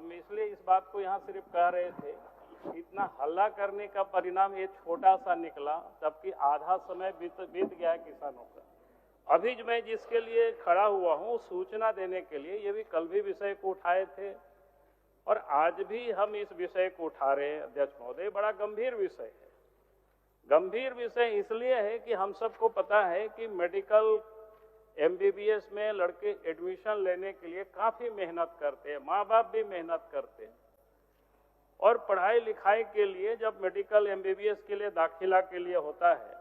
हम इसलिए इस बात को यहाँ सिर्फ कह रहे थे, इतना हल्ला करने का परिणाम ये छोटा सा निकला, जबकि आधा समय बीत गया किसानों का। अभी मैं जिसके लिए खड़ा हुआ हूँ सूचना देने के लिए, ये भी कल भी विषय को उठाए थे और आज भी हम इस विषय को उठा रहे हैं। अध्यक्ष महोदय, बड़ा गंभीर विषय है। गंभीर विषय इसलिए है कि हम सबको पता है कि मेडिकल एमबीबीएस में लड़के एडमिशन लेने के लिए काफी मेहनत करते हैं, माँ बाप भी मेहनत करते हैं, और पढ़ाई लिखाई के लिए जब मेडिकल एमबीबीएस के लिए दाखिला के लिए होता है,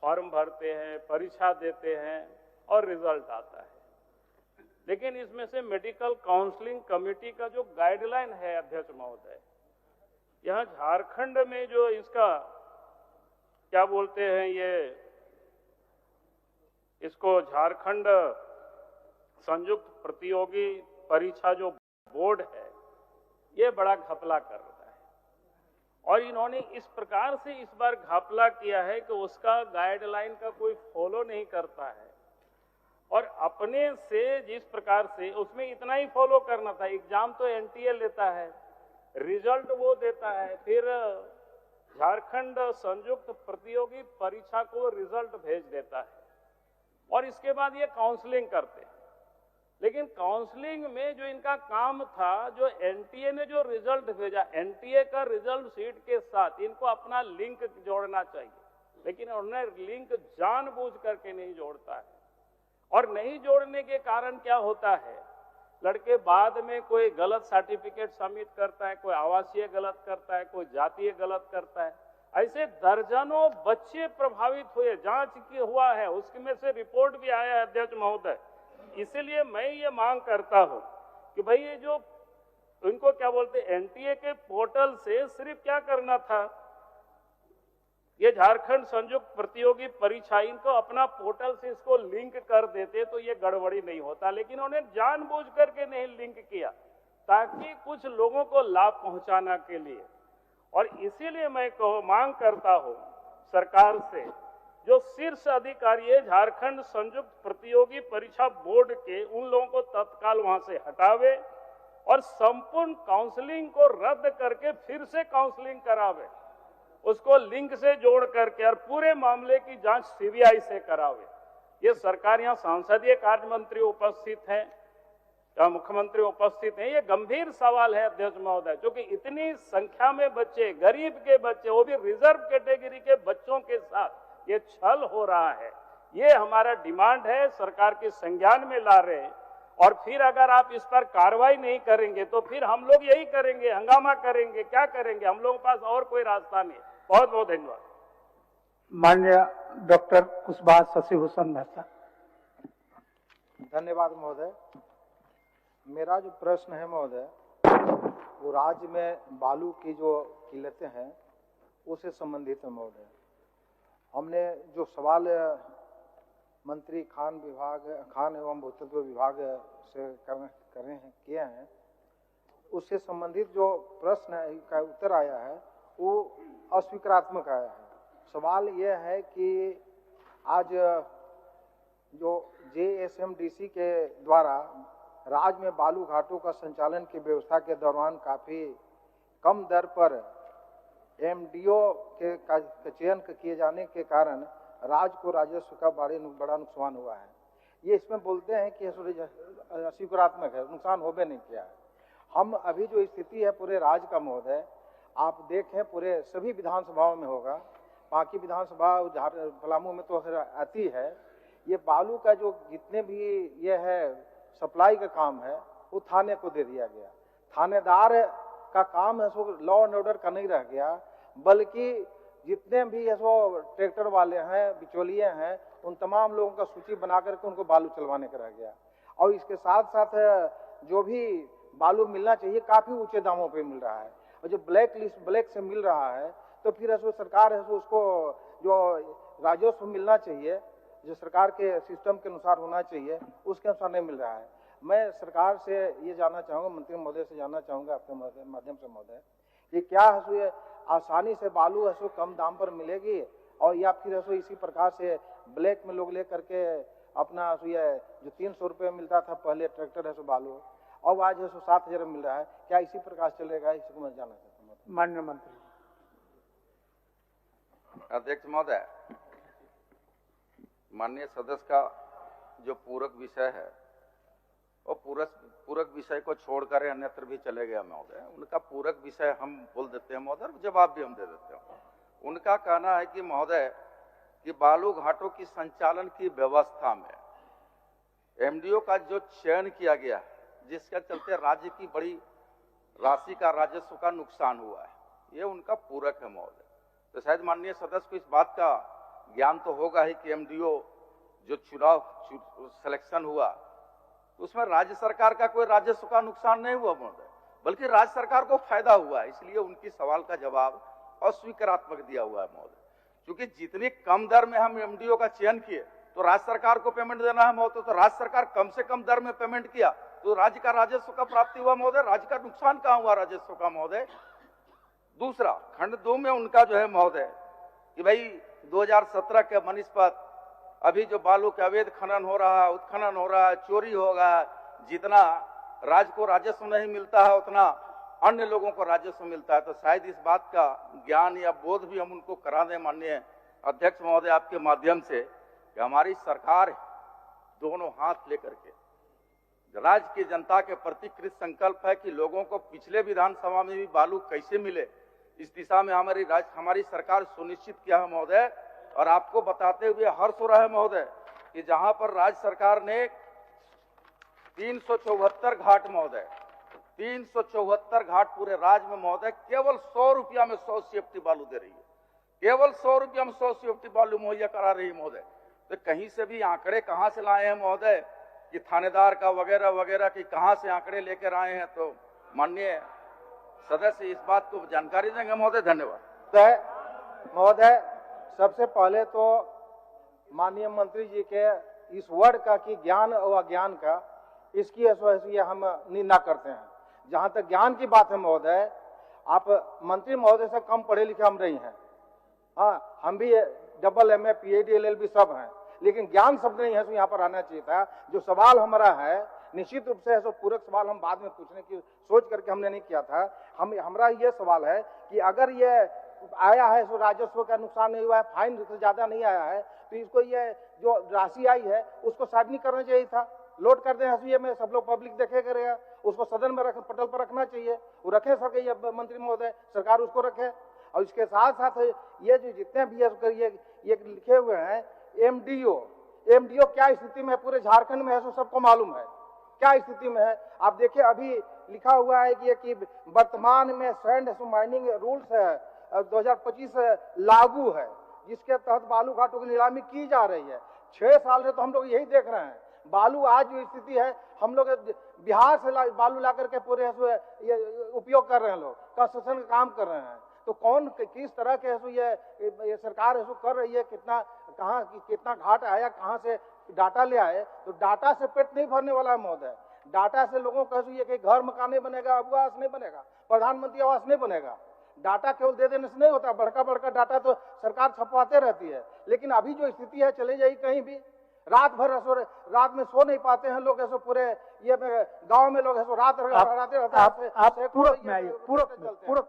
फॉर्म भरते हैं, परीक्षा देते हैं और रिजल्ट आता है। लेकिन इसमें से मेडिकल काउंसलिंग कमेटी का जो गाइडलाइन है अध्यक्ष महोदय, यहाँ झारखंड में जो इसका क्या बोलते हैं, ये इसको झारखंड संयुक्त प्रतियोगी परीक्षा जो बोर्ड है, ये बड़ा घपला कर रहा है। और इन्होंने इस प्रकार से इस बार घपला किया है कि उसका गाइडलाइन का कोई फॉलो नहीं करता है, और अपने से जिस प्रकार से उसमें इतना ही फॉलो करना था। एग्जाम तो एनटीए लेता है, रिजल्ट वो देता है, फिर झारखंड संयुक्त प्रतियोगी परीक्षा को रिजल्ट भेज देता है, और इसके बाद ये काउंसलिंग करते हैं। लेकिन काउंसलिंग में जो इनका काम था, जो एनटीए ने जो रिजल्ट भेजा, एनटीए का रिजल्ट शीट के साथ इनको अपना लिंक जोड़ना चाहिए, लेकिन उन्होंने लिंक जानबूझ करके नहीं जोड़ता है। और नहीं जोड़ने के कारण क्या होता है, लड़के बाद में कोई गलत सर्टिफिकेट सबमिट करता है, कोई आवासीय गलत करता है, कोई जातीय गलत करता है। ऐसे दर्जनों बच्चे प्रभावित हुए, जांच की हुआ है, उसमें से रिपोर्ट भी आया है अध्यक्ष महोदय। इसीलिए मैं ये मांग करता हूं कि भाई ये जो इनको क्या बोलते हैं, एनटीए के पोर्टल से सिर्फ क्या करना था, ये झारखंड संयुक्त प्रतियोगी परीक्षा, इनको अपना पोर्टल से इसको लिंक कर देते तो ये गड़बड़ी नहीं होता। लेकिन उन्होंने जानबूझ करके नहीं लिंक किया, ताकि कुछ लोगों को लाभ पहुंचाना के लिए। और इसीलिए मैं मांग करता हूं सरकार से, जो शीर्ष अधिकारी है झारखंड संयुक्त प्रतियोगी परीक्षा बोर्ड के, उन लोगों को तत्काल वहां से हटावे और संपूर्ण काउंसलिंग को रद्द करके फिर से काउंसलिंग करावे, उसको लिंक से जोड़ करके, और पूरे मामले की जांच सीबीआई से करावे। ये सरकार, यहाँ संसदीय कार्य मंत्री उपस्थित हैं, मुख्यमंत्री उपस्थित हैं, ये गंभीर सवाल है अध्यक्ष महोदय, क्योंकि इतनी संख्या में बच्चे, गरीब के बच्चे, वो भी रिजर्व कैटेगरी के बच्चों के साथ ये छल हो रहा है। ये हमारा डिमांड है, सरकार के संज्ञान में ला रहे हैं। और फिर अगर आप इस पर कार्रवाई नहीं करेंगे तो फिर हम लोग यही करेंगे, हंगामा करेंगे, क्या करेंगे, हम लोगों के पास और कोई रास्ता नहीं। बहुत बहुत धन्यवाद। माननीय डॉक्टर कुशवाहा शशिभूषण मेहता। धन्यवाद महोदय। मेरा जो प्रश्न है महोदय, वो राज्य में बालू की जो किल्लतें हैं उससे संबंधित है महोदय। हमने जो सवाल मंत्री खान एवं भूतत्व विभाग से किए हैं, उससे संबंधित जो प्रश्न का उत्तर आया है वो अस्वीकारात्मक आया है। सवाल यह है कि आज जो जेएसएमडीसी के द्वारा राज्य में बालू घाटों का संचालन की व्यवस्था के दौरान काफी कम दर पर एमडीओ के चयन किए जाने के कारण राज्य को राजस्व का बड़ा नुकसान हुआ है। ये इसमें बोलते हैं कि अस्वीकारात्मक है, नुकसान होबे नहीं किया है। हम अभी जो स्थिति है पूरे राज्य का महोदय, आप देखें पूरे सभी विधानसभाओं में होगा, बाकी विधानसभा पलामू में तो आती है, ये बालू का जो जितने भी ये है सप्लाई का काम है वो थाने को दे दिया गया। थानेदार का काम है सो लॉ एंड ऑर्डर का नहीं रह गया, बल्कि जितने भी ऐसो ट्रैक्टर वाले हैं, बिचौलिए हैं, उन तमाम लोगों का सूची बना करके उनको बालू चलवाने का रह गया। और इसके साथ साथ जो भी बालू मिलना चाहिए काफी ऊंचे दामों पे मिल रहा है, और जो ब्लैक से मिल रहा है तो फिर ऐसो सरकार है सो उसको जो राजस्व मिलना चाहिए, जो सरकार के सिस्टम के अनुसार होना चाहिए, उसके अनुसार नहीं मिल रहा है। मैं सरकार से ये जानना चाहूँगा, मंत्री महोदय से जानना चाहूँगा आपके माध्यम से महोदय, कि क्या है ये आसानी से बालू है कम दाम पर मिलेगी, और या फिर है इसी प्रकार से ब्लैक में लोग ले करके अपना ये जो 300 रुपये मिलता था पहले ट्रैक्टर है बालू, अब आज है सो 7,000 मिल रहा है, क्या इसी प्रकार चलेगा? इसको मैं जानना चाहता हूँ। माननीय मंत्री। अध्यक्ष महोदय, माननीय सदस्य का जो पूरक विषय है वो पूरक विषय को छोड़कर अन्यत्र भी चले गया महोदय। उनका पूरक विषय हम बोल देते हैं महोदय, जवाब भी हम दे देते हैं। उनका कहना है कि महोदय कि बालू घाटों की संचालन की व्यवस्था में एमडीओ का जो चयन किया गया है, जिसके चलते राज्य की बड़ी राशि का राजस्व का नुकसान हुआ है, ये उनका पूरक है महोदय। तो शायद माननीय सदस्य को इस बात का ज्ञान तो होगा ही कि एमडीओ जो चुनाव सिलेक्शन हुआ उसमें राज्य सरकार का कोई राजस्व का नुकसान नहीं हुआ महोदय, बल्कि राज्य सरकार को फायदा हुआ है। इसलिए उनकी सवाल का जवाब अस्वीकारात्मक दिया हुआ है महोदय। क्योंकि जितनी कम दर में हम एमडीओ का चयन किए तो राज्य सरकार को पेमेंट देना है महोदय, तो राज्य सरकार कम से कम दर में पेमेंट किया तो राज्य का राजस्व का प्राप्ति हुआ महोदय, राज्य का नुकसान कहां हुआ राजस्व का महोदय। दूसरा, खंड 2 में उनका जो है महोदय कि भाई 2017 के बनिस्पत अभी जो बालू के अवैध खनन हो रहा है, उत्खनन हो रहा है, चोरी हो रहा है, जितना राज्य को राजस्व नहीं मिलता है उतना अन्य लोगों को राजस्व मिलता है। तो शायद इस बात का ज्ञान या बोध भी हम उनको करा दें माननीय अध्यक्ष महोदय आपके माध्यम से, कि हमारी सरकार दोनों हाथ लेकर के राज्य की जनता के प्रति कृत संकल्प है कि लोगों को पिछले विधानसभा में भी बालू कैसे मिले, इस दिशा में हमारी सरकार सुनिश्चित किया है महोदय। और आपको बताते हुए हर्ष हो रहा है महोदय कि जहां पर राज्य सरकार ने 374 घाट महोदय, 374 घाट पूरे राज्य में महोदय केवल 100 रुपया में 100 सीएफटी बालू दे रही है, केवल 100 रुपया में 100 सीएफटी बालू मुहैया करा रही है महोदय। तो कहीं से भी आंकड़े कहां से लाए हैं महोदय कि थानेदार का वगैरह वगैरह की कहां से आंकड़े लेकर आए हैं? तो माननीय सदस्य इस बात को जानकारी देंगे महोदय। धन्यवाद महोदय। सबसे पहले तो माननीय मंत्री जी के इस वर्ड का कि ज्ञान और अज्ञान का, इसकी हम निंदा करते हैं। जहां तक ज्ञान की बात है महोदय, आप मंत्री महोदय से कम पढ़े लिखे हम नहीं हैं। हाँ, हम भी AA, PhD, LLB सब हैं, लेकिन ज्ञान शब्द नहीं है तो यहाँ पर आना चाहिए था। जो सवाल हमारा है निश्चित रूप से पूरक सवाल हम बाद में पूछने की सोच करके हमने नहीं किया था। हमारा ये सवाल है कि अगर ये आया है तो राजस्व का नुकसान नहीं हुआ है, फाइन से ज्यादा नहीं आया है, तो इसको ये जो राशि आई है उसको सार्वजनिक करना चाहिए था। लोड कर दें हंसुए में, सब लोग पब्लिक देखे करेगा, उसको सदन में पटल पर रखना चाहिए। वो रखे सर ये मंत्री महोदय, सरकार उसको रखे। और इसके साथ साथ ये जो जितने भी ये लिखे हुए हैं एमडीओ क्या स्थिति में है पूरे झारखंड में है, तो सबको मालूम है क्या स्थिति में है। आप देखिए अभी लिखा हुआ है कि वर्तमान में सैंड माइनिंग रूल्स है 2025 लागू है, जिसके तहत बालू घाटों की नीलामी की जा रही है। 6 साल से तो हम लोग यही देख रहे हैं। बालू आज जो स्थिति है, हम लोग बिहार से बालू ला करके पूरे ये उपयोग कर रहे हैं, लोग कंस्ट्रक्शन का काम कर रहे हैं। तो कौन किस तरह के ये सरकार कर रही है, कितना घाट आया, कहाँ से डाटा ले आए। तो डाटा से पेट नहीं भरने वाला है महोदय। डाटा से लोगों का ये घर मकान नहीं बनेगा, आवास नहीं बनेगा, प्रधानमंत्री आवास नहीं बनेगा। डाटा केवल दे देने से नहीं होता, बड़का डाटा तो सरकार छपवाते रहती है। लेकिन अभी जो स्थिति है, चले जाइए कहीं भी, रात में सो नहीं पाते हैं लोग, ऐसे पूरे ये गांव में लोग ऐसे रात रहते हैं। पूरक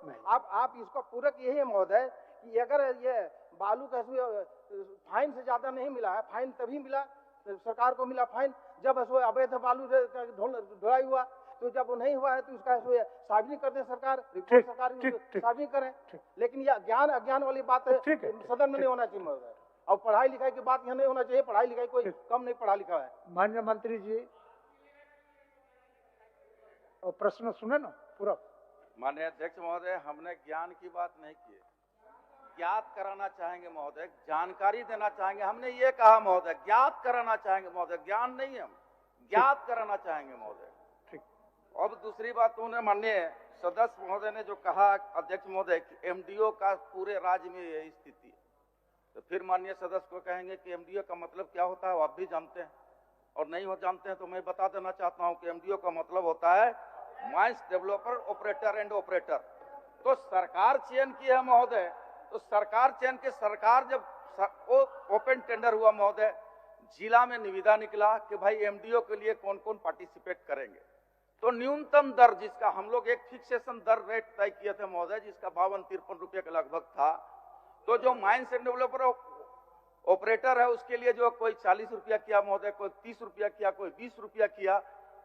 में आप इसको पूरक यही है महोदय कि अगर ये बालू का फाइन से ज्यादा नहीं मिला है, फाइन तभी मिला सरकार को मिला फाइन जब अवैध बालू ढुलाई हुआ। तो जब वो नहीं हुआ है तो उसका सार्वजनिक कर दे सरकार, सार्वजनिक करें। लेकिन यह ज्ञान अज्ञान वाली बात है, सदन में नहीं होना चाहिए महोदय। और पढ़ाई लिखाई की बात यहाँ नहीं होना चाहिए, पढ़ाई लिखाई कोई कम नहीं पढ़ा लिखा है। माननीय मंत्री जी और प्रश्न सुने ना पूरा। माननीय अध्यक्ष महोदय, हमने ज्ञान की बात नहीं की, ज्ञात कराना चाहेंगे महोदय, जानकारी देना चाहेंगे। हमने ये कहा महोदय ज्ञात कराना चाहेंगे महोदय, ज्ञान नहीं, हम ज्ञात कराना चाहेंगे महोदय। ठीक। अब दूसरी बात उन्होंने माननीय सदस्य महोदय ने जो कहा अध्यक्ष महोदय कि एमडीओ का पूरे राज्य में यही स्थिति है, तो फिर माननीय सदस्य को कहेंगे कि एमडीओ का मतलब क्या होता है, वो आप भी जानते हैं, और नहीं हो जानते हैं तो मैं बता देना चाहता हूं कि एमडीओ का मतलब होता है mines developer operator and operator. तो सरकार चयन की है महोदय, तो सरकार चयन के सरकार जब ओपन टेंडर हुआ महोदय, जिला में निविदा निकला कि भाई एमडीओ के लिए कौन कौन पार्टिसिपेट करेंगे। तो न्यूनतम दर जिसका हम लोग एक फिक्सेशन दर रेट तय किए थे महोदय, जिसका 52-53 रुपये के लगभग था, तो जो माइंस एंड डेवलपर ऑपरेटर है उसके लिए जो कोई 40 रुपया किया महोदय, कोई 30 रुपया किया, कोई 20 रुपया किया,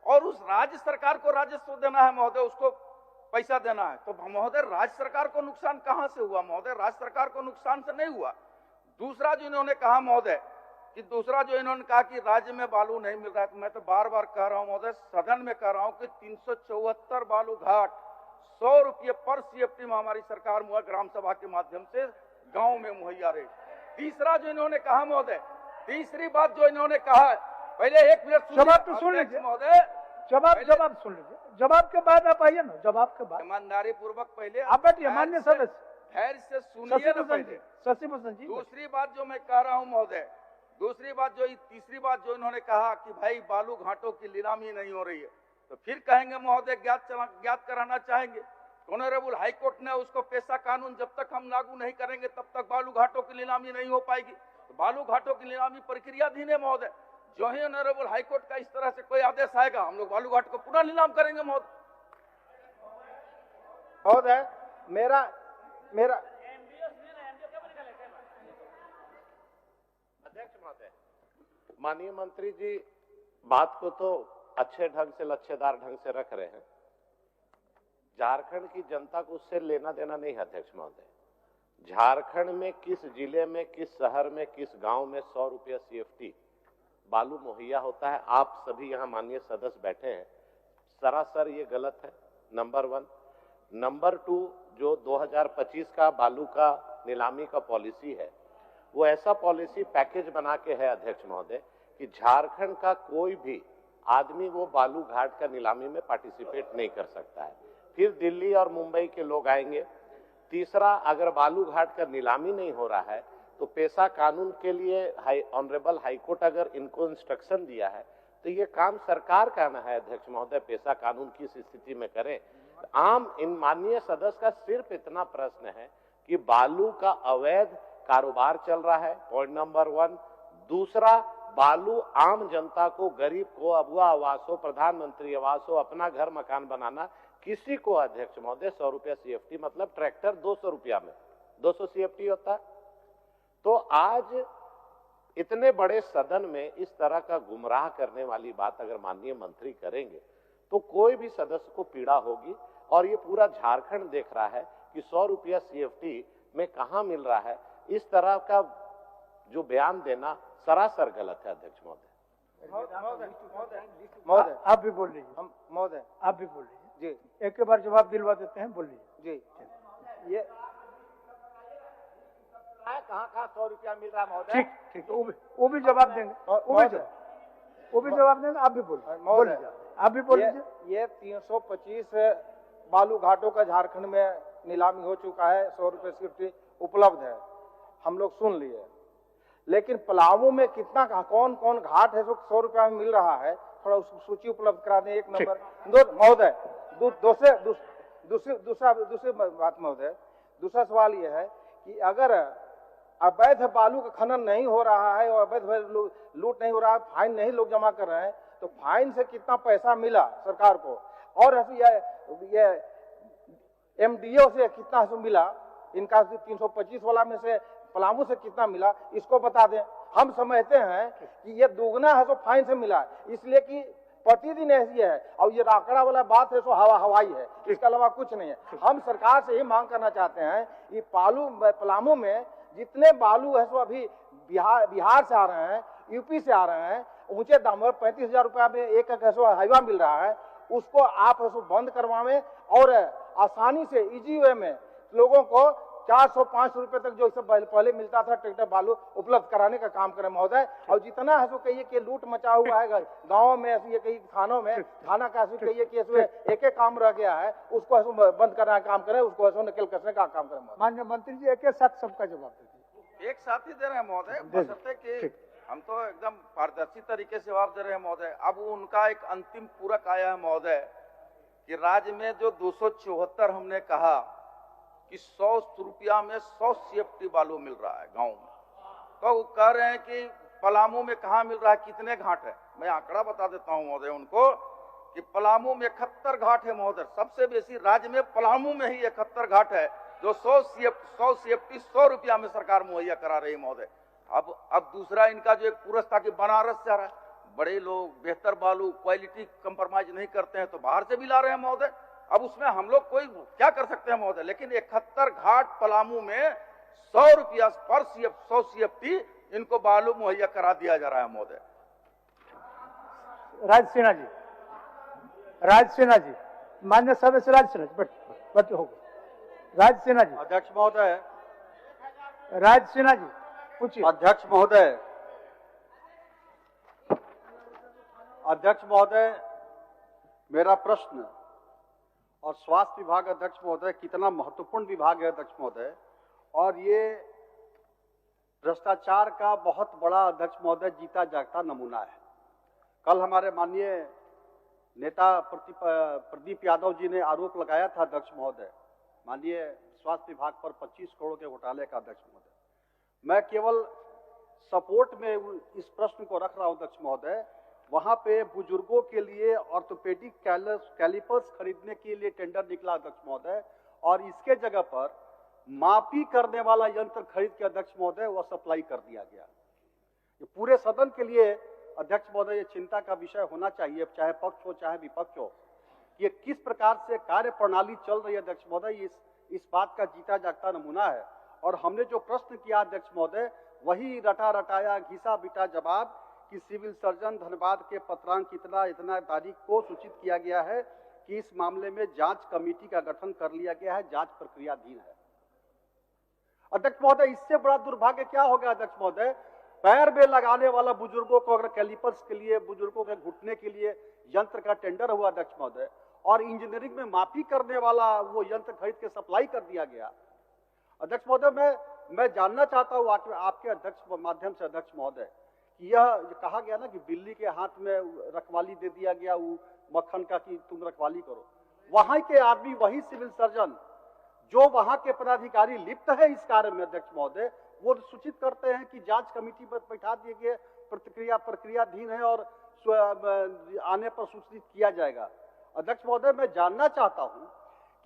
और उस राज्य सरकार को राजस्व देना है महोदय, उसको पैसा देना है। तो महोदय राज्य सरकार को नुकसान कहां से हुआ महोदय? राज्य सरकार को नुकसान से नहीं हुआ। दूसरा जो इन्होंने कहा महोदय कि राज्य में बालू नहीं मिल रहा है, तो मैं तो बार बार कह रहा हूं महोदय, सदन में कह रहा हूं कि 374 बालू घाट 100 रुपये पर CFT में हमारी सरकार ग्राम सभा के माध्यम से गांव में मुहैया रही। तीसरा जो इन्होंने कहा महोदय, तीसरी बात जो इन्होंने कहा, पहले 1 मिनट जवाब तो सुन लीजिए महोदय, जवाब सुन लीजिए, जवाब के बाद आप आइए ना, जवाब के बाद ईमानदारी पूर्वक पहले आप बैठिए। मान्य सदस्य खैर से सुनिए ना पहले। शशिभूषण जी, दूसरी बात जो मैं कह रहा हूं महोदय, तीसरी बात जो इन्होंने कहा कि भाई बालू घाटों की नीलामी नहीं हो रही है, तो फिर कहेंगे महोदय ज्ञात कराना चाहेंगे। ऑनरेबल हाईकोर्ट ने उसको पेशा कानून जब तक हम लागू नहीं करेंगे तब तक बालू घाटों की नीलामी नहीं हो पाएगी। तो बालू घाटों की नीलामी प्रक्रियाधीन है महोदय। जो ही ऑनरेबल हाईकोर्ट का इस तरह से कोई आदेश आएगा, हम लोग बालू घाट को पुनः नीलाम करेंगे महोदय। मेरा अध्यक्ष महोदय, माननीय मंत्री जी बात को तो अच्छे ढंग से लच्छेदार ढंग से रख रहे हैं। झारखंड की जनता को उससे लेना देना नहीं है अध्यक्ष महोदय। झारखंड में किस जिले में, किस शहर में, किस गांव में 100 रुपया CFT बालू मुहैया होता है, आप सभी यहाँ माननीय सदस्य बैठे हैं, सरासर ये गलत है, नंबर 1। नंबर 2, जो 2025 का बालू का नीलामी का पॉलिसी है, वो ऐसा पॉलिसी पैकेज बना के है अध्यक्ष महोदय कि झारखंड का कोई भी आदमी वो बालू घाट का नीलामी में पार्टिसिपेट नहीं कर सकता है। फिर दिल्ली और मुंबई के लोग आएंगे। तीसरा, अगर बालू घाट का नीलामी नहीं हो रहा है तो पेशा कानून के लिए ऑनरेबल हाईकोर्ट अगर इनको इंस्ट्रक्शन दिया है तो ये काम सरकार का ना है अध्यक्ष महोदय, पेशा कानून किस स्थिति में करें। आम इन माननीय सदस्य का सिर्फ इतना प्रश्न है कि बालू का अवैध कारोबार चल रहा है, पॉइंट नंबर 1। दूसरा, बालू आम जनता को, गरीब को, अगुआ आवास हो, प्रधानमंत्री आवास हो, अपना घर मकान बनाना, किसी को अध्यक्ष महोदय 100 रुपया CFT, मतलब ट्रैक्टर 200 रुपया में 200 CFT होता है। तो आज इतने बड़े सदन में इस तरह का गुमराह करने वाली बात अगर माननीय मंत्री करेंगे तो कोई भी सदस्य को पीड़ा होगी, और ये पूरा झारखंड देख रहा है कि 100 रुपया CFT में कहां मिल रहा है। इस तरह का जो बयान देना सरासर गलत है अध्यक्ष महोदय। महोदय आप भी बोल लीजिए। महोदय आप भी बोल लीजिए जी, एक के बार जवाब दिलवा देते हैं, बोल लीजिए जी। ये कहाँ 100 रुपया मिल रहा है महोदय? ठीक, वो भी जवाब देंगे, वो भी जवाब देंगे। आप भी बोलिए, आप भी बोल लीजिए। ये 325 बालू घाटों का झारखंड में नीलामी हो चुका है, 100 रुपये CFT उपलब्ध है, हम लोग सुन लिए। लेकिन पलामू में कितना, कौन कौन घाट है जो 100 रुपया में मिल रहा है, थोड़ा उसकी सूची उपलब्ध करा दें। 1 नंबर। महोदय दूसरी बात महोदय, दूसरा सवाल यह है कि अगर अवैध बालू का खनन नहीं हो रहा है और अवैध लूट नहीं हो रहा है, फाइन नहीं लोग जमा कर रहे हैं, तो फाइन से कितना पैसा मिला सरकार को, और ये MDO से कितना मिला, इनका 325 वाला में से पलामू से कितना मिला, इसको बता दें। हम समझते हैं कि ये दुगना है तो फाइन से मिला, इसलिए कि प्रतिदिन ऐसी है, और ये आंकड़ा वाला बात है तो हवाई है, इसके अलावा कुछ नहीं है। हम सरकार से ही मांग करना चाहते हैं कि पलामू में जितने बालू है सो अभी बिहार से आ रहे हैं, यूपी से आ रहे हैं, ऊंचे दाम पर 35,000 रुपया में एक हाईवा मिल रहा है, उसको आप बंद करवाएं और आसानी से इजी वे में लोगों को 400-500 रुपए तक जो पहले मिलता था ट्रैक्टर बालू उपलब्ध कराने का काम करें महोदय। और जितना है सो कहिए कि लूट मचा हुआ है गाँव में, ऐसे कई थानों में, थाना का कहिए कि एक काम रह गया है, उसको बंद करने का काम करें, उसको नकेल कसने का काम करें। माननीय मंत्री जी एक साथ सबका जवाब दीजिए। एक साथ ही दे रहे हैं महोदय, बशर्ते कि हम तो एकदम पारदर्शी तरीके से जवाब दे रहे हैं महोदय। अब उनका एक अंतिम पूरक आया है महोदय कि राज्य में जो 274 हमने कहा कि 100 रुपया में 100 CFT बालू मिल रहा है गांव में, तो वो कह रहे हैं कि पलामू में कहाँ मिल रहा है, कितने घाट है। मैं आंकड़ा बता देता हूं महोदय उनको कि पलामू में 71 घाट है महोदय, सबसे बेसी राज्य में पलामू में ही 71 घाट है, जो 100 CFT 100 रुपया में सरकार मुहैया करा रही है महोदय। अब दूसरा इनका जो एक पूरस था कि बनारस से आ रहा है, बड़े लोग बेहतर बालू क्वालिटी कंप्रोमाइज नहीं करते हैं तो बाहर से भी ला रहे हैं महोदय। अब उसमें हम लोग कोई क्या कर सकते हैं महोदय, लेकिन 71 घाट पलामू में 100 रुपया पर 100 CFT इनको बालू मुहैया करा दिया जा रहा है महोदय। राज सिन्हा जी, मान्य सदस्य राज सिन्हा जी, बट हो राज सिन्हा जी। अध्यक्ष महोदय, राज सिन्हा जी पूछिए। अध्यक्ष महोदय, मेरा प्रश्न, और स्वास्थ्य विभाग अध्यक्ष महोदय कितना महत्वपूर्ण विभाग है अध्यक्ष महोदय, और ये भ्रष्टाचार का बहुत बड़ा अध्यक्ष महोदय जीता जागता नमूना है। कल हमारे माननीय नेता प्रदीप यादव जी ने आरोप लगाया था अध्यक्ष महोदय माननीय स्वास्थ्य विभाग पर 25 करोड़ के घोटाले का अध्यक्ष महोदय। मैं केवल सपोर्ट में इस प्रश्न को रख रहा हूं अध्यक्ष महोदय। वहां पे बुजुर्गों के लिए ऑर्थोपेडिक कैलिपर्स खरीदने के लिए टेंडर निकला अध्यक्ष महोदय, और इसके जगह पर मापी करने वाला यंत्र खरीद के अध्यक्ष महोदय वह सप्लाई कर दिया गया। ये पूरे सदन के लिए अध्यक्ष महोदय ये चिंता का विषय होना चाहिए, चाहे पक्ष हो चाहे विपक्ष हो, ये किस प्रकार से कार्य प्रणाली चल रही है अध्यक्ष महोदय, इस बात का जीता जागता नमूना है। और हमने जो प्रश्न किया अध्यक्ष महोदय वही रटा रटाया घिसा बिटा जवाब कि सिविल सर्जन धनबाद के पत्रांक इतना तारीख को सूचित किया गया है कि इस मामले में जांच कमेटी का गठन कर लिया गया है, जांच प्रक्रियाधीन है। अध्यक्ष महोदय, इससे बड़ा दुर्भाग्य क्या होगा अध्यक्ष महोदय, पैर में लगाने वाला बुजुर्गों को अगर कैलिपर्स के लिए, बुजुर्गों के घुटने के लिए यंत्र का टेंडर हुआ अध्यक्ष महोदय, और इंजीनियरिंग में मापी करने वाला वो यंत्र खरीद के सप्लाई कर दिया गया। अध्यक्ष महोदय, मैं जानना चाहता हूँ आपके अध्यक्ष माध्यम से अध्यक्ष महोदय, कि यह कहा गया ना कि बिल्ली के हाथ में रखवाली दे दिया गया वो मक्खन का कि तुम रखवाली करो। वहां के आदमी, वही सिविल सर्जन जो वहां के पदाधिकारी लिप्त है इस कार्य में अध्यक्ष महोदय, वो सूचित करते हैं कि जांच कमेटी पर बैठा दिए गए, प्रक्रियाधीन है और आने पर सूचित किया जाएगा। अध्यक्ष महोदय, मैं जानना चाहता हूं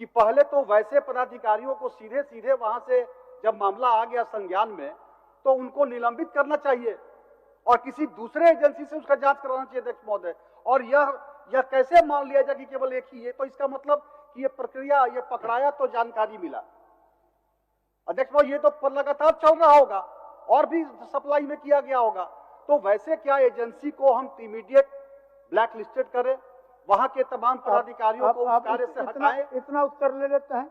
कि पहले तो वैसे पदाधिकारियों को सीधे सीधे वहां से जब मामला आ गया संज्ञान में तो उनको निलंबित करना चाहिए और किसी दूसरे एजेंसी से उसका जांच कराना चाहिए अध्यक्ष महोदय। और यह कैसे मान लिया जाए कि केवल एक ही है, तो इसका मतलब कि ये प्रक्रिया, ये पकड़ाया तो जानकारी मिला। अध्यक्ष महोदय, ये तो लगातार चल रहा होगा और भी सप्लाई में किया गया होगा, तो वैसे क्या एजेंसी को हम इमीडिएट ब्लैक लिस्टेड करें, वहां के तमाम पदाधिकारियों को उस कार्य से हटाएं? इतना उत्तर ले लेते हैं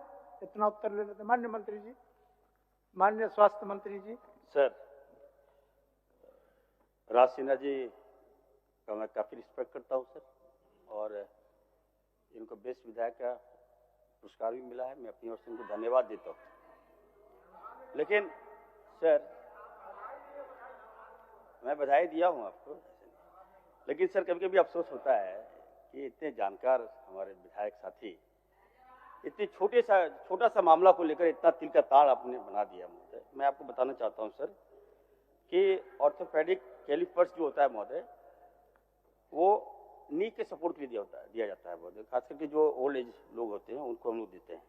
माननीय मंत्री जी, माननीय स्वास्थ्य मंत्री जी। सर, राज सिन्हा जी का मैं काफी रिस्पेक्ट करता हूं सर, और इनको बेस्ट विधायक का पुरस्कार भी मिला है, मैं अपनी ओर से इनको धन्यवाद देता हूं। लेकिन सर, मैं बधाई दिया हूं आपको, लेकिन सर कभी कभी अफसोस होता है कि इतने जानकार हमारे विधायक साथी इतनी छोटा सा मामला को लेकर इतना तिल का ताड़ आपने बना दिया महोदय। मैं आपको बताना चाहता हूं सर कि ऑर्थोपेडिक कैलिपर्स जो होता है महोदय, वो नी के सपोर्ट के लिए दिया जाता है महोदय, खास करके जो ओल्ड एज लोग होते हैं उनको हम लोग देते हैं।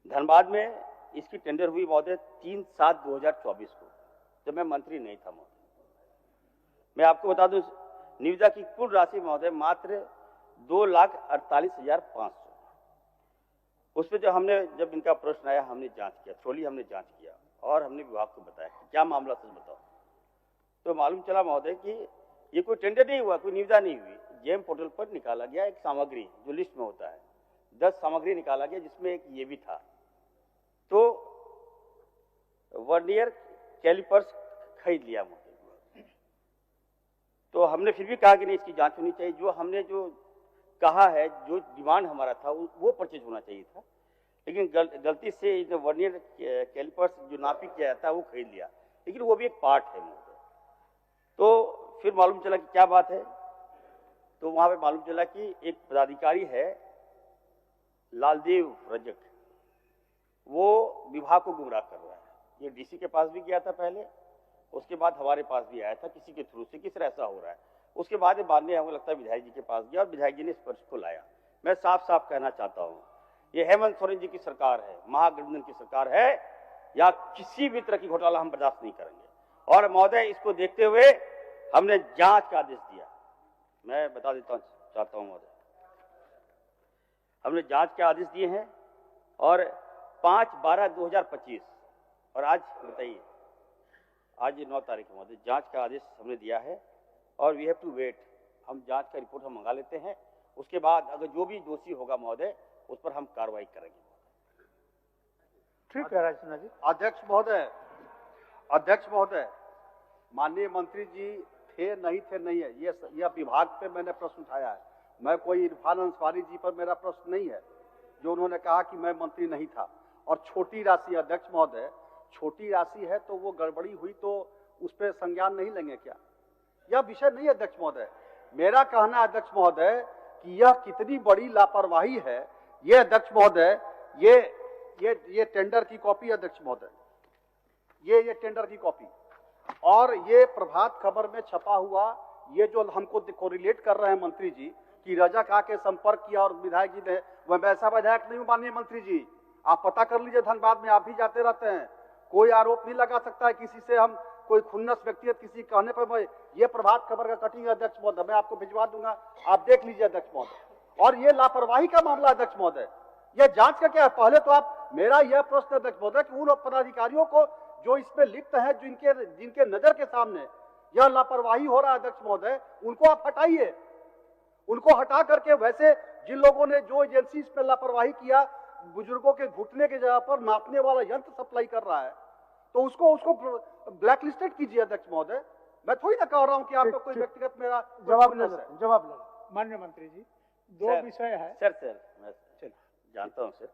धनबाद में इसकी टेंडर हुई महोदय 3/7/2024 को, जब मैं मंत्री नहीं था महोदय। मैं आपको बता दूं, निविदा की कुल राशि महोदय मात्र 2,48,500। उसमें जब इनका प्रश्न आया, हमने जांच किया, थ्रोली हमने जांच किया और हमने विभाग को बताया कि क्या मामला सच बताओ, तो मालूम चला महोदय कि ये कोई टेंडर नहीं हुआ, कोई निविदा नहीं हुई। जेम पोर्टल पर निकाला गया एक सामग्री जो लिस्ट में होता है, 10 सामग्री निकाला गया जिसमें एक ये भी था, तो वर्नियर कैलिपर्स खरीद लिया महोदय। तो हमने फिर भी कहा कि नहीं, इसकी जांच होनी चाहिए, जो कहा है, जो डिमांड हमारा था वो परचेज होना चाहिए था, लेकिन गलती से वर्नियर कैलिपर्स जो नापी किया जाता है वो खरीद लिया, लेकिन वो भी एक पार्ट है महोदय। तो फिर मालूम चला कि क्या बात है, तो वहां पे मालूम चला कि एक पदाधिकारी है लालदेव रजक, वो विभाग को गुमराह कर रहा है। ये डीसी के पास भी गया था पहले, उसके बाद हमारे पास भी आया था किसी के थ्रू से, किस तरह ऐसा हो रहा है। उसके बाद माननीय हमको लगता है विधायक जी के पास गया और विधायक जी ने इस प्रश्न को लाया। मैं साफ साफ कहना चाहता हूँ, ये हेमंत सोरेन जी की सरकार है, महागठबंधन की सरकार है, या किसी भी तरह की घोटाला हम बर्दाश्त नहीं करेंगे। और महोदय, इसको देखते हुए हमने जांच का आदेश दिया। मैं बता देता चाहता हूँ महोदय, हमने जांच के आदेश दिए हैं और 5/12/2025 और आज बताइए, आज 9 तारीख महोदय, जांच का आदेश हमने दिया है और वी हैव टू वेट। हम जांच का रिपोर्ट हम मंगा लेते हैं, उसके बाद अगर जो भी दोषी होगा महोदय उस पर हम कार्रवाई करेंगे। ठीक है राजसिन्हा जी। अध्यक्ष महोदय, माननीय मंत्री जी थे नहीं है, यह विभाग पे मैंने प्रश्न उठाया है। मैं कोई इरफान अंसारी जी पर मेरा प्रश्न नहीं है, जो उन्होंने कहा कि मैं मंत्री नहीं था। और छोटी राशि, अध्यक्ष महोदय, छोटी राशि है तो वो गड़बड़ी हुई तो उस पर संज्ञान नहीं लेंगे क्या? यह विषय नहीं है अध्यक्ष महोदय। मेरा कहना है अध्यक्ष महोदय कि यह कितनी बड़ी लापरवाही है। ये अध्यक्ष महोदय, ये टेंडर की कॉपी अध्यक्ष महोदय, ये टेंडर की कॉपी, और ये प्रभात खबर में छपा हुआ, ये जो हमको कोरिलेट कर रहे हैं मंत्री जी कि रजक आके संपर्क किया और विधायक जी ने, वह वैसा विधायक नहीं हूं माननीय मंत्री जी। आप पता कर लीजिए, धनबाद में आप भी जाते रहते हैं, कोई आरोप नहीं लगा सकता है किसी से। हम कोई खुन्नस व्यक्ति किसी कहने पर, ये प्रभात खबर का कटिंग अध्यक्ष महोदय, मैं आपको भिजवा दूंगा, आप देख लीजिए अध्यक्ष महोदय। और ये लापरवाही का मामला अध्यक्ष महोदय, यह जांच का क्या है? पहले तो आप, मेरा यह प्रश्न अध्यक्ष महोदय कि उन पदाधिकारियों को जो इसमें लिप्त है, जिनके नजर के सामने यह लापरवाही हो रहा है अध्यक्ष महोदय, उनको आप हटाइए। उनको हटा करके वैसे जिन लोगों ने, जो एजेंसी इस पर लापरवाही किया, बुजुर्गों के घुटने की जगह पर नापने वाला यंत्र सप्लाई कर रहा है, तो उसको ब्लैक लिस्टेड कीजिए अध्यक्ष महोदय। मैं थोड़ी ना कह रहा हूं कि आपका कोई व्यक्तिगत मेरा जवाब ले माननीय मंत्री जी। दो विषय है सर, मैं जानता हूं सर,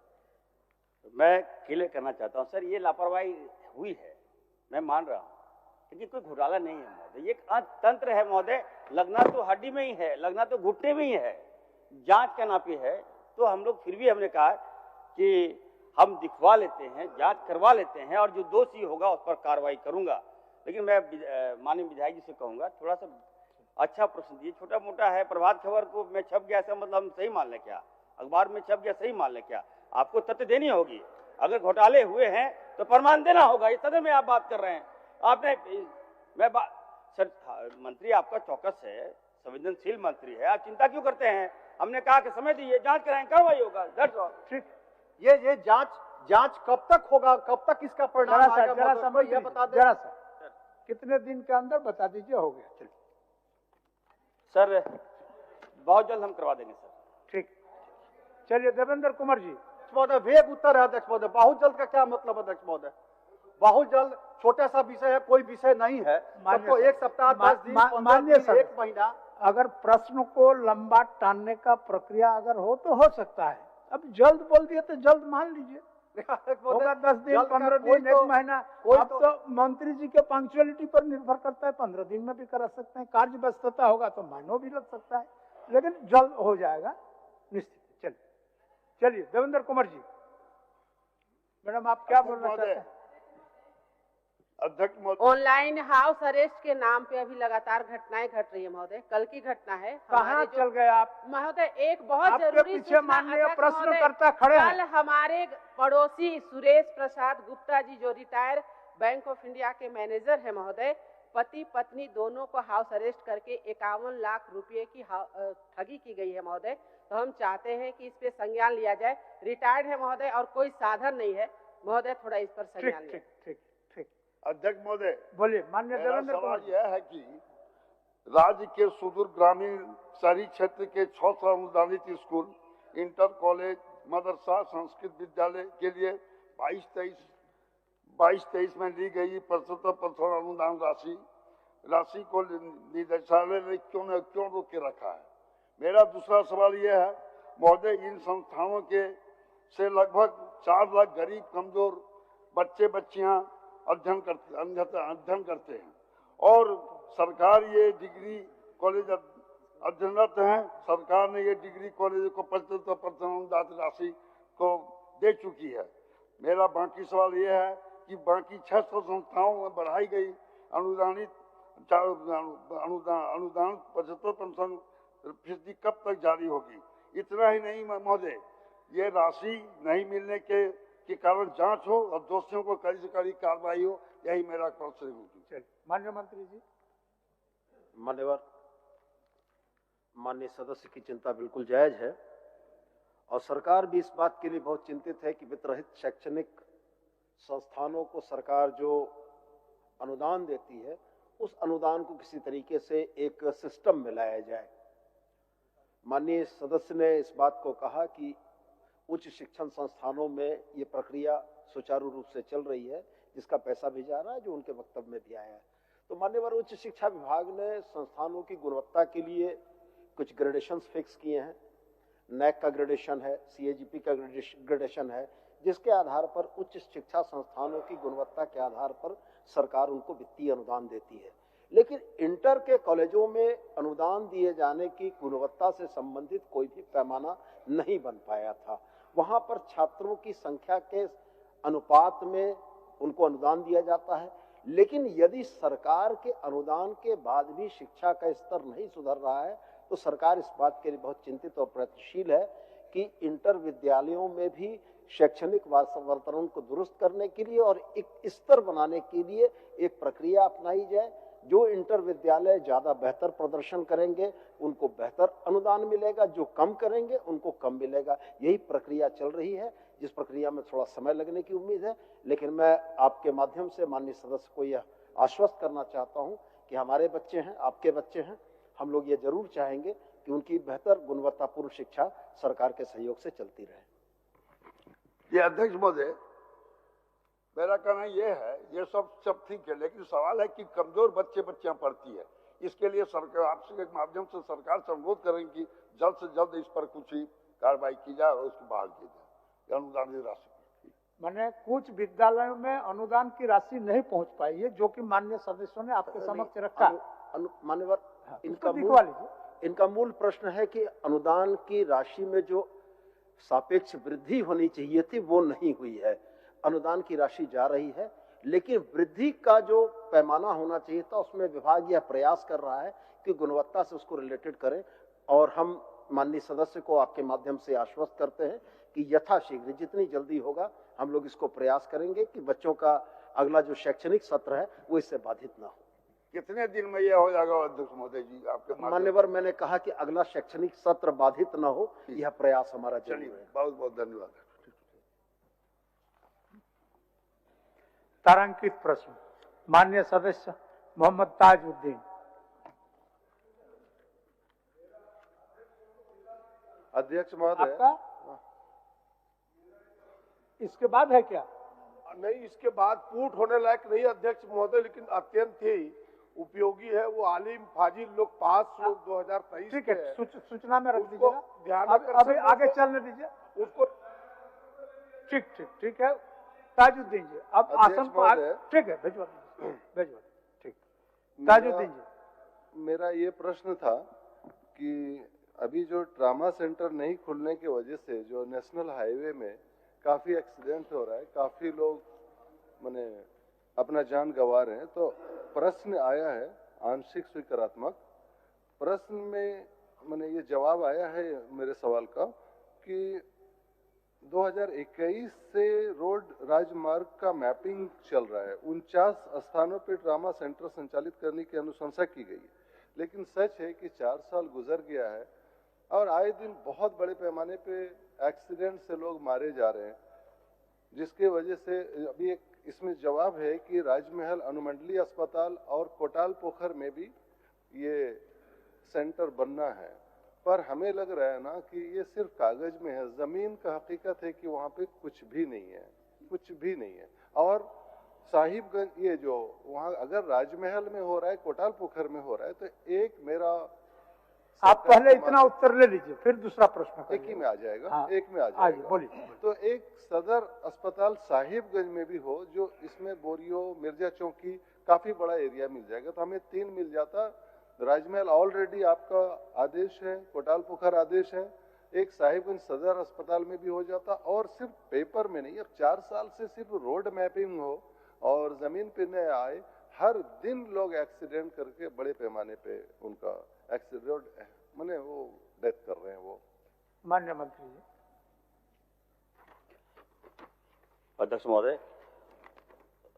मैं क्लियर करना चाहता हूं सर, ये लापरवाही हुई है, मैं मान रहा हूं, लेकिन कोई घोटाला नहीं है महोदय। ये तंत्र है महोदय, लगना तो हड्डी में ही है, लगना तो घुटने में ही है, जांच का नापी है। तो हम लोग फिर भी हमने कहा कि हम दिखवा लेते हैं, जांच करवा लेते हैं, और जो दोषी होगा उस पर कार्रवाई करूंगा। लेकिन मैं माननीय विधायक जी से कहूंगा, थोड़ा सा अच्छा प्रश्न दिए, छोटा मोटा है। प्रभात खबर को में छप गया ऐसा मतलब हम सही मान लें क्या? अखबार में छप गया सही मान लें क्या? आपको तथ्य देनी होगी। अगर घोटाले हुए हैं तो प्रमाण देना होगा। इस सदन में आप बात कर रहे हैं, आपने, सर मंत्री आपका चौकस है, संवेदनशील मंत्री है, आप चिंता क्यों करते हैं? हमने कहा कि समय दीजिए, जांच कराएं, कार्रवाई होगा। ठीक, ये जांच कब तक होगा, कब तक इसका परिणाम आएगा? यह बता दें, जरा सा कितने दिन के अंदर बता दीजिए, हो गया। चलिए सर, बहुत जल्द हम करवा देंगे सर। ठीक, चलिए देवेंद्र कुमार जी। महोदय, वेग उत्तर है अध्यक्ष महोदय। बहुत जल्द का क्या मतलब अध्यक्ष महोदय? बहुत जल्द छोटा सा विषय है, कोई विषय नहीं है, तो 1 सप्ताह 10 दिन 15 दिन 1 महीना। अगर प्रश्न को लंबा टालने का प्रक्रिया अगर हो तो हो सकता है। अब जल्द बोल दिए तो जल्द मान लीजिए, होगा 10 दिन 15 दिन 1 महीना। अब तो मंत्री जी के पंक्चुअलिटी पर निर्भर करता है, 15 दिन में भी करा सकते हैं। कार्य व्यस्तता होगा तो महीनों भी लग सकता है, लेकिन जल्द हो जाएगा निश्चित। चलिए देवेंद्र कुमार जी, मैडम आप क्या बोलना चाहते हैं? अध्यक्ष महोदय, ऑनलाइन हाउस अरेस्ट के नाम पे अभी लगातार घटनाएं घट रही है महोदय। कल की घटना है, कहाँ चल गए आप महोदय? एक बहुत जरूरी पीछे माननीय प्रश्नकर्ता खड़े हैं। कल हमारे पड़ोसी सुरेश प्रसाद गुप्ता जी, जो रिटायर बैंक ऑफ इंडिया के मैनेजर है महोदय, पति पत्नी दोनों को हाउस अरेस्ट करके 51 लाख रुपए की ठगी की गई है महोदय। तो हम चाहते हैं कि इस पे संज्ञान लिया जाए। रिटायर्ड है महोदय और कोई साधन नहीं है महोदय, थोड़ा इस पर संज्ञान लिया। ठीक। अध्यक्ष महोदय, बोलिए माननीय देवेंद्र सवाल यह है कि राज्य के सुदूर ग्रामीण शहरी क्षेत्र के 600 अनुदानित स्कूल, इंटर कॉलेज, मदरसा, संस्कृत विद्यालय के लिए 22-23 में ली गई 75% अनुदान राशि को निदेशालय ने क्यों रोक के रखा है? मेरा दूसरा सवाल यह है महोदय, इन संस्थानों के से लगभग 4 लाख गरीब कमजोर बच्चे बच्चियां अध्ययन करते हैं और सरकार ये डिग्री कॉलेज अध्ययनरत हैं। सरकार ने ये डिग्री कॉलेज को 75% अनुदान राशि को दे चुकी है। मेरा बाकी सवाल ये है कि बाकी 600 संस्थाओं में बढ़ाई गई अनुदानित अनुदान 75% कब तक जारी होगी? इतना ही नहीं महोदय, ये राशि नहीं मिलने के कारण जांच हो और दोषियों को कड़ी से कड़ी कार्रवाई हो, यही मेरा प्रश्न है। माननीय मंत्री जी। मान्यवर, माननीय सदस्य की चिंता बिल्कुल जायज है और सरकार भी इस बात के लिए बहुत चिंतित है कि वित्तरहित शैक्षणिक संस्थानों को सरकार जो अनुदान देती है उस अनुदान को किसी तरीके से एक सिस्टम में लाया जाए। माननीय सदस्य ने इस बात को कहा कि उच्च शिक्षण संस्थानों में ये प्रक्रिया सुचारू रूप से चल रही है, जिसका पैसा भी जा रहा है, जो उनके वक्तव्य में भी आया है। तो मान्यवर, उच्च शिक्षा विभाग ने संस्थानों की गुणवत्ता के लिए कुछ ग्रेडेशंस फिक्स किए हैं। नैक का ग्रेडेशन है, CAGP का ग्रेडेशन है, जिसके आधार पर उच्च शिक्षा संस्थानों की गुणवत्ता के आधार पर सरकार उनको वित्तीय अनुदान देती है। लेकिन इंटर के कॉलेजों में अनुदान दिए जाने की गुणवत्ता से संबंधित कोई भी पैमाना नहीं बन पाया था। वहां पर छात्रों की संख्या के अनुपात में उनको अनुदान दिया जाता है, लेकिन यदि सरकार के अनुदान के बाद भी शिक्षा का स्तर नहीं सुधर रहा है तो सरकार इस बात के लिए बहुत चिंतित और प्रयत्नशील है कि इंटर विद्यालयों में भी शैक्षणिक वातावरण को दुरुस्त करने के लिए और एक स्तर बनाने के लिए एक प्रक्रिया अपनाई जाए। जो इंटर विद्यालय ज्यादा बेहतर प्रदर्शन करेंगे उनको बेहतर अनुदान मिलेगा, जो कम करेंगे उनको कम मिलेगा। यही प्रक्रिया चल रही है, जिस प्रक्रिया में थोड़ा समय लगने की उम्मीद है। लेकिन मैं आपके माध्यम से माननीय सदस्य को यह आश्वस्त करना चाहता हूं कि हमारे बच्चे हैं, आपके बच्चे हैं, हम लोग ये जरूर चाहेंगे कि उनकी बेहतर गुणवत्तापूर्ण शिक्षा सरकार के सहयोग से चलती रहे। ये अध्यक्ष महोदय, मेरा कहना ये है, ये सब ठीक है, लेकिन सवाल है कि कमजोर बच्चियां पढ़ती है। इसके लिए सरकार आपसे के माध्यम से सरकार से अनुरोध करेंगे कि जल्द से जल्द इस पर कुछ ही कार्रवाई की जाए और उसको बहाल की जाए अनुदान राशि। मैंने कुछ विद्यालयों में अनुदान की राशि नहीं पहुंच पाई है, जो कि माननीय सदस्यों ने आपके समक्ष रखा। मान्यवर, इनका मूल प्रश्न है कि अनुदान की राशि में जो सापेक्ष वृद्धि होनी चाहिए थी वो नहीं हुई है। अनुदान की राशि जा रही है, लेकिन वृद्धि का जो पैमाना होना चाहिए था उसमें विभाग यह प्रयास कर रहा है कि गुणवत्ता से उसको रिलेटेड करें। और हम माननीय सदस्य को आपके माध्यम से आश्वस्त करते हैं कि यथाशीघ्र जितनी जल्दी होगा हम लोग इसको प्रयास करेंगे कि बच्चों का अगला जो शैक्षणिक सत्र है वो इससे बाधित ना हो। कितने दिन में यह हो जाएगा अध्यक्ष महोदय जी आपके मान्यवर? मैंने कहा कि अगला शैक्षणिक सत्र बाधित न हो, यह प्रयास हमारा जरूर है। बहुत बहुत धन्यवाद। तारांकित प्रश्न माननीय सदस्य मोहम्मद ताजुद्दीन। अध्यक्ष महोदय, आपका इसके बाद है क्या? नहीं, इसके बाद पूट होने लायक नहीं अध्यक्ष महोदय, लेकिन अत्यंत ही उपयोगी है। वो आलिम फाजिल लोग पास 2023। ठीक है, सूचना में रख दीजिएगा, ध्यान अभी आगे चलने दीजिए उसको। ठीक है ताजुद्दीन जी, अब आसन पर ठीक है भिजवा ठीक। ताजुद्दीन जी, मेरा ये प्रश्न था कि अभी जो ट्रामा सेंटर नहीं खुलने की वजह से जो नेशनल हाईवे में काफी एक्सीडेंट हो रहा है, काफी लोग माने अपना जान गंवा रहे हैं, तो प्रश्न आया है आंशिक स्वीकारात्मक प्रश्न में मैंने ये जवाब आया है मेरे सवाल का कि 2021 से रोड राजमार्ग का मैपिंग चल रहा है। 49 स्थानों पर ट्रामा सेंटर संचालित करने की अनुशंसा की गई है, लेकिन सच है कि 4 साल गुजर गया है और आए दिन बहुत बड़े पैमाने पे एक्सीडेंट से लोग मारे जा रहे हैं, जिसके वजह से अभी एक इसमें जवाब है कि राजमहल अनुमंडलीय अस्पताल और कोटाल पोखर में भी ये सेंटर बनना है। पर हमें लग रहा है ना कि ये सिर्फ कागज में है, जमीन का हकीकत है कि वहाँ पे कुछ भी नहीं है, कुछ भी नहीं है। और साहिबगंज ये जो वहाँ अगर राजमहल में हो रहा है, कोटाल पोखर में हो रहा है, तो एक मेरा आप पहले इतना उत्तर ले लीजिए, फिर दूसरा प्रश्न एक ही में आ जाएगा। हाँ, एक में आ जाएगा। बोलिए। तो एक सदर अस्पताल साहिबगंज में भी हो, जो इसमें बोरियो मिर्जा चौकी काफी बड़ा एरिया मिल जाएगा, तो हमें 3 मिल जाता। राजमहल ऑलरेडी आपका आदेश है, कोटाल पोखर आदेश है, एक साहिबगंज सदर अस्पताल में भी हो जाता। और सिर्फ पेपर में नहीं, अब 4 साल से सिर्फ रोड मैपिंग हो और जमीन पे न आए, हर दिन लोग एक्सीडेंट करके बड़े पैमाने पे उनका एक्सीडेंट माने वो डेथ कर रहे हैं वो। माननीय मंत्री जी। अध्यक्ष महोदय,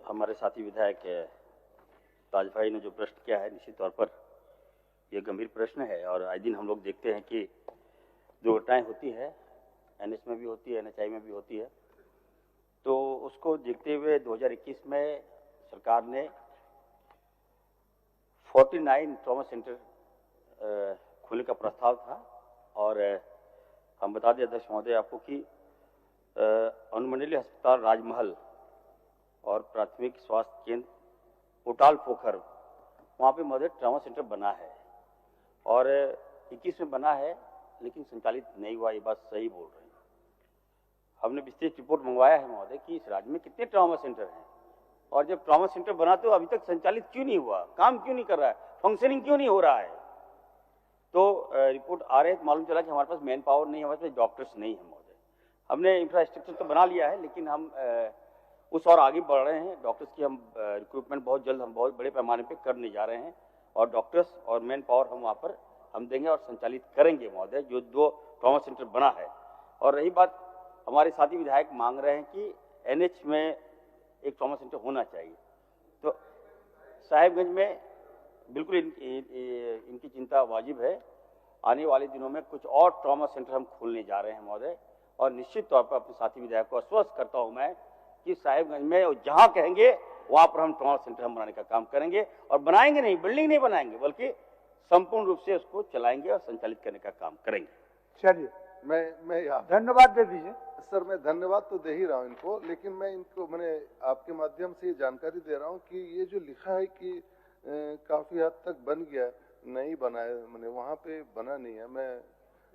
हमारे साथी विधायक ताज भाई ने जो प्रश्न किया है, निश्चित तौर पर यह गंभीर प्रश्न है और आए दिन हम लोग देखते हैं कि जो घटनाएं होती है एनएच में भी होती है, एनएचआई में भी होती है, तो उसको देखते हुए 2021 में सरकार ने 49 ट्रॉमा सेंटर खोलने का प्रस्ताव था। और हम बता दें अध्यक्ष महोदय आपको कि अनुमंडलीय अस्पताल राजमहल और प्राथमिक स्वास्थ्य केंद्र कोटाल पोखर, वहाँ पे महोदय ट्रॉमा सेंटर बना है और 21 में बना है, लेकिन संचालित नहीं हुआ। ये बात सही बोल रहे हैं। हमने विस्तृत रिपोर्ट मंगवाया है महोदय कि इस राज्य में कितने ट्रॉमा सेंटर हैं और जब ट्रॉमा सेंटर बना तो अभी तक संचालित क्यों नहीं हुआ, काम क्यों नहीं कर रहा है, फंक्शनिंग क्यों नहीं हो रहा है। तो रिपोर्ट आ रहे मालूम चला कि हमारे पास मैन पावर नहीं है, हमारे पास डॉक्टर्स नहीं है महोदय। हमने इंफ्रास्ट्रक्चर तो बना लिया है, लेकिन हम उस और आगे बढ़ रहे हैं। डॉक्टर्स की हम रिक्रूटमेंट बहुत जल्द हम बहुत बड़े पैमाने पे करने जा रहे हैं और डॉक्टर्स और मैन पावर हम वहाँ पर हम देंगे और संचालित करेंगे महोदय, जो 2 ट्रॉमा सेंटर बना है। और रही बात, हमारे साथी विधायक मांग रहे हैं कि एनएच में एक ट्रॉमा सेंटर होना चाहिए, तो साहेबगंज में बिल्कुल इनकी चिंता वाजिब है। आने वाले दिनों में कुछ और ट्रॉमा सेंटर हम खोलने जा रहे हैं महोदय, और निश्चित तौर पर अपने साथी विधायक को आश्वस्त करता हूं मैं कि साहेबगंज में जहां कहेंगे वहां पर हम ट्रॉमा सेंटर हम बनाने का काम करेंगे और बनाएंगे नहीं, बिल्डिंग नहीं बनाएंगे, बल्कि संपूर्ण रूप से उसको चलाएंगे और संचालित करने का काम करेंगे। चलिए, मैं धन्यवाद दे दीजिए। सर, मैं धन्यवाद तो दे ही रहा हूँ इनको, लेकिन मैं इनको मैंने आपके माध्यम से ये जानकारी दे रहा हूँ कि ये जो लिखा है कि काफी हद तक बन गया, नहीं बना है, मैंने वहाँ पे बना नहीं है। मैं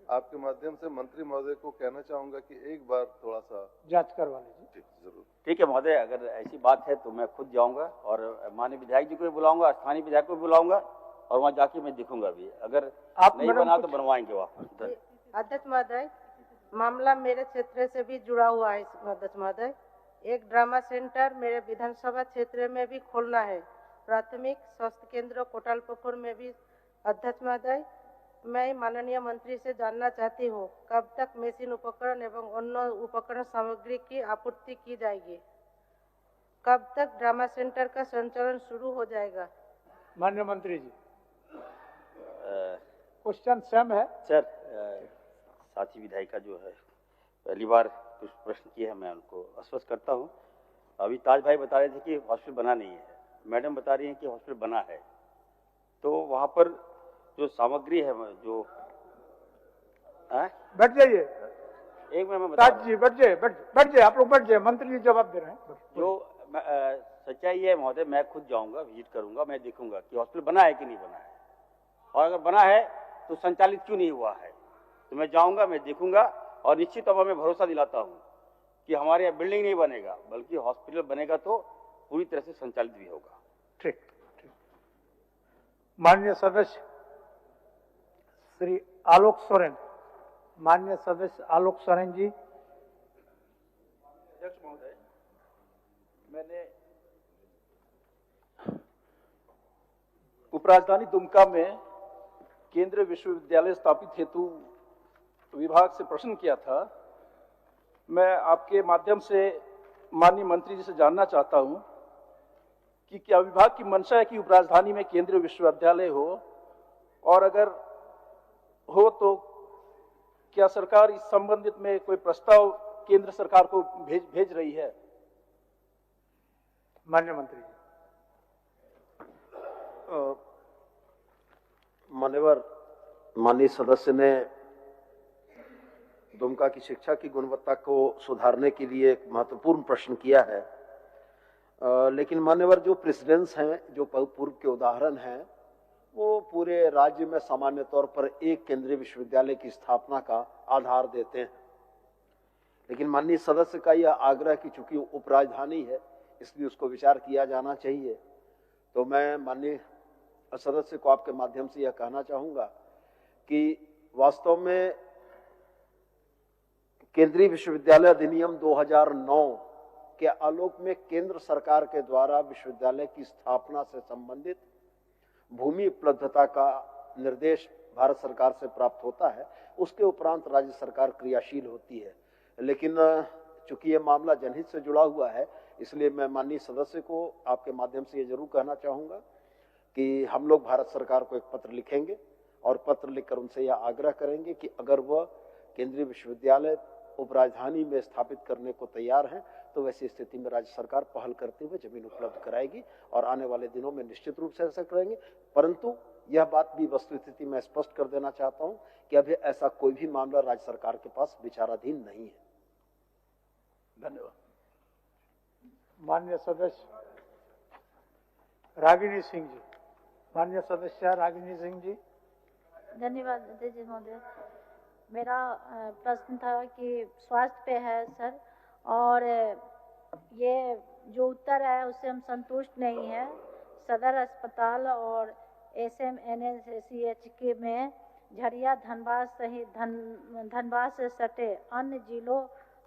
आपके माध्यम से मंत्री महोदय को कहना चाहूंगा कि एक बार थोड़ा सा जांच करवा लीजिए। जरूर। ठीक है महोदय, अगर ऐसी बात है तो मैं खुद जाऊंगा और माननीय विधायक जी को भी बुलाऊंगा, स्थानीय विधायक को भी बुलाऊंगा और वहाँ जाके मैं दिखूंगा भी, अगर आप नहीं बना तो बनवाएंगे वहाँ। अध्यक्ष महोदय, मामला मेरे क्षेत्र से भी जुड़ा हुआ है अध्यक्ष महोदय। एक ड्रामा सेंटर मेरे विधानसभा क्षेत्र में भी खोलना है, प्राथमिक स्वास्थ्य केंद्र कोटाल पोखर में भी। अध्यक्ष महोदय, मैं माननीय मंत्री से जानना चाहती हूँ कब तक मशीन उपकरण एवं अन्य उपकरण सामग्री की आपूर्ति की जाएगी, कब तक ड्रामा सेंटर का संचालन शुरू हो जाएगा। माननीय मंत्री जी, क्वेश्चन सेम है सर। साथी विधायिका जो है पहली बार कुछ प्रश्न किए हैं, मैं उनको आश्वस्त करता हूँ। अभी ताज भाई बता रहे थे कि हॉस्पिटल बना नहीं है, मैडम बता रही हैं कि हॉस्पिटल बना है, तो वहाँ पर जो सामग्री है जो बैठ जाइए, एक मिनट में बता जी बैठ जाइए, आप लोग बैठ जाइए, मंत्री जी जवाब दे रहे हैं। जो सच्चाई है महोदय, मैं खुद जाऊंगा, विजिट करूंगा, मैं देखूंगा कि हॉस्पिटल बना है कि नहीं बना है, और अगर बना है तो संचालित क्यों नहीं हुआ है। तो मैं जाऊंगा, मैं देखूंगा और निश्चित तौर पर मैं भरोसा दिलाता हूं कि हमारे यहाँ बिल्डिंग नहीं बनेगा बल्कि हॉस्पिटल बनेगा तो पूरी तरह से संचालित भी होगा। ठीक। माननीय सदस्य श्री आलोक सोरेन, माननीय सदस्य आलोक सोरेन जी। अध्यक्ष महोदय, मैंने उपराजधानी दुमका में केंद्रीय विश्वविद्यालय स्थापित हेतु विभाग से प्रश्न किया था। मैं आपके माध्यम से माननीय मंत्री जी से जानना चाहता हूं कि क्या विभाग की मंशा है कि उपराजधानी में केंद्रीय विश्वविद्यालय हो, और अगर हो तो क्या सरकार इस संबंधित में कोई प्रस्ताव केंद्र सरकार को भेज रही है। माननीय मंत्री जी। मान्यवर माननीय सदस्य ने दुमका की शिक्षा की गुणवत्ता को सुधारने के लिए एक महत्वपूर्ण प्रश्न किया है, लेकिन मान्यवर जो प्रेसिडेंस हैं, जो पूर्व के उदाहरण हैं, वो पूरे राज्य में सामान्य तौर पर एक केंद्रीय विश्वविद्यालय की स्थापना का आधार देते हैं। लेकिन माननीय सदस्य का यह आग्रह कि चूंकि उपराजधानी है इसलिए उसको विचार किया जाना चाहिए, तो मैं माननीय सदस्य को आपके माध्यम से यह कहना चाहूंगा कि वास्तव में केंद्रीय विश्वविद्यालय अधिनियम 2009 के आलोक में केंद्र सरकार के द्वारा विश्वविद्यालय की स्थापना से संबंधित भूमि उपलब्धता का निर्देश भारत सरकार से प्राप्त होता है, उसके उपरांत राज्य सरकार क्रियाशील होती है। लेकिन चूंकि ये मामला जनहित से जुड़ा हुआ है, इसलिए मैं माननीय सदस्य को आपके माध्यम से ये जरूर कहना चाहूंगा कि हम लोग भारत सरकार को एक पत्र लिखेंगे और पत्र लिखकर उनसे यह आग्रह करेंगे कि अगर वह केंद्रीय विश्वविद्यालय उपराजधानी में स्थापित करने को तैयार हैं तो वैसी स्थिति में राज्य सरकार पहल करते हुए जमीन उपलब्ध कराएगी और आने वाले दिनों में निश्चित रूप से ऐसा करेंगे। परंतु यह बात भी वस्तुस्थिति में स्पष्ट कर देना चाहता हूं कि अभी ऐसा कोई भी मामला राज्य सरकार के पास विचाराधीन नहीं है। धन्यवाद। माननीय सदस्य रागिनी सिंह जी। माननीय सदस्य रागिनी सिंह जी। धन्यवाद अध्यक्ष महोदय। मेरा प्रश्न था कि स्वास्थ्य पे है सर, और ये जो उत्तर है उससे हम संतुष्ट नहीं है। सदर अस्पताल और SMNCH के में झरिया धनबाद सहित धनबाद से सटे अन्य जिलों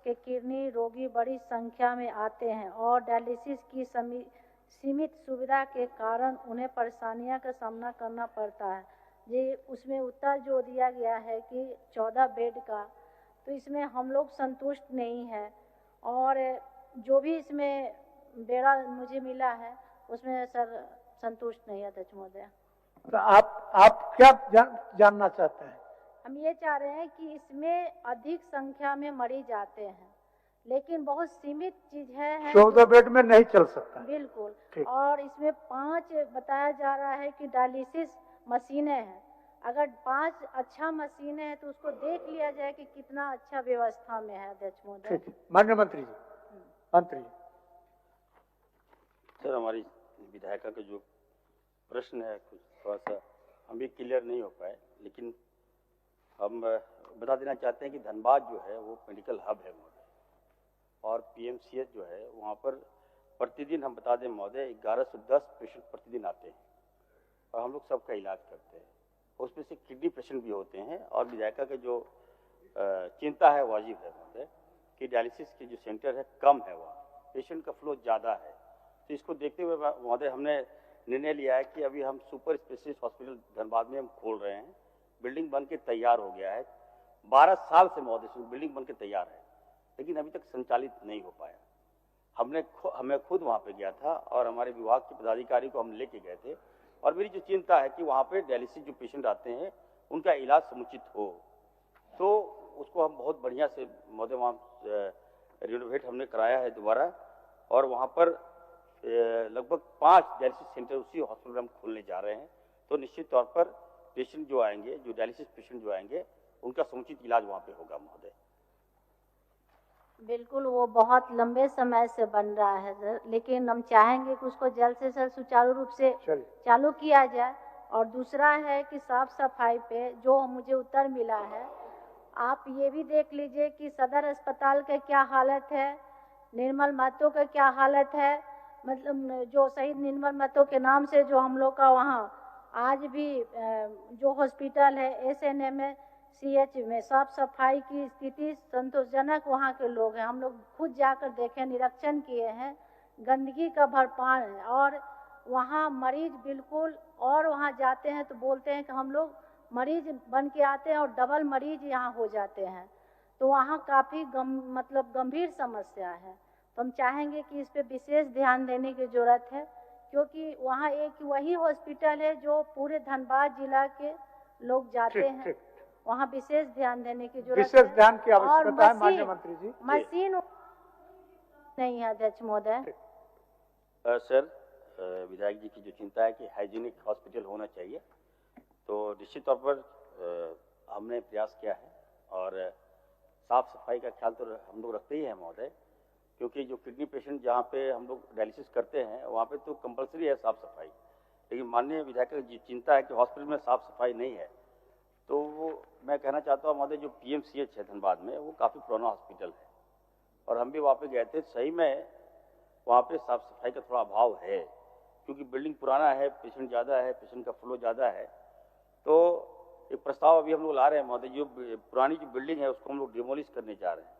के किडनी रोगी बड़ी संख्या में आते हैं और डायलिसिस की सीमित सुविधा के कारण उन्हें परेशानियों का सामना करना पड़ता है। जी, उसमें उत्तर जो दिया गया है कि 14 बेड का, तो इसमें हम लोग संतुष्ट नहीं है और जो भी इसमें बेड़ा मुझे मिला है उसमें सर संतुष्ट नहीं है अध्यक्ष महोदय। तो आप क्या जानना चाहते हैं? हम ये चाह रहे हैं कि इसमें अधिक संख्या में मरीज आते हैं, लेकिन बहुत सीमित चीज है 14 बेड में नहीं चल सकता। बिल्कुल। और इसमें 5 बताया जा रहा है कि डायलिसिस मशीनें हैं। अगर 5 अच्छा मशीनें हैं तो उसको देख लिया जाए कि कितना अच्छा व्यवस्था में है अध्यक्ष महोदय। माननीय मंत्री जी। मंत्री सर, हमारी विधायिका का जो प्रश्न है कुछ थोड़ा सा हम भी क्लियर नहीं हो पाए, लेकिन हम बता देना चाहते हैं कि धनबाद जो है वो मेडिकल हब है महोदय, और PMCH जो है वहाँ पर प्रतिदिन हम बता दें महोदय 1110 पेशेंट प्रतिदिन आते हैं और हम लोग सबका इलाज करते हैं। उसमें से किडनी पेशेंट भी होते हैं और विधायिका का जो चिंता है वाजिब है महोदय कि डायलिसिस के जो सेंटर है कम है, वहाँ पेशेंट का फ्लो ज़्यादा है। तो इसको देखते हुए महोदय हमने निर्णय लिया है कि अभी हम सुपर स्पेशलिस्ट हॉस्पिटल धनबाद में हम खोल रहे हैं। बिल्डिंग बन के तैयार हो गया है, 12 साल से महोदय बिल्डिंग बन के तैयार है, लेकिन अभी तक संचालित नहीं हो पाया। हमें खुद वहाँ पे गया था और हमारे विभाग के पदाधिकारी को हम लेके गए थे, और मेरी जो चिंता है कि वहाँ पे डायलिसिस जो पेशेंट आते हैं उनका इलाज समुचित हो, तो उसको हम बहुत बढ़िया से महोदय वहाँ रिनोवेट हमने कराया है दोबारा, और वहाँ पर लगभग 5 डायलिसिस सेंटर उसी हॉस्पिटल में हम खोलने जा रहे हैं। तो निश्चित तौर पर पेशेंट जो आएंगे, जो डायलिसिस पेशेंट जो आएंगे, उनका समुचित इलाज वहाँ पे होगा महोदय। बिल्कुल, वो बहुत लंबे समय से बन रहा है सर, लेकिन हम चाहेंगे कि उसको जल्द से जल्द सुचारू रूप से चालू किया जाए। और दूसरा है कि साफ सफाई पे जो मुझे उत्तर मिला है, आप ये भी देख लीजिए कि सदर अस्पताल का क्या हालत है, निर्मल महतो का क्या हालत है। मतलब जो शहीद निर्मल महतो के नाम से जो हम लोग का वहाँ आज भी जो हॉस्पिटल है SNMCH में साफ सफाई की स्थिति संतोषजनक वहाँ के लोग हैं। हम लोग खुद जाकर देखे, निरीक्षण किए हैं, गंदगी का भरपार है और वहाँ मरीज बिल्कुल, और वहाँ जाते हैं तो बोलते हैं कि हम लोग मरीज बन के आते हैं और डबल मरीज यहाँ हो जाते हैं। तो वहाँ काफ़ी मतलब गंभीर समस्या है। तो हम चाहेंगे कि इस पे विशेष ध्यान देने की जरूरत है, क्योंकि वहाँ एक वही हॉस्पिटल है जो पूरे धनबाद जिला के लोग जाते हैं। वहाँ विशेष ध्यान देने की जरूरत है। विशेष ध्यान की आवश्यकता है माननीय मंत्री जी। मशीन नहीं है अध्यक्ष महोदय। सर, विधायक जी की जो चिंता है कि हाइजीनिक हॉस्पिटल होना चाहिए, तो निश्चित तौर पर हमने प्रयास किया है और साफ सफाई का ख्याल तो हम लोग रखते ही हैं महोदय, क्योंकि जो किडनी पेशेंट जहाँ पे हम लोग डायलिसिस करते हैं वहाँ पे तो कंपलसरी है साफ सफाई, लेकिन माननीय विधायक की चिंता है कि हॉस्पिटल में साफ सफाई नहीं है। तो वो मैं कहना चाहता हूँ महोदय, जो PMCH है धनबाद में, वो काफ़ी पुराना हॉस्पिटल है और हम भी वहाँ पे गए थे। सही में वहाँ पे साफ सफाई का थोड़ा अभाव है, क्योंकि बिल्डिंग पुराना है, पेशेंट ज़्यादा है, पेशेंट का फ्लो ज़्यादा है। तो एक प्रस्ताव अभी हम लोग ला रहे हैं महोदय, जो पुरानी जो बिल्डिंग है उसको हम लोग डिमोलिश करने जा रहे हैं,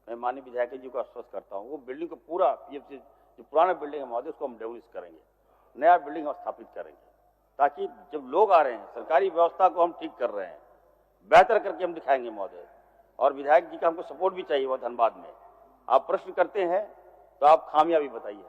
मैं माननीय विधायक जी को आश्वस्त करता हूँ, वो बिल्डिंग को पूरा पीएफसी जो पुराना बिल्डिंग है महोदय उसको हम डेमोलिश करेंगे, नया बिल्डिंग हम स्थापित करेंगे, ताकि जब लोग आ रहे हैं सरकारी व्यवस्था को हम ठीक कर रहे हैं, बेहतर करके हम दिखाएंगे महोदय। और विधायक जी का हमको सपोर्ट भी चाहिए वह धनबाद में। आप प्रश्न करते हैं तो आप खामियां भी बताइए,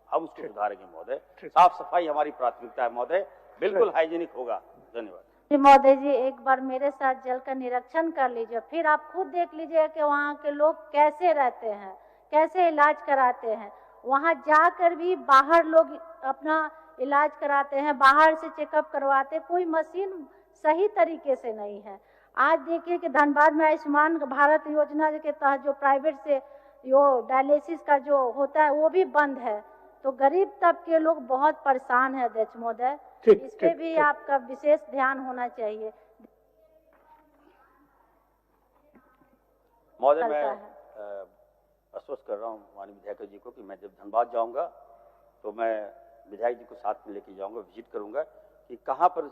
हम उसको सुधारेंगे महोदय। साफ सफाई हमारी प्राथमिकता है महोदय, बिल्कुल हाइजीनिक होगा। धन्यवाद महोदय जी। एक बार मेरे साथ जल का निरीक्षण कर लीजिए, फिर आप खुद देख लीजिए कि वहाँ के लोग कैसे रहते हैं, कैसे इलाज कराते हैं। वहाँ जाकर भी बाहर लोग अपना इलाज कराते हैं, बाहर से चेकअप करवाते, कोई मशीन सही तरीके से नहीं है। आज देखिए कि धनबाद में आयुष्मान भारत योजना के तहत जो प्राइवेट से जो डायलिसिस का जो होता है वो भी बंद है, तो गरीब तबके के लोग बहुत परेशान है अध्यक्ष महोदय। इस पे भी आपका विशेष ध्यान होना चाहिए महोदय। मैं आश्वस्त कर रहा हूँ माननीय विधायक जी को कि मैं जब धनबाद जाऊंगा तो मैं विधायक जी को साथ में लेके जाऊंगा, विजिट करूंगा कि कहाँ पर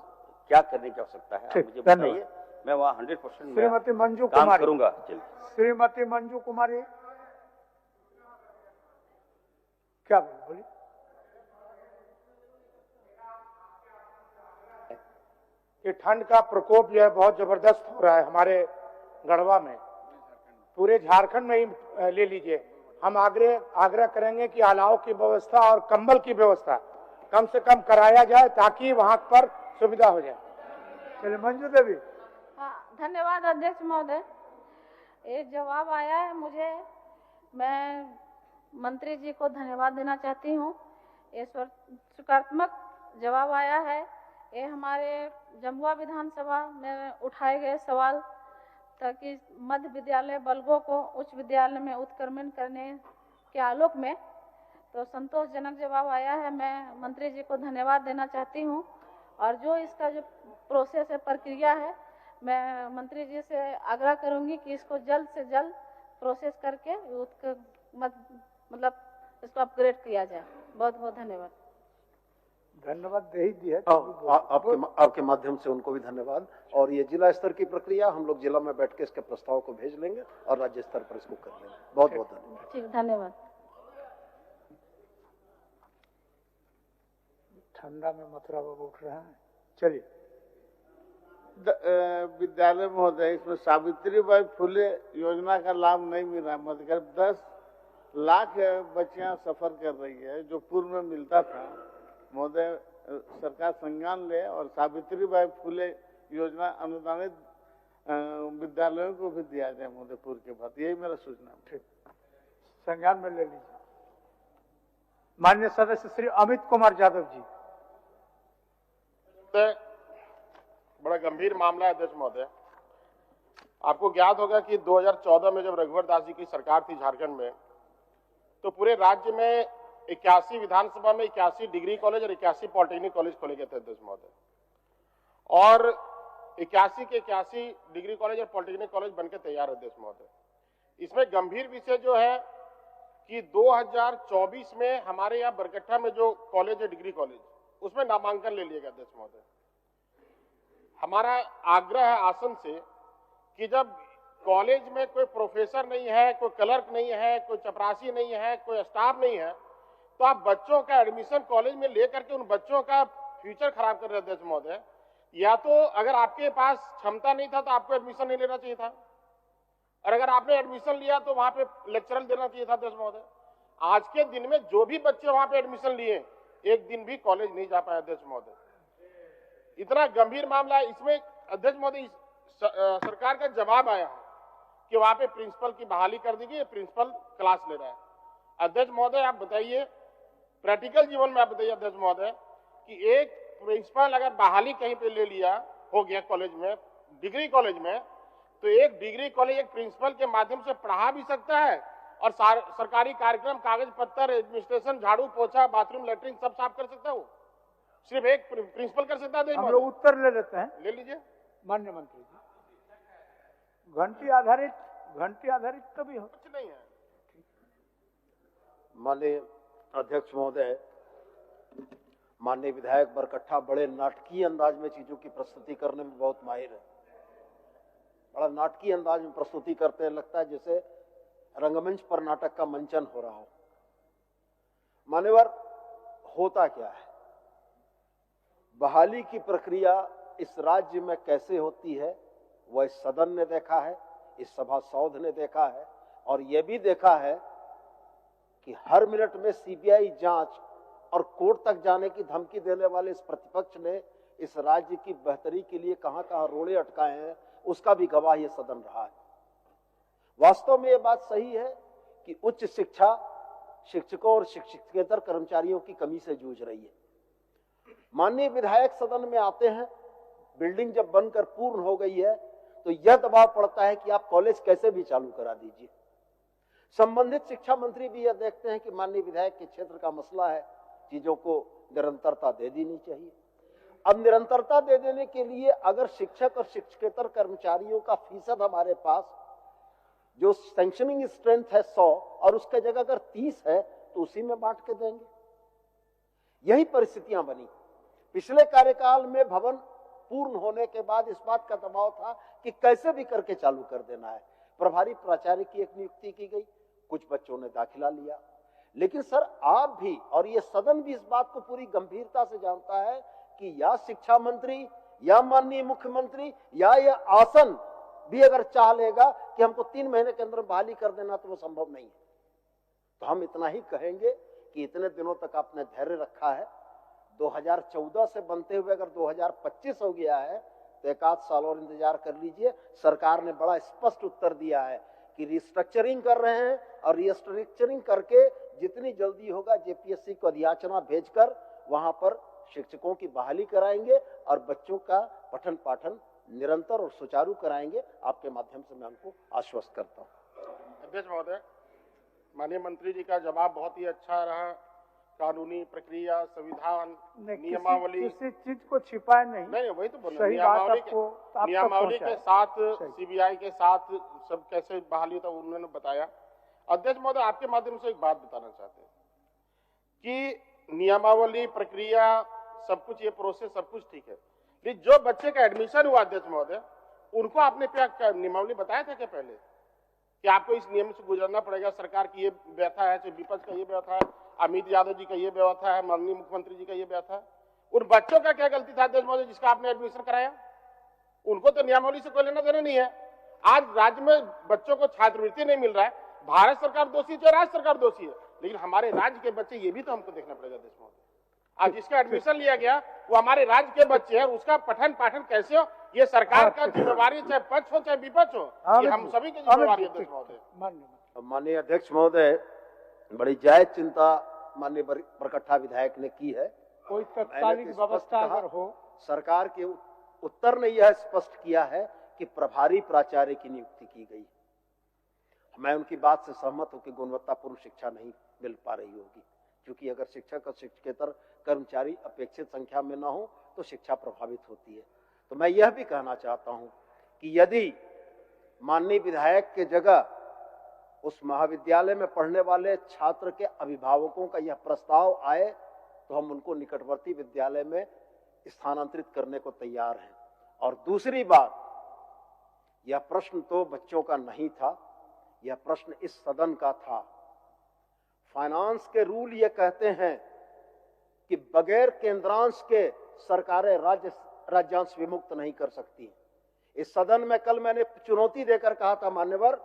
क्या करने की आवश्यकता है, आप मुझे बताइए, मैं वहाँ 100% श्रीमती मंजू काम कुमारी करूंगा। श्रीमती मंजू कुमारी क्या बोली? कि ठंड का प्रकोप जो है बहुत जबरदस्त हो रहा है हमारे गढ़वा में, पूरे झारखंड में ही ले लीजिए। हम आग्रह करेंगे कि अलाव की व्यवस्था और कंबल की व्यवस्था कम से कम कराया जाए ताकि वहां पर सुविधा हो जाए। चलिए मंजू देवी। हाँ, धन्यवाद अध्यक्ष महोदय। ये जवाब आया है मुझे, मैं मंत्री जी को धन्यवाद देना चाहती हूँ। ये सकारात्मक जवाब आया है। ये हमारे जमुआ विधानसभा में उठाए गए सवाल ताकि मध्य विद्यालय बलगो को उच्च विद्यालय में उत्क्रमण करने के आलोक में तो संतोषजनक जवाब आया है। मैं मंत्री जी को धन्यवाद देना चाहती हूँ और जो इसका जो प्रोसेस है, प्रक्रिया है, मैं मंत्री जी से आग्रह करूंगी कि इसको जल्द से जल्द प्रोसेस करके मतलब इसको अपग्रेड किया जाए। बहुत बहुत धन्यवाद। धन्यवाद दे ही दिया। आपके माध्यम से उनको भी धन्यवाद। और ये जिला स्तर की प्रक्रिया हम लोग जिला में बैठ के इसके प्रस्ताव को भेज लेंगे और राज्य स्तर पर इसको कर लेंगे। बहुत बहुत धन्यवाद। ठीक, धन्यवाद। ठंडा में मथुरा बाबू उठ रहा है। चलिए विद्यालय महोदय, इसमें सावित्रीबाई फुले योजना का लाभ नहीं मिल रहा, मतलब 10 लाख बच्चियां सफर कर रही है, जो पूर्व में मिलता था। महोदय, सरकार संज्ञान ले और सावित्रीबाई फुले योजना अनुदानित विद्यालयों को भी दिया जाए महोदय पूर्व के बाद, यही मेरा सूचना। ठीक, संज्ञान में ले लीजिए। माननीय सदस्य श्री अमित कुमार यादव जी। बड़ा गंभीर मामला है अध्यक्ष महोदय। आपको ज्ञात होगा कि 2014 में जब रघुवर दास जी की सरकार थी झारखंड में, तो पूरे राज्य में 81 विधानसभा में 81 डिग्री कॉलेज और 81 पॉलिटेक्निक कॉलेज खोले गए थे अध्यक्ष महोदय। और 81 के 81 डिग्री कॉलेज और पॉलिटेक्निक कॉलेज बनकर तैयार है अध्यक्ष महोदय। इसमें गंभीर विषय जो है कि 2024 में हमारे यहाँ बरकट्ठा में जो कॉलेज है डिग्री कॉलेज, उसमें नामांकन ले लिया गया अध्यक्ष महोदय। हमारा आग्रह है आसन से कि जब कॉलेज में कोई प्रोफेसर नहीं है, कोई क्लर्क नहीं है, कोई चपरासी नहीं है, कोई स्टाफ नहीं है, तो आप बच्चों का एडमिशन कॉलेज में लेकर के उन बच्चों का फ्यूचर खराब कर रहे अध्यक्ष महोदय। या तो अगर आपके पास क्षमता नहीं था तो आपको एडमिशन नहीं लेना चाहिए था, और अगर आपने एडमिशन लिया तो वहां पे लेक्चरल देना चाहिए था अध्यक्ष महोदय। आज के दिन में जो भी बच्चे वहां पे एडमिशन लिए, एक दिन भी कॉलेज नहीं जा पाए अध्यक्ष महोदय। इतना गंभीर मामला है। इसमें अध्यक्ष महोदय सरकार का जवाब आया है कि वहां पे प्रिंसिपल की बहाली कर दी गई, प्रिंसिपल क्लास ले रहा है। अध्यक्ष महोदय आप बताइए, प्रैक्टिकल जीवन में आप बताइए अध्यक्ष महोदय कि एक प्रिंसिपल अगर बहाली कहीं पे ले लिया हो गया कॉलेज में, डिग्री कॉलेज में, तो एक डिग्री कॉलेज एक प्रिंसिपल के माध्यम से पढ़ा भी सकता है और सरकारी कार्यक्रम, कागज पत्तर, एडमिनिस्ट्रेशन, झाड़ू पोछा, बाथरूम, लैट्रिन सब साफ कर सकता है। वो सिर्फ एक प्रिंसिपल कर सकता है। हम लोग उत्तर ले लेते हैं, ले लीजिए माननीय मंत्री जी। घंटी आधारित कभी हो कुछ नहीं है। माननीय अध्यक्ष महोदय, माननीय विधायक बरकट्ठा बड़े नाटकीय अंदाज में चीजों की प्रस्तुति करने में बहुत माहिर है। बड़ा नाटकीय अंदाज में प्रस्तुति करते हैं, लगता है जैसे रंगमंच पर नाटक का मंचन हो रहा हो। मान्यवर, होता क्या है, बहाली की प्रक्रिया इस राज्य में कैसे होती है वह इस सदन ने देखा है, इस सभा सौध ने देखा है, और यह भी देखा है कि हर मिनट में सीबीआई जांच और कोर्ट तक जाने की धमकी देने वाले इस प्रतिपक्ष ने इस राज्य की बेहतरी के लिए कहां कहां रोड़े अटकाए हैं, उसका भी गवाह यह सदन रहा है। वास्तव में यह बात सही है कि उच्च शिक्षा शिक्षकों और शिक्षकेतर कर्मचारियों की कमी से जूझ रही है। माननीय विधायक सदन में आते हैं, बिल्डिंग जब बनकर पूर्ण हो गई है तो यह दबाव पड़ता है कि आप कॉलेज कैसे भी चालू करा दीजिए। संबंधित शिक्षा मंत्री भी यह देखते हैं कि माननीय विधायक के क्षेत्र का मसला है, चीजों को निरंतरता दे देनी चाहिए। अब निरंतरता दे देने के लिए अगर शिक्षक और शिक्षकेतर कर्मचारियों का फीसद हमारे पास जो सैंक्शनिंग स्ट्रेंथ है 100 और उसके जगह अगर 30 है तो उसी में बांट के देंगे। यही परिस्थितियां बनी। पिछले कार्यकाल में भवन पूर्ण होने के बाद इस बात का दबाव था कि कैसे भी करके चालू कर देना है। प्रभारी प्राचार्य की एक नियुक्ति की गई, कुछ बच्चों ने दाखिला लिया, लेकिन सर आप भी और ये सदन भी इस बात को पूरी गंभीरता से जानता है कि या शिक्षा मंत्री या माननीय मुख्यमंत्री या यह आसन भी अगर चाह लेगा कि हमको 3 महीने के अंदर बहाली कर देना तो वो संभव नहीं है। तो हम इतना ही कहेंगे कि इतने दिनों तक आपने धैर्य रखा है, 2014 से बनते हुए अगर 2025 हो गया है तो 1 आध साल और इंतजार कर लीजिए। सरकार ने बड़ा स्पष्ट उत्तर दिया है कि रिस्ट्रक्चरिंग कर रहे हैं और रिस्ट्रक्चरिंग करके जितनी जल्दी होगा जेपीएससी को अधियाचना भेजकर वहां पर शिक्षकों की बहाली कराएंगे और बच्चों का पठन पाठन निरंतर और सुचारू कराएंगे। आपके माध्यम से मैं उनको आश्वस्त करता हूं। अध्यक्ष महोदय, माननीय मंत्री जी का जवाब बहुत ही अच्छा रहा। कानूनी प्रक्रिया, संविधान, नियमावली, किसी चीज को छिपाए नहीं वही तो बोल रहा, नियमावली के साथ सीबीआई के साथ सब कैसे बहाली होता उन्होंने बताया। अध्यक्ष महोदय, आपके माध्यम से एक बात बताना चाहते हैं कि नियमावली, प्रक्रिया, सब कुछ ये प्रोसेस सब कुछ ठीक है, लेकिन जो बच्चे का एडमिशन हुआ अध्यक्ष महोदय, उनको आपने क्या नियमावली बताया था क्या पहले कि आपको इस नियम से गुजरना पड़ेगा? सरकार की ये व्यथा है, विपक्ष का ये व्यथा है, अमित यादव जी का ये व्यथा है, माननीय मुख्यमंत्री जी का ये व्यथा है। उन बच्चों का क्या गलती था अध्यक्ष महोदय जिसका आपने एडमिशन कराया? उनको तो नियमावली से कोई लेना देना नहीं है। आज राज्य में बच्चों को छात्रवृत्ति नहीं मिल रहा है, भारत सरकार दोषी है, राज्य सरकार दोषी है, लेकिन हमारे राज्य के बच्चे, ये भी तो हमको देखना पड़ेगा अध्यक्ष महोदय। आज जिसका एडमिशन लिया गया वो हमारे राज्य के बच्चे हैं, उसका पठन पाठन कैसे हो, ये सरकार का जिम्मेवारी, चाहे पक्ष हो चाहे विपक्ष हो, ये हम सभी की जिम्मेवारी है अध्यक्ष महोदय। माननीय अध्यक्ष महोदय, बड़ी जायज चिंता माननीय बरकट्ठा विधायक ने की है। कोई तत्कालीन व्यवस्था अगर हो, सरकार के उत्तर ने यह स्पष्ट किया है कि प्रभारी प्राचार्य की नियुक्ति की गई। मैं उनकी बात से सहमत हूं कि गुणवत्तापूर्ण शिक्षा नहीं मिल पा रही होगी, क्योंकि अगर शिक्षक और शिक्षकेतर कर्मचारी अपेक्षित संख्या में ना हो तो शिक्षा प्रभावित होती है। तो मैं यह भी कहना चाहता हूं कि यदि माननीय विधायक के जगह उस महाविद्यालय में पढ़ने वाले छात्र के अभिभावकों का यह प्रस्ताव आए तो हम उनको निकटवर्ती विद्यालय में स्थानांतरित करने को तैयार हैं। और दूसरी बात, यह प्रश्न तो बच्चों का नहीं था, यह प्रश्न इस सदन का था। फाइनेंस के रूल ये कहते हैं कि बगैर केंद्रांश के सरकारें राज्यांश विमुक्त नहीं कर सकती। इस सदन में कल मैंने चुनौती देकर कहा था मान्यवर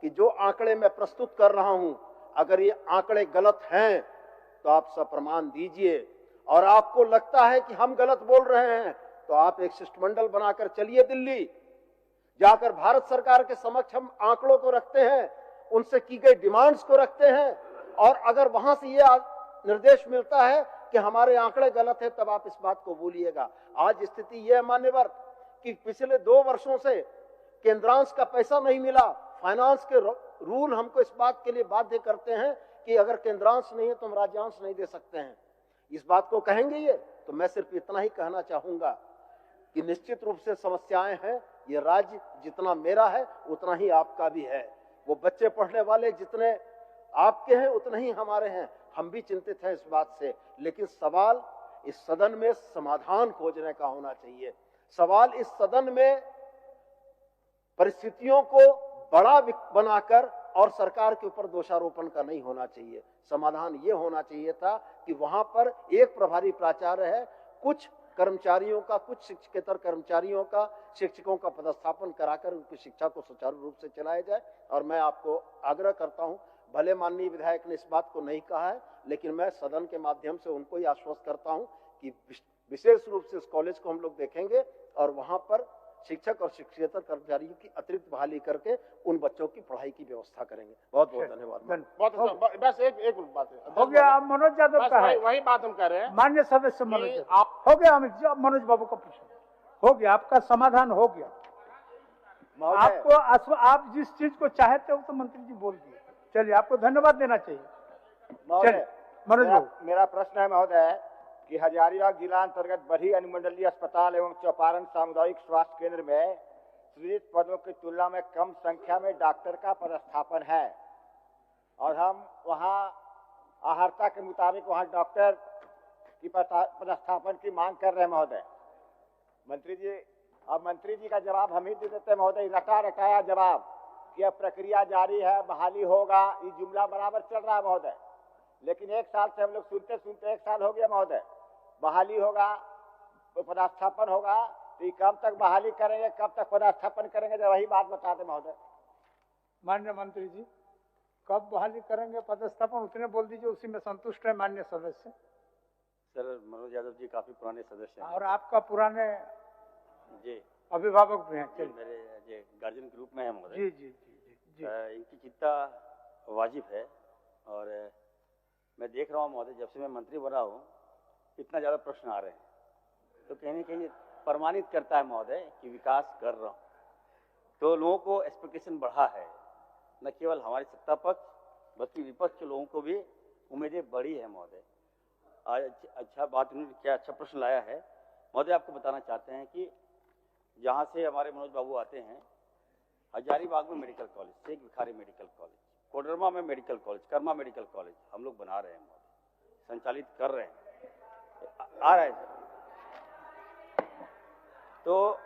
कि जो आंकड़े मैं प्रस्तुत कर रहा हूं, अगर ये आंकड़े गलत हैं तो आप सप्रमाण दीजिए, और आपको लगता है कि हम गलत बोल रहे हैं तो आप एक शिष्टमंडल बनाकर चलिए दिल्ली, जाकर भारत सरकार के समक्ष हम आंकड़ों को रखते हैं, उनसे की गई डिमांड्स को रखते हैं, और अगर वहां से ये निर्देश मिलता है कि हमारे आंकड़े गलत है तब आप इस बात को भूलिएगा। आज स्थिति यह है मान्यवर कि पिछले 2 वर्षों से केंद्रांश का पैसा नहीं मिला। फाइनेंस के रूल हमको इस बात के लिए बाध्य करते हैं कि अगर केंद्रांश नहीं है तो हम राज्यांश नहीं दे सकते हैं। इस बात को कहेंगे ये, तो मैं सिर्फ इतना ही कहना चाहूंगा कि निश्चित रूप से समस्याएं हैं। ये राज्य जितना मेरा है उतना ही आपका भी है। वो बच्चे पढ़ने वाले जितने आपके हैं उतने ही हमारे हैं। हम भी चिंतित हैं इस बात से, लेकिन सवाल इस सदन में समाधान खोजने का होना चाहिए। सवाल इस सदन में परिस्थितियों को बड़ा बनाकर और सरकार के ऊपर दोषारोपण का नहीं होना चाहिए। समाधान ये होना चाहिए था कि वहां पर एक प्रभारी प्राचार्य है, कुछ कर्मचारियों का, कुछ शिक्षकेतर कर्मचारियों का, शिक्षकों का पदस्थापन कराकर उनकी शिक्षा को सुचारू रूप से चलाया जाए। और मैं आपको आग्रह करता हूं, भले माननीय विधायक ने इस बात को नहीं कहा है, लेकिन मैं सदन के माध्यम से उनको ही आश्वस्त करता हूं कि विशेष रूप से इस कॉलेज को हम लोग देखेंगे और वहां पर शिक्षक और शिक्षकेतर कर्मचारियों की अतिरिक्त बहाली करके उन बच्चों की पढ़ाई की व्यवस्था करेंगे। बहुत बहुत धन्यवाद। बस एक बात है, हो गया। आप मनोज यादव का है, वही बात हम कर रहे हैं। मान्य सदस्य मनोज आप हो गया। अमित जी, मनोज बाबू का पूछो। हो गया, आपका समाधान हो गया। आपको आप जिस चीज को चाहते हो तो मंत्री जी बोल दिए। चलिए, आपको धन्यवाद देना चाहिए। चलिए मनोज बाबू। मेरा प्रश्न है महोदय कि हजारीबाग जिला अंतर्गत बरही अनुमंडलीय अस्पताल एवं चौपारण सामुदायिक स्वास्थ्य केंद्र में सृजित पदों की तुलना में कम संख्या में डॉक्टर का पदस्थापन है और हम वहां आहर्ता के मुताबिक वहां डॉक्टर की पदस्थापन की मांग कर रहे हैं महोदय। मंत्री जी, अब मंत्री जी का जवाब हम ही दे देते हैं महोदय, रटा रटाया जवाब कि अब प्रक्रिया जारी है, बहाली होगा, ये जुमला बराबर चल रहा है महोदय। लेकिन एक साल से हम लोग सुनते सुनते 1 साल हो गया महोदय। बहाली होगा, पदस्थापन होगा, तो कब तक बहाली करेंगे, कब तक पदस्थापन करेंगे, जब वही बात बता दें महोदय। माननीय मंत्री जी, कब बहाली करेंगे, पदस्थापन उतने बोल दीजिए, उसी में संतुष्ट है माननीय सदस्य। सर, मनोज यादव जी काफी पुराने सदस्य हैं और आपका पुराने जी अभिभावक भी हैं। मेरे जी गार्जियन के रूप में है महोदय। जी जी जी जी। इनकी चिंता वाजिब है और मैं देख रहा हूँ महोदय, जब से मैं मंत्री बना हूँ इतना ज़्यादा प्रश्न आ रहे हैं, तो कहीं न कहीं प्रमाणित करता है महोदय कि विकास कर रहा हूँ। तो लोगों को एक्सपेक्टेशन बढ़ा है, न केवल हमारे सत्ता पक्ष बल्कि विपक्ष के लोगों को भी उम्मीदें बढ़ी है महोदय। आज अच्छा बात उन्होंने क्या अच्छा प्रश्न लाया है महोदय। आपको बताना चाहते हैं कि जहाँ से हमारे मनोज बाबू आते हैं, हजारीबाग में medical college, Sheikh Bhikhari medical college, Koderma में medical college, Karma medical college हम लोग बना रहे हैं महोदय, संचालित कर रहे हैं, आ रहा है सर। तो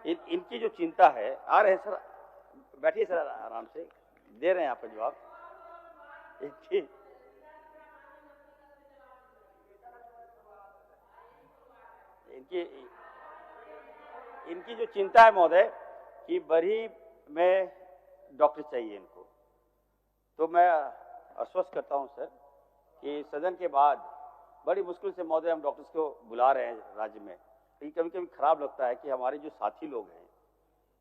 इनकी जो चिंता है, आ रहे हैं सर, बैठिए सर, आराम से दे रहे हैं आपका जवाब। इनकी जो चिंता है महोदय कि बरही में डॉक्टर चाहिए इनको, तो मैं आश्वस्त करता हूं सर कि सदन के बाद बड़ी मुश्किल से महोदय हम डॉक्टर्स को बुला रहे हैं राज्य में। लेकिन कभी कभी खराब लगता है कि हमारे जो साथी लोग हैं,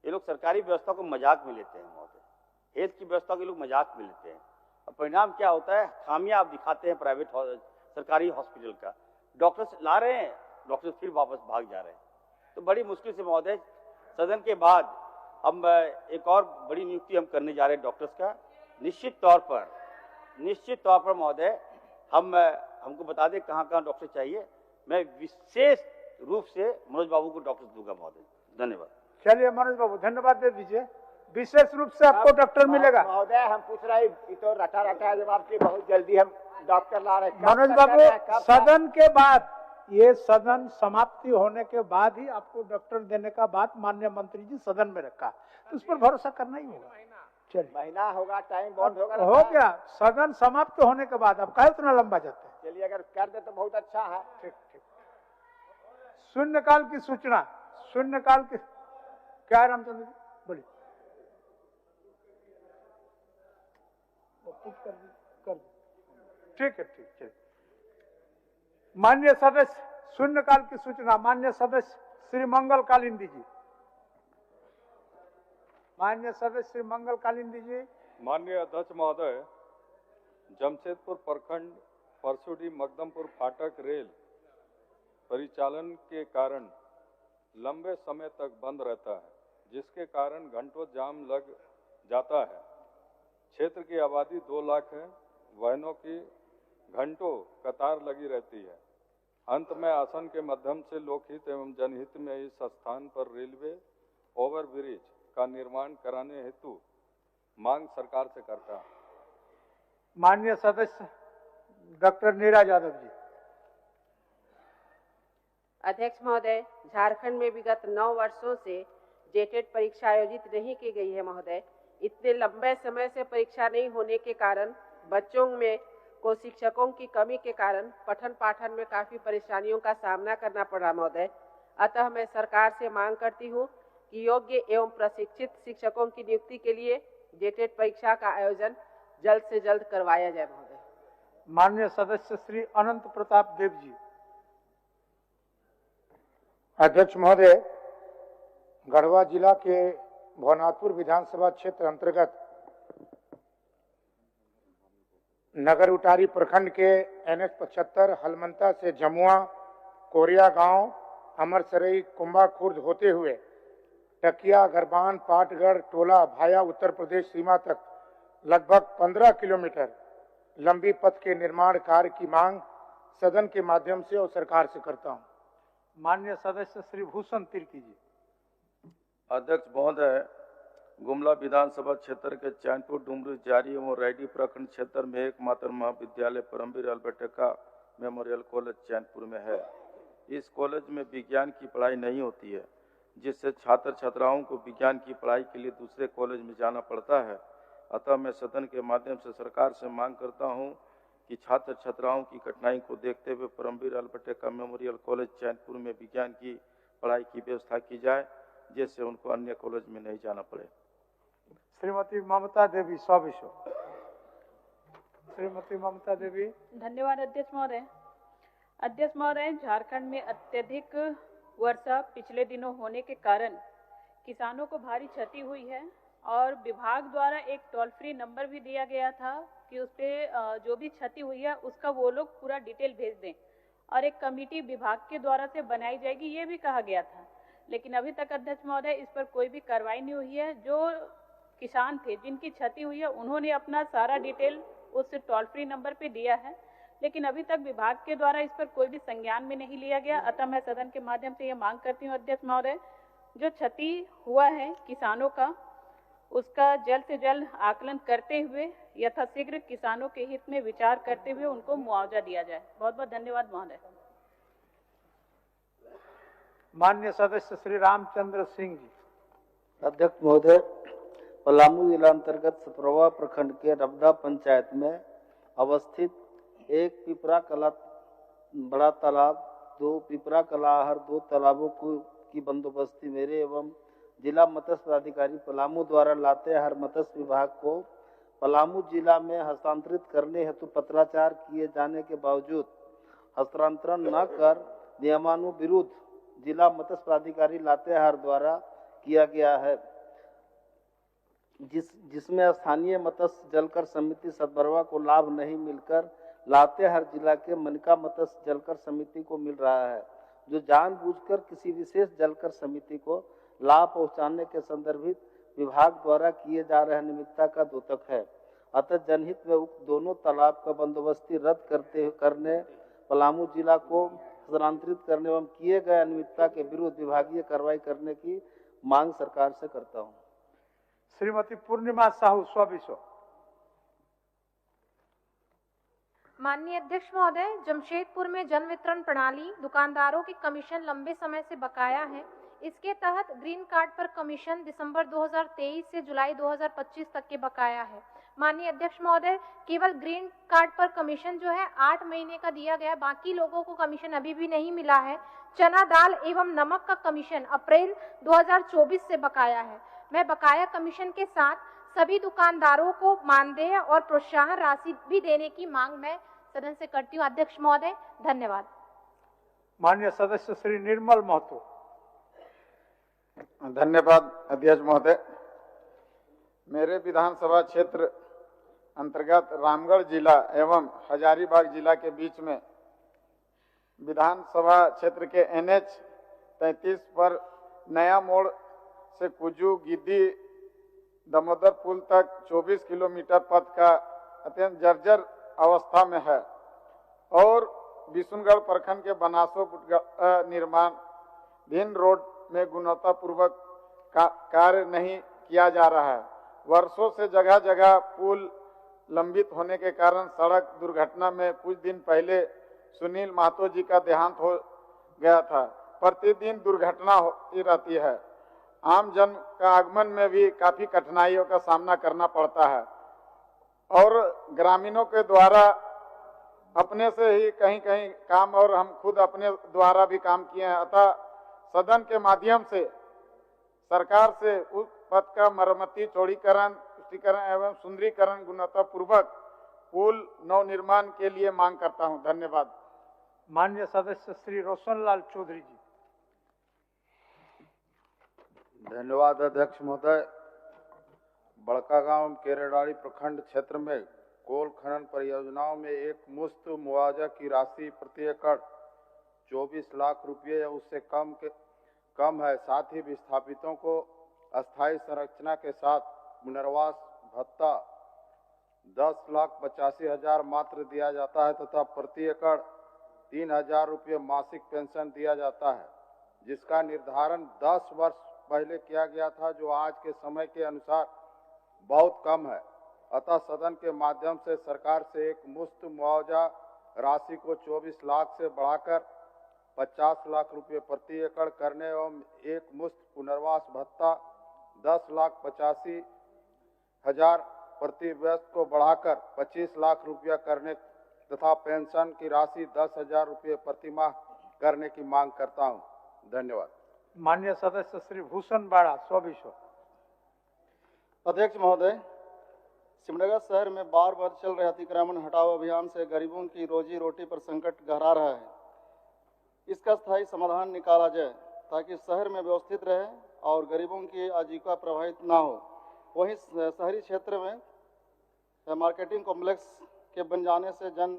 ये लोग सरकारी व्यवस्था को मजाक में लेते हैं महोदय। हेल्थ की व्यवस्था को लोग मजाक में लेते हैं, और परिणाम क्या होता है, खामियां आप दिखाते हैं प्राइवेट सरकारी हॉस्पिटल का। डॉक्टर्स ला रहे हैं, डॉक्टर्स फिर वापस भाग जा रहे हैं। तो बड़ी मुश्किल से महोदय सदन के बाद हम एक और बड़ी नियुक्ति हम करने जा रहे हैं डॉक्टर्स का। निश्चित तौर पर महोदय हमको बता दें कहाँ डॉक्टर चाहिए। मैं विशेष रूप से मनोज बाबू को डॉक्टर दूंगा महोदय। धन्यवाद। चलिए मनोज बाबू, धन्यवाद दे दीजिए। विशेष रूप से आपको डॉक्टर मिलेगा महोदय। हम पूछ रहे हैं, तो रटा जवाब की बहुत जल्दी हम डॉक्टर ला रहे हैं। मनोज बाबू, सदन के बाद, ये सदन समाप्ति होने के बाद ही आपको डॉक्टर देने का बात माननीय मंत्री जी सदन में रखा, तो उस पर भरोसा करना ही होगा। चलिए, महीना होगा, टाइम बॉन्ड होगा, हो गया। सदन समाप्त होने के बाद अब कहे उतना लंबा जाते हैं। चलिए, अगर कर दे तो बहुत अच्छा है। ठीक ठीक। शून्यकाल की सूचना, शून्यकाल की क्या है रामचंद्र जी, बोलिए। ठीक है, ठीक। माननीय सदस्य, शून्यकाल की सूचना। माननीय सदस्य श्री मंगल कालिंदी जी। माननीय सदस्य श्री मंगल कालिंदी जी। माननीय अध्यक्ष महोदय, जमशेदपुर प्रखंड परसुडी मकदमपुर फाटक रेल परिचालन के कारण लंबे समय तक बंद रहता है, जिसके कारण घंटों जाम लग जाता है। क्षेत्र की आबादी 2 लाख है, वाहनों की घंटों कतार लगी रहती है। अंत में आसन के माध्यम से लोकहित एवं जनहित में इस स्थान पर रेलवे ओवरब्रिज का निर्माण कराने हेतु मांग सरकार से करता है। माननीय सदस्य डॉक्टर नीरा यादव जी। अध्यक्ष महोदय, झारखंड में विगत 9 वर्षों से जेटेट परीक्षा आयोजित नहीं की गई है महोदय। इतने लंबे समय से परीक्षा नहीं होने के कारण बच्चों में को शिक्षकों की कमी के कारण पठन पाठन में काफी परेशानियों का सामना करना पड़ा महोदय। अतः मैं सरकार से मांग करती हूँ कि योग्य एवं प्रशिक्षित शिक्षकों की नियुक्ति के लिए जेटेट परीक्षा का आयोजन जल्द से जल्द करवाया जाए महोदय। माननीय सदस्य श्री अनंत प्रताप देव जी। अध्यक्ष महोदय, गढ़वा जिला के भवनाथपुर विधानसभा क्षेत्र अंतर्गत नगर उटारी प्रखंड के NH 75 हलमंता से जमुआ, कोरिया गांव, अमरसरई, कुंभा खुर्द होते हुए टकिया, गरबान, पाटगढ़, टोला भाया उत्तर प्रदेश सीमा तक लगभग 15 किलोमीटर लंबी पथ के निर्माण कार्य की मांग सदन के माध्यम से और सरकार से करता हूं। माननीय सदस्य श्री भूषण तिर्की जी। अध्यक्ष महोदय, गुमला विधानसभा क्षेत्र के चैनपुर, डुमरी, जारी एवं रैडी प्रखंड क्षेत्र में एकमात्र महाविद्यालय Paramvir Albert Memorial College Chainpur में है। इस कॉलेज में विज्ञान की पढ़ाई नहीं होती है, जिससे छात्र छात्राओं को विज्ञान की पढ़ाई के लिए दूसरे कॉलेज में जाना पड़ता है। अतः मैं सदन के माध्यम से सरकार से मांग करता हूं कि छात्र छात्राओं की कठिनाई को देखते हुए Paramvir Albert Memorial College Chainpur में विज्ञान की पढ़ाई की व्यवस्था की जाए, जिससे उनको अन्य कॉलेज में नहीं जाना पड़े। श्रीमती ममता देवी स्वाभिषो। श्रीमती ममता देवी। धन्यवाद अध्यक्ष महोदय। अध्यक्ष महोदय, झारखंड में अत्यधिक वर्षा पिछले दिनों होने के कारण किसानों को भारी क्षति हुई है और विभाग द्वारा एक टोल फ्री नंबर भी दिया गया था कि उस पर जो भी क्षति हुई है उसका वो लोग पूरा डिटेल भेज दें और एक कमेटी विभाग के द्वारा से बनाई जाएगी, ये भी कहा गया था। लेकिन अभी तक अध्यक्ष महोदय इस पर कोई भी कार्रवाई नहीं हुई है। जो किसान थे जिनकी क्षति हुई है उन्होंने अपना सारा डिटेल उस टोल फ्री नंबर पे दिया है, लेकिन अभी तक विभाग के द्वारा इस पर कोई भी संज्ञान में नहीं लिया गया। अतः मैं सदन के माध्यम से ये मांग करती हूँ अध्यक्ष महोदय, जो क्षति हुआ है किसानों का उसका जल्द से जल्द आकलन करते हुए यथाशीघ्र किसानों के हित में विचार करते हुए उनको मुआवजा दिया जाए। बहुत बहुत धन्यवाद महोदय। माननीय सदस्य श्री रामचंद्र सिंह जी। अध्यक्ष महोदय, पलामू जिला अंतर्गत सतरवा प्रखंड के रबदा पंचायत में अवस्थित एक पिपरा कला बड़ा तालाब, 2 पिपरा कलाहर, 2 तालाबों की बंदोबस्ती मेरे एवं जिला मत्स्य पदाधिकारी पलामू द्वारा लातेहार मत्स्य विभाग को पलामू जिला में हस्तांतरित करने हेतु पत्राचार किए जाने के बावजूद हस्तांतरण न कर नियमानुविरुद्ध जिला मत्स्य पदाधिकारी लातेहार द्वारा किया गया है, जिसमें स्थानीय मत्स्य जलकर समिति सतबरवा को लाभ नहीं मिलकर लातेहार जिला के मनका मत्स्य जलकर समिति को मिल रहा है, जो जानबूझकर किसी विशेष जलकर समिति को लाभ पहुंचाने के संदर्भित विभाग द्वारा किए जा रहे अनियमितता का द्योतक है। अतः जनहित में उक्त दोनों तालाब का बंदोबस्ती रद्द करने पलामू जिला को हस्तांतरित करने एवं किए गए अनियमितता के विरुद्ध विभागीय कार्रवाई करने की मांग सरकार से करता हूं। श्रीमती पूर्णिमा साहू स्वाभिषो। माननीय अध्यक्ष महोदय, जमशेदपुर में जन वितरण प्रणाली दुकानदारों की कमीशन लंबे समय से बकाया है। इसके तहत ग्रीन कार्ड पर कमीशन दिसंबर 2023 से जुलाई 2025 तक के बकाया है। माननीय अध्यक्ष महोदय, केवल ग्रीन कार्ड पर कमीशन जो है 8 महीने का दिया गया, बाकी लोगों को कमीशन अभी भी नहीं मिला है। चना दाल एवं नमक का कमीशन अप्रैल 2024 से बकाया है। मैं बकाया कमीशन के साथ सभी दुकानदारों को मानदेय और प्रोत्साहन राशि भी देने की मांग मैं सदन से करती हूँ। अध्यक्ष महोदय, धन्यवाद। माननीय सदस्य श्री निर्मल महतो। धन्यवाद अध्यक्ष महोदय। मेरे विधानसभा क्षेत्र अंतर्गत रामगढ़ जिला एवं हजारीबाग जिला के बीच में विधानसभा क्षेत्र के NH 33 पर नया मोड़ से कुजू, गिद्दी, दामोदर पुल तक 24 किलोमीटर पथ का अत्यंत जर्जर अवस्था में है और बिशुनगढ़ प्रखंड के बनासो निर्माण भिन्न रोड में गुणवत्तापूर्वक कार्य नहीं किया जा रहा है। वर्षों से जगह जगह पुल लंबित होने के कारण सड़क दुर्घटना में कुछ दिन पहले सुनील महतो जी का देहांत हो गया था। प्रतिदिन दुर्घटना होती रहती है आम जन का आगमन में भी काफी कठिनाइयों का सामना करना पड़ता है और ग्रामीणों के द्वारा अपने से ही कहीं कहीं काम और हम खुद अपने द्वारा भी काम किए हैं। अतः सदन के माध्यम से सरकार से उस पथ का मरम्मती, चौड़ीकरण, पुष्टिकरण एवं सुंदरीकरण गुणवत्तापूर्वक पुल नवनिर्माण के लिए मांग करता हूं। धन्यवाद। माननीय सदस्य श्री रोशनलाल चौधरी जी। धन्यवाद अध्यक्ष महोदय। बड़कागांव केरेडाड़ी प्रखंड क्षेत्र में कोल खनन परियोजनाओं में एक मुश्त मुआवजा की राशि प्रति एकड़ 24 लाख रुपये या उससे कम है। साथ ही विस्थापितों को अस्थायी संरचना के साथ पुनर्वास भत्ता 10,85,000 मात्र दिया जाता है तथा प्रति एकड़ 3,000 रुपये मासिक पेंशन दिया जाता है, जिसका निर्धारण 10 वर्ष पहले किया गया था, जो आज के समय के अनुसार बहुत कम है। अतः सदन के माध्यम से सरकार से एक मुश्त मुआवजा राशि को 24 लाख से बढ़ाकर 50 लाख रुपये प्रति एकड़ करने एवं एक मुश्त पुनर्वास भत्ता 10,85,000 प्रति वर्ष को बढ़ाकर 25 लाख रुपया करने तथा पेंशन की राशि 10,000 रुपये प्रति माह करने की मांग करता हूं। धन्यवाद। माननीय सदस्य श्री भूषण बाड़ा, स्वविश्व। अध्यक्ष महोदय, सिमडेगा शहर में बार बार चल रहे अतिक्रमण हटाओ अभियान से गरीबों की रोजी रोटी पर संकट गहरा रहा है। इसका स्थायी समाधान निकाला जाए ताकि शहर में व्यवस्थित रहे और गरीबों की आजीविका प्रभावित ना हो। वहीं शहरी क्षेत्र में मार्केटिंग कॉम्प्लेक्स के बन जाने से जन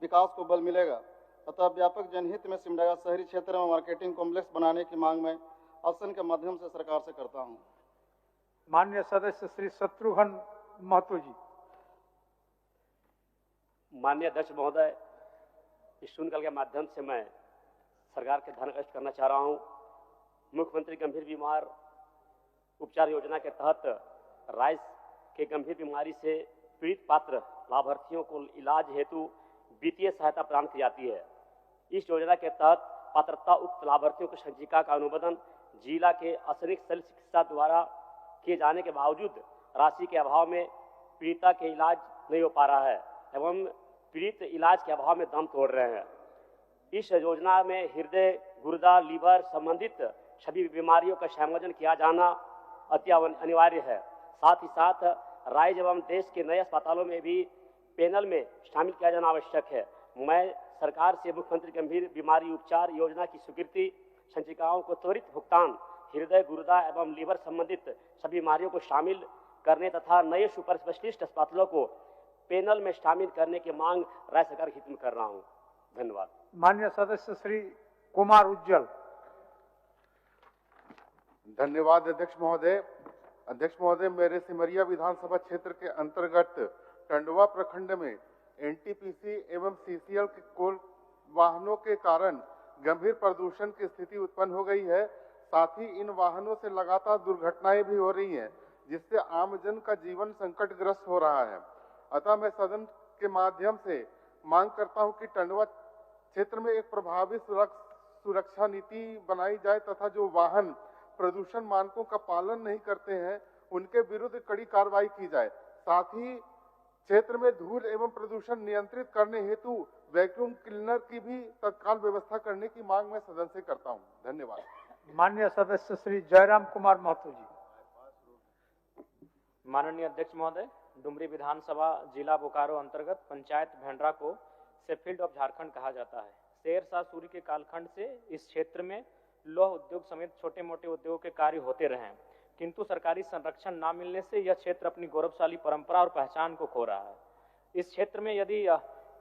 विकास को बल मिलेगा। अतः व्यापक जनहित में सिमडेगा शहरी क्षेत्र में मार्केटिंग कॉम्प्लेक्स बनाने की मांग मैं आसन के माध्यम से सरकार से करता हूं। माननीय सदस्य श्री शत्रुघ्न महतो जी। माननीय अध्यक्ष महोदय, इस शून्यकाल के माध्यम से मैं सरकार के ध्यान आकर्षित करना चाह रहा हूं। मुख्यमंत्री गंभीर बीमार उपचार योजना के तहत राज्य के गंभीर बीमारी से पीड़ित पात्र लाभार्थियों को इलाज हेतु वित्तीय सहायता प्रदान की जाती है। इस योजना के तहत पात्रता उक्त लाभार्थियों की संचिका का अनुमोदन जिला के असैनिक शल्य चिकित्सा द्वारा किए जाने के बावजूद राशि के अभाव में पीड़िता के इलाज नहीं हो पा रहा है एवं पीड़ित इलाज के अभाव में दम तोड़ रहे हैं। इस योजना में हृदय, गुर्दा, लीवर संबंधित सभी बीमारियों का संयोजन किया जाना अति अनिवार्य है। साथ ही साथ राज्य एवं देश के नए अस्पतालों में भी पैनल में शामिल किया जाना आवश्यक है। मैं सरकार से मुख्यमंत्री गंभीर बीमारी उपचार योजना की स्वीकृति संचिकाओं को त्वरित भुगतान, हृदय, गुर्दा एवं लीवर संबंधित सभी बीमारियों को शामिल करने तथा नए सुपर स्पेशलिस्ट अस्पतालों को पैनल में शामिल करने की मांग राज्य सरकार के हित में कर रहा हूं। धन्यवाद। माननीय सदस्य श्री कुमार उज्जवल। धन्यवाद अध्यक्ष महोदय। अध्यक्ष महोदय, मेरे सिमरिया विधानसभा क्षेत्र के अंतर्गत टंडवा प्रखंड में एनटीपीसी एवं सीसीएल के कोल वाहनों के कारण गंभीर प्रदूषण की स्थिति उत्पन्न हो गई है। साथ ही इन वाहनों से लगातार दुर्घटनाएं भी हो रही हैं, जिससे आमजन का जीवन संकटग्रस्त हो रहा है। अतः मैं सदन के माध्यम से मांग करता हूं कि टंडवा क्षेत्र में एक प्रभावी सुरक्षा नीति बनाई जाए तथा जो वाहन प्रदूषण मानकों का पालन नहीं करते हैं उनके विरुद्ध कड़ी कार्रवाई की जाए। साथ ही क्षेत्र में धूल एवं प्रदूषण नियंत्रित करने हेतु वैक्यूम क्लीनर की भी तत्काल व्यवस्था करने की मांग मैं सदन से करता हूं। धन्यवाद। माननीय सदस्य श्री जयराम कुमार महतो जी। माननीय अध्यक्ष महोदय, डुमरी विधानसभा जिला बोकारो अंतर्गत पंचायत भेंडरा को शेफील्ड ऑफ झारखंड कहा जाता है। शेर शाह सूरी के कालखंड से इस क्षेत्र में लौह उद्योग समेत छोटे मोटे उद्योगों के कार्य होते रहे, किंतु सरकारी संरक्षण न मिलने से यह क्षेत्र अपनी गौरवशाली परंपरा और पहचान को खो रहा है। इस क्षेत्र में यदि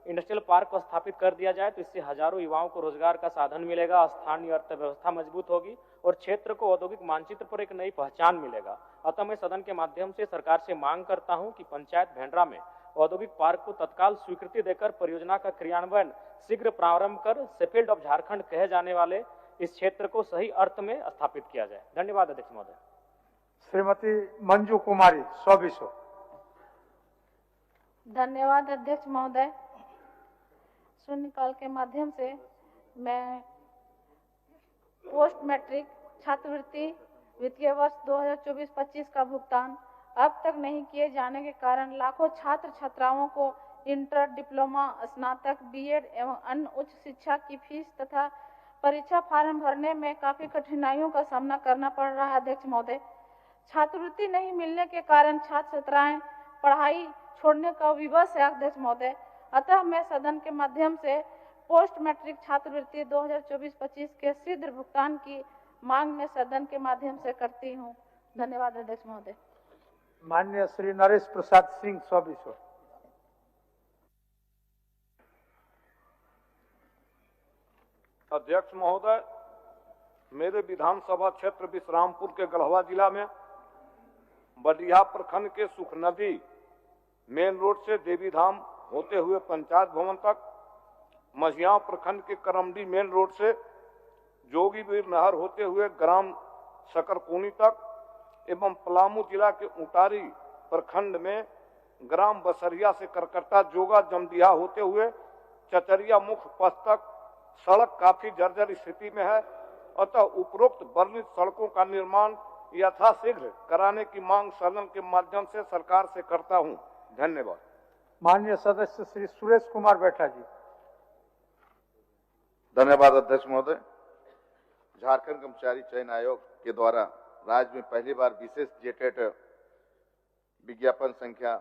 इंडस्ट्रियल पार्क को स्थापित कर दिया जाए तो इससे हजारों युवाओं को रोजगार का साधन मिलेगा, स्थानीय अर्थव्यवस्था मजबूत होगी और क्षेत्र को औद्योगिक मानचित्र पर एक नई पहचान मिलेगा। अतः मैं सदन के माध्यम से सरकार से मांग करता हूं कि पंचायत भेंडरा में औद्योगिक पार्क को तत्काल स्वीकृति देकर परियोजना का क्रियान्वयन शीघ्र प्रारंभ कर शेफील्ड ऑफ झारखंड कहे जाने वाले इस क्षेत्र को सही अर्थ में स्थापित किया जाए। धन्यवाद अध्यक्ष महोदय। श्रीमती मंजू कुमारी, स्वविश्व। धन्यवाद अध्यक्ष महोदय। शून्यकाल के माध्यम से मैं पोस्ट मैट्रिक छात्रवृत्ति वित्तीय वर्ष 2024-25 का भुगतान अब तक नहीं किए जाने के कारण लाखों छात्र छात्राओं को इंटर, डिप्लोमा, स्नातक, बीएड एवं अन्य उच्च शिक्षा की फीस तथा परीक्षा फार्म भरने में काफी कठिनाइयों का सामना करना पड़ रहा है। अध्यक्ष महोदय, छात्रवृत्ति नहीं मिलने के कारण छात्र छात्राएं पढ़ाई छोड़ने का विवश है। अध्यक्ष महोदय, अतः मैं सदन के माध्यम से पोस्ट मैट्रिक छात्रवृत्ति 2024-25 के शीघ्र भुगतान की मांग में सदन के माध्यम से करती हूँ। धन्यवाद अध्यक्ष महोदय। माननीय श्री नरेश प्रसाद सिंह सविश्व। अध्यक्ष महोदय, मेरे विधानसभा क्षेत्र विश्रामपुर के गढ़वा जिला में बडिया प्रखंड के सुख नदी मेन रोड से देवी धाम होते हुए पंचायत भवन तक, मझिया प्रखंड के करमडी मेन रोड से जोगीवीर नहर होते हुए ग्राम सकरकोनी तक एवं पलामू जिला के उटारी प्रखंड में ग्राम बसरिया से करकट्टा जोगा जमदिया होते हुए चचरिया मुख्य पथ तक सड़क काफी जर्जर स्थिति में है। अतः उपरोक्त वर्णित सड़कों का निर्माण यथाशीघ्र कराने की मांग सदन के माध्यम से सरकार से करता हूं। धन्यवाद। माननीय सदस्य श्री सुरेश कुमार बैठा जी। धन्यवाद अध्यक्ष महोदय। झारखंड कर्मचारी चयन आयोग के द्वारा राज्य में पहली बार विशेष जेटेट विज्ञापन संख्या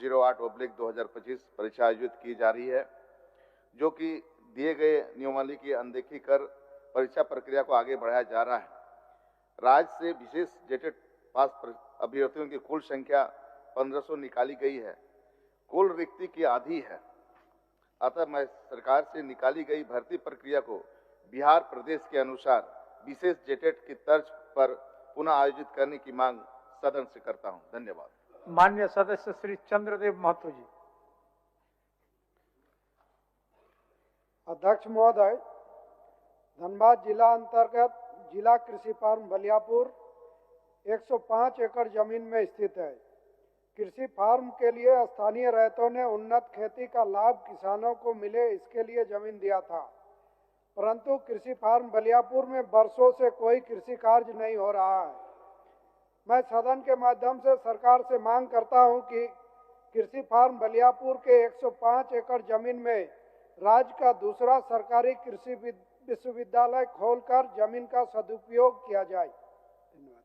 08/2025 परीक्षा आयोजित की जा रही है, जो कि दिए गए नियमावली की अनदेखी कर परीक्षा प्रक्रिया को आगे बढ़ाया जा रहा है। राज्य से विशेष जेटेट पास अभ्यर्थियों की कुल संख्या 1500 निकाली गई है। कुल रिक्ति की आधी है। अतः मैं सरकार से निकाली गई भर्ती प्रक्रिया को बिहार प्रदेश के अनुसार विशेष जेटेट की तर्ज पर पुनः आयोजित करने की मांग सदन से करता हूं। धन्यवाद। माननीय सदस्य श्री चंद्रदेव महतो जी। अध्यक्ष महोदय, धनबाद जिला अंतर्गत जिला कृषि फार्म बलियापुर 105 एकड़ जमीन में स्थित है। कृषि फार्म के लिए स्थानीय रैयतों ने उन्नत खेती का लाभ किसानों को मिले, इसके लिए जमीन दिया था, परंतु कृषि फार्म बलियापुर में वर्षों से कोई कृषि कार्य नहीं हो रहा है। मैं सदन के माध्यम से सरकार से मांग करता हूं कि कृषि फार्म बलियापुर के 105 एकड़ जमीन में राज्य का दूसरा सरकारी कृषि विश्वविद्यालय खोलकर जमीन का सदुपयोग किया जाए। धन्यवाद।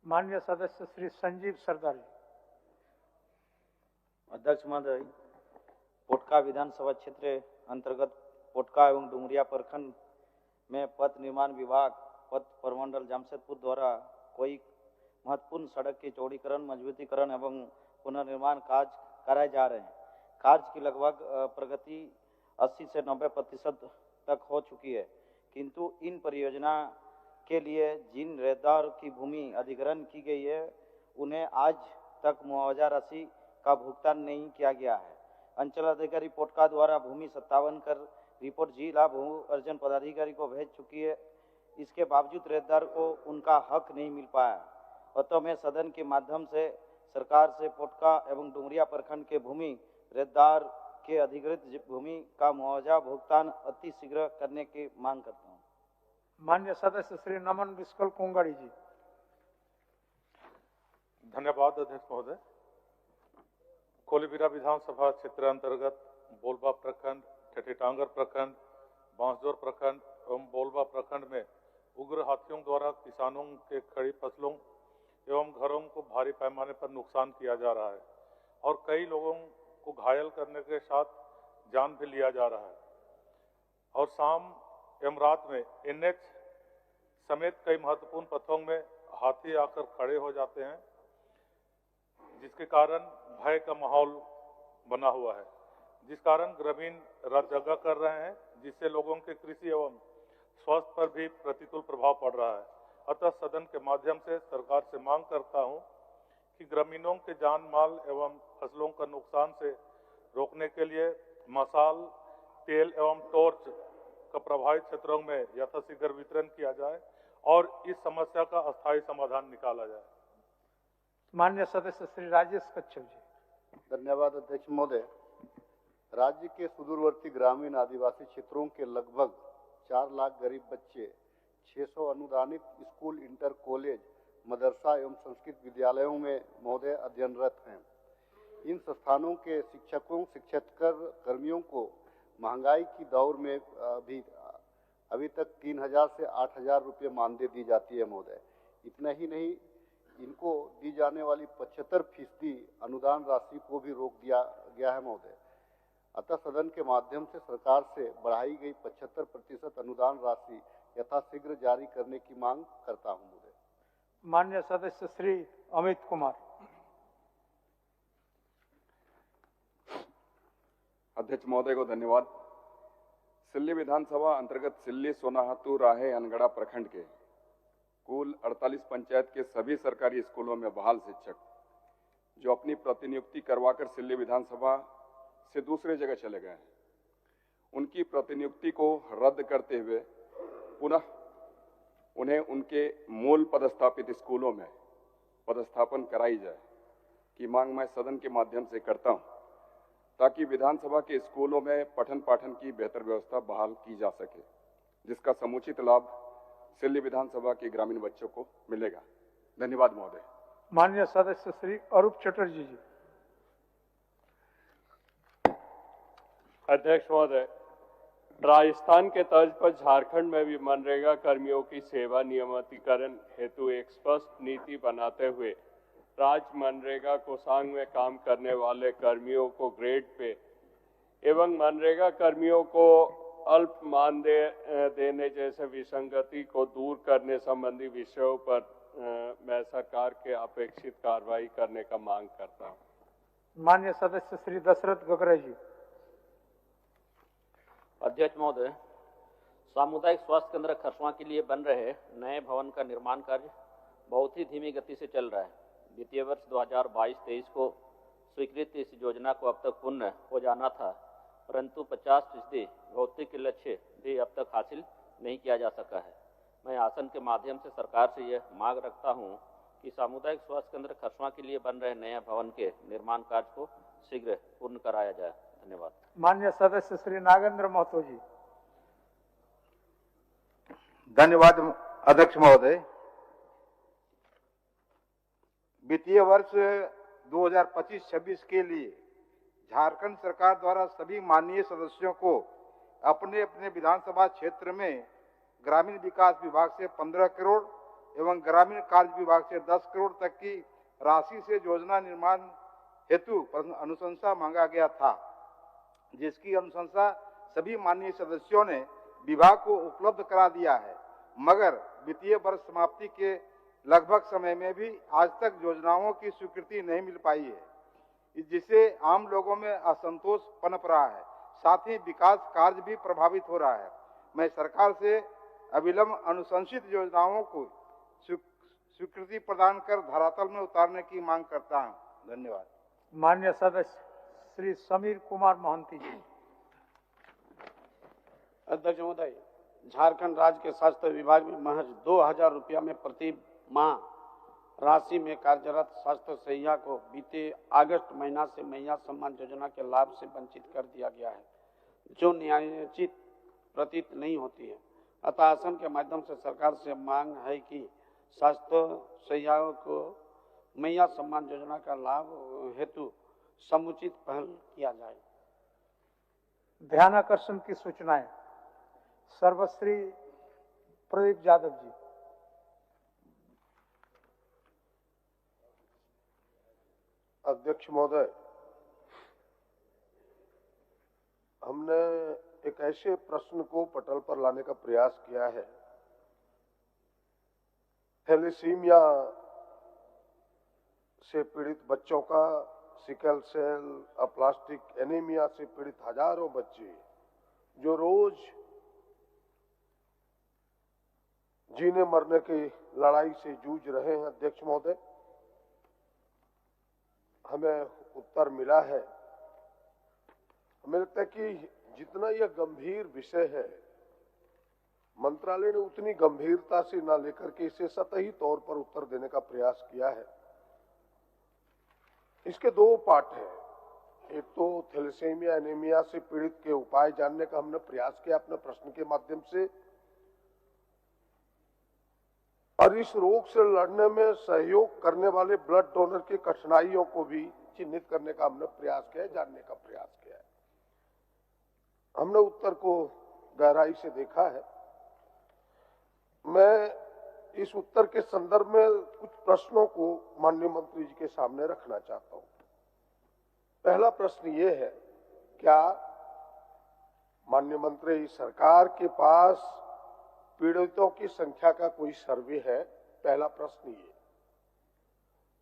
माननीय सदस्य श्री संजीव सरदार जी। अध्यक्ष महोदय, पोटका विधानसभा क्षेत्र अंतर्गत पोटका एवं डुमरिया प्रखंड में पथ निर्माण विभाग पथ प्रमंडल जमशेदपुर द्वारा कोई महत्वपूर्ण सड़क के चौड़ीकरण, मजबूतीकरण एवं पुनर्निर्माण कार्य कराए जा रहे हैं। कार्य की लगभग प्रगति 80 से 90% तक हो चुकी है, किंतु इन परियोजना के लिए जिन रेदार की भूमि अधिग्रहण की गई है उन्हें आज तक मुआवजा राशि का भुगतान नहीं किया गया है। अंचल अधिकारी पोटका द्वारा भूमि 57 कर रिपोर्ट जिला भू अर्जन पदाधिकारी को भेज चुकी है। इसके बावजूद रेदार को उनका हक नहीं मिल पाया। अतः मैं सदन के माध्यम से सरकार से पोटका एवं डुमरिया प्रखंड के भूमि रेदार के अधिकृत भूमि का मुआवजा भुगतान अति शीघ्र करने की मांग करता हूँ। माननीय सदस्य श्री नमन बिस्कल कोंगाड़ी जी। धन्यवाद अध्यक्ष महोदय। कोलीबिरा विधानसभा क्षेत्र अंतर्गत बोलबा प्रखंड, ठेठीटांगर प्रखंड, बांसजोर प्रखंड एवं बोलबा प्रखंड में उग्र हाथियों द्वारा किसानों के खड़ी फसलों एवं घरों को भारी पैमाने पर नुकसान किया जा रहा है और कई लोगों को घायल करने के साथ जान भी लिया जा रहा है। और शाम एवं रात में एनएच समेत कई महत्वपूर्ण पथों में हाथी आकर खड़े हो जाते हैं, जिसके कारण भय का माहौल बना हुआ है, जिस कारण ग्रामीण रात जगह कर रहे हैं, जिससे लोगों के कृषि एवं स्वास्थ्य पर भी प्रतिकूल प्रभाव पड़ रहा है। अतः सदन के माध्यम से सरकार से मांग करता हूं कि ग्रामीणों के जान माल एवं फसलों का नुकसान से रोकने के लिए मसाल, तेल एवं टॉर्च का प्रभावित क्षेत्रों में यथाशीघ्र वितरण किया जाए और इस समस्या का अस्थायी समाधान निकाला जाए। माननीय सदस्य श्री राजेश कच्छप जी। धन्यवाद अध्यक्ष महोदय। राज्य के सुदूरवर्ती ग्रामीण आदिवासी क्षेत्रों के लगभग 4 लाख गरीब बच्चे 600 अनुदानित स्कूल, इंटर कॉलेज मदरसा एवं संस्कृत विद्यालयों में महोदय अध्ययनरत हैं। इन संस्थानों के शिक्षकों शिक्षकेतर कर्मियों को महंगाई की दौर में भी अभी तक 3,000 से 8,000 रुपये मानदेय दी जाती है महोदय। इतना ही नहीं, इनको दी जाने वाली 75% अनुदान राशि को भी रोक दिया गया है महोदय। अतः सदन के माध्यम से सरकार से बढ़ाई गई 75% अनुदान राशि यथाशीघ्र जारी करने की मांग करता हूं महोदय। माननीय सदस्य श्री अमित कुमार। अध्यक्ष महोदय को धन्यवाद। सिल्ली विधानसभा अंतर्गत सिल्ली, सोनाहातू, राहे, अनगढ़ा प्रखंड के कुल 48 पंचायत के सभी सरकारी स्कूलों में बहाल शिक्षक जो अपनी प्रतिनियुक्ति करवाकर सिल्ली विधानसभा से दूसरे जगह चले गए हैं, उनकी प्रतिनियुक्ति को रद्द करते हुए पुनः उन्हें उनके मूल पदस्थापित स्कूलों में पदस्थापन कराई जाए की मांग मैं सदन के माध्यम से करता हूं, ताकि विधानसभा के स्कूलों में पठन पाठन की बेहतर व्यवस्था बहाल की जा सके, जिसका समुचित लाभ सिल्ली विधानसभा के ग्रामीण बच्चों को मिलेगा। धन्यवाद महोदय। माननीय सदस्य श्री अरूप चटर्जी जी। अध्यक्ष महोदय, राजस्थान के तर्ज पर झारखंड में भी मनरेगा कर्मियों की सेवा नियमितीकरण हेतु एक स्पष्ट नीति बनाते हुए राज्य मनरेगा कोषांग में काम करने वाले कर्मियों को ग्रेड पे एवं मनरेगा कर्मियों को अल्प मानदेय देने जैसे विसंगति को दूर करने संबंधी विषयों पर मैं सरकार के अपेक्षित कार्रवाई करने का मांग करता हूं। माननीय सदस्य श्री दशरथ गोगरे जी। अध्यक्ष महोदय, सामुदायिक स्वास्थ्य केंद्र खरसवां के लिए बन रहे नए भवन का निर्माण कार्य बहुत ही धीमी गति से चल रहा है। वित्तीय वर्ष 2022-23 को स्वीकृत इस योजना को अब तक पूर्ण हो जाना था, परंतु 50% भौतिक लक्ष्य भी अब तक हासिल नहीं किया जा सका है। मैं आसन के माध्यम से सरकार से यह मांग रखता हूं कि सामुदायिक स्वास्थ्य केंद्र खरसवां के लिए बन रहे नए भवन के निर्माण कार्य को शीघ्र पूर्ण कराया जाए। धन्यवाद। माननीय सदस्य श्री नागेंद्र महतो जी। धन्यवाद अध्यक्ष महोदय। वित्तीय वर्ष 2025-26 के लिए झारखंड सरकार द्वारा सभी माननीय सदस्यों को अपने अपने विधानसभा क्षेत्र में ग्रामीण विकास विभाग से 15 करोड़ एवं ग्रामीण कार्य विभाग से 10 करोड़ तक की राशि से योजना निर्माण हेतु अनुशंसा मांगा गया था, जिसकी अनुशंसा सभी माननीय सदस्यों ने विभाग को उपलब्ध करा दिया है, मगर वित्तीय वर्ष समाप्ति के लगभग समय में भी आज तक योजनाओं की स्वीकृति नहीं मिल पाई है, जिससे आम लोगों में असंतोष पनप रहा है। साथ ही विकास कार्य भी प्रभावित हो रहा है। मैं सरकार से अविलंब अनुशंसित योजनाओं को स्वीकृति प्रदान कर धरातल में उतारने की मांग करता हूं। धन्यवाद। माननीय सदस्य श्री समीर कुमार महंती जी। अध्यक्ष महोदय, झारखंड राज्य के स्वास्थ्य विभाग में महज 2,000 रुपया में प्रति माह राशि में कार्यरत स्वास्थ्य सहिया को बीते अगस्त महीना से मैया सम्मान योजना के लाभ से वंचित कर दिया गया है, जो न्यायोचित प्रतीत नहीं होती है। अतः आसन के माध्यम से सरकार से मांग है कि स्वास्थ्य सहियाओं को मैया सम्मान योजना का लाभ हेतु समुचित पहल किया जाए। ध्यानाकर्षण की सूचनाएं। सर्वश्री प्रदीप यादव जी। अध्यक्ष महोदय, हमने एक ऐसे प्रश्न को पटल पर लाने का प्रयास किया है, थैलेसीमिया से पीड़ित बच्चों का, सिकल सेल, अप्लास्टिक एनीमिया से पीड़ित हजारों बच्चे जो रोज जीने मरने की लड़ाई से जूझ रहे हैं। अध्यक्ष महोदय, हमें उत्तर मिला है, हमें लगता है कि जितना यह गंभीर विषय है, मंत्रालय ने उतनी गंभीरता से ना लेकर के इसे सतही तौर पर उत्तर देने का प्रयास किया है। इसके दो पार्ट हैं। एक तो थैलेसीमिया एनीमिया से पीड़ित के उपाय जानने का हमने प्रयास किया अपने प्रश्न के माध्यम से, और इस रोग से लड़ने में सहयोग करने वाले ब्लड डोनर की कठिनाइयों को भी चिन्हित करने का हमने प्रयास किया है, जानने का प्रयास किया है। हमने उत्तर को गहराई से देखा है। मैं इस उत्तर के संदर्भ में कुछ प्रश्नों को माननीय मंत्री जी के सामने रखना चाहता हूं। पहला प्रश्न ये है, क्या माननीय मंत्री सरकार के पास पीड़ितों की संख्या का कोई सर्वे है? पहला प्रश्न ये,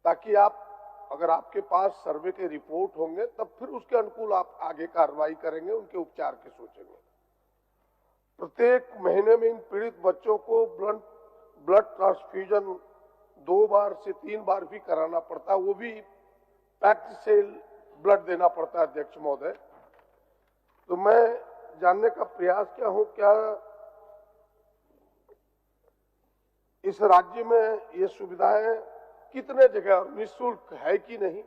ताकि आप अगर आपके पास सर्वे के रिपोर्ट होंगे तब फिर उसके अनुकूल आप आगे कार्रवाई करेंगे, उनके उपचार के सोचेंगे। प्रत्येक महीने में इन पीड़ित बच्चों को ब्लड ट्रांसफ्यूजन 2 बार से 3 बार भी कराना पड़ता है, वो भी पैक्ड सेल ब्लड देना पड़ता है अध्यक्ष महोदय। तो मैं जानने का प्रयास क्या हूं, क्या इस राज्य में ये सुविधाएं कितने जगह और निःशुल्क है कि नहीं?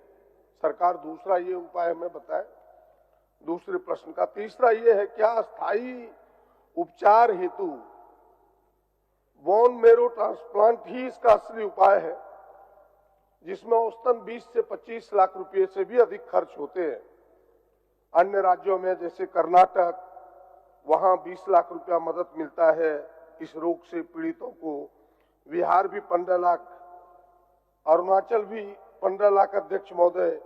सरकार दूसरा ये उपाय हमें बताए। दूसरे प्रश्न का तीसरा ये है, क्या स्थायी उपचार हेतु बोन मेरो ट्रांसप्लांट ही इसका असली उपाय है, जिसमें औसतन 20 से 25 लाख रुपए से भी अधिक खर्च होते हैं? अन्य राज्यों में जैसे कर्नाटक, वहां 20 लाख रुपया मदद मिलता है इस रोग से पीड़ितों को। बिहार भी 15 लाख, अरुणाचल भी 15 लाख अध्यक्ष महोदय।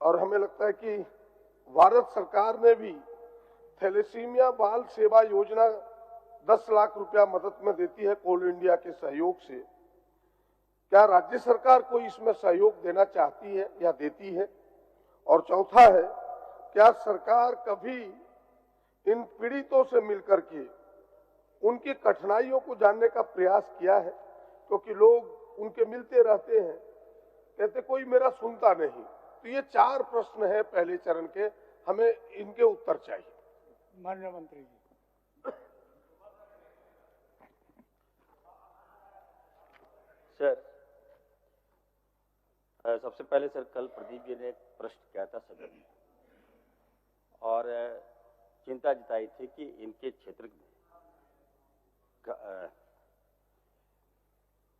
और हमें लगता है कि भारत सरकार ने भी थैलेसीमिया बाल सेवा योजना 10 लाख रुपया मदद में देती है कोल इंडिया के सहयोग से। क्या राज्य सरकार को इसमें सहयोग देना चाहती है या देती है? और चौथा है, क्या सरकार कभी इन पीड़ितों से मिलकर के उनकी कठिनाइयों को जानने का प्रयास किया है? क्योंकि लोग उनके मिलते रहते हैं, कहते कोई मेरा सुनता नहीं। तो ये 4 प्रश्न है पहले चरण के, हमें इनके उत्तर चाहिए। माननीय मंत्री जी। सर, सबसे पहले सर, कल प्रदीप जी ने एक प्रश्न किया था सदन में और चिंता जताई थी कि इनके क्षेत्र में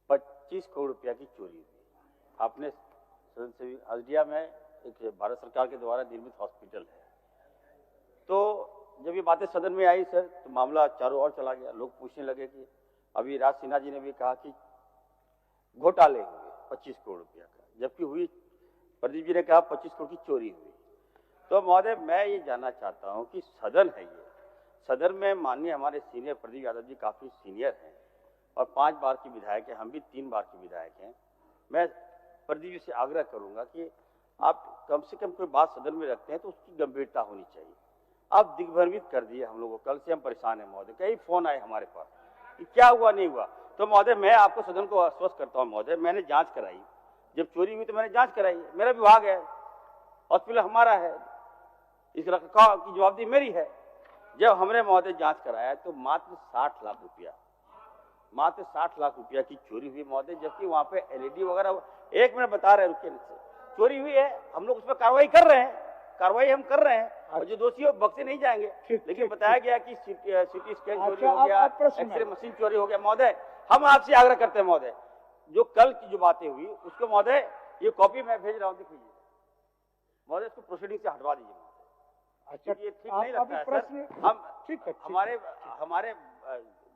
25 करोड़ रुपया की चोरी हुई। आपने सदन से हल्दिया में एक भारत सरकार के द्वारा निर्मित हॉस्पिटल है, तो जब ये बातें सदन में आई सर, तो मामला चारों ओर चला गया। लोग पूछने लगे कि अभी राज सिन्हा जी ने भी कहा कि घोटाले हुए 25 करोड़ रुपया का, जबकि हुई, प्रदीप जी ने कहा 25 करोड़ की चोरी हुई। तो महोदय, मैं ये जानना चाहता हूं कि सदन है ये, सदन में माननीय हमारे सीनियर प्रदीप यादव जी काफी सीनियर हैं और 5 बार के विधायक हैं, हम भी 3 बार के विधायक हैं। मैं प्रदीप जी से आग्रह करूंगा कि आप कम से कम कोई बात सदन में रखते हैं तो उसकी गंभीरता होनी चाहिए। आप दिग्भ्रमित कर दिए हम लोगों को, कल से हम परेशान हैं महोदय। कई फोन आए हमारे पास कि क्या हुआ नहीं हुआ। तो महोदय, मैं आपको सदन को आश्वस्त करता हूं महोदय, मैंने जांच कराई, जब चोरी हुई तो मैंने जांच कराई, मेरा विभाग है, हॉस्पिटल हमारा है, इस रखरखाव की जवाबदेही मेरी है। जब हमने महोदय जांच कराया तो मात्र 60 लाख रुपया, मात्र 60 लाख रुपया की चोरी हुई महोदय, जबकि वहां पे एलईडी वगैरह, 1 मिनट बता रहे, रुकिए, चोरी हुई है, हम लोग उस पर कार्रवाई कर रहे हैं, कार्रवाई हम कर रहे हैं, और जो दोषी हो बख्शे नहीं जाएंगे। लेकिन बताया गया कि सिटी स्कैन चोरी हो गया, एक्सरे मशीन चोरी हो गया। महोदय, हम आपसे आग्रह करते हैं महोदय, जो कल की जो बातें हुई उसको महोदय, ये कॉपी मैं भेज रहा हूँ, देख लीजिए महोदय, इसको प्रोसीडिंग से हटवा दीजिए। अच्छा, ये ठीक नहीं लगता है सर, हम ठीक है, हमारे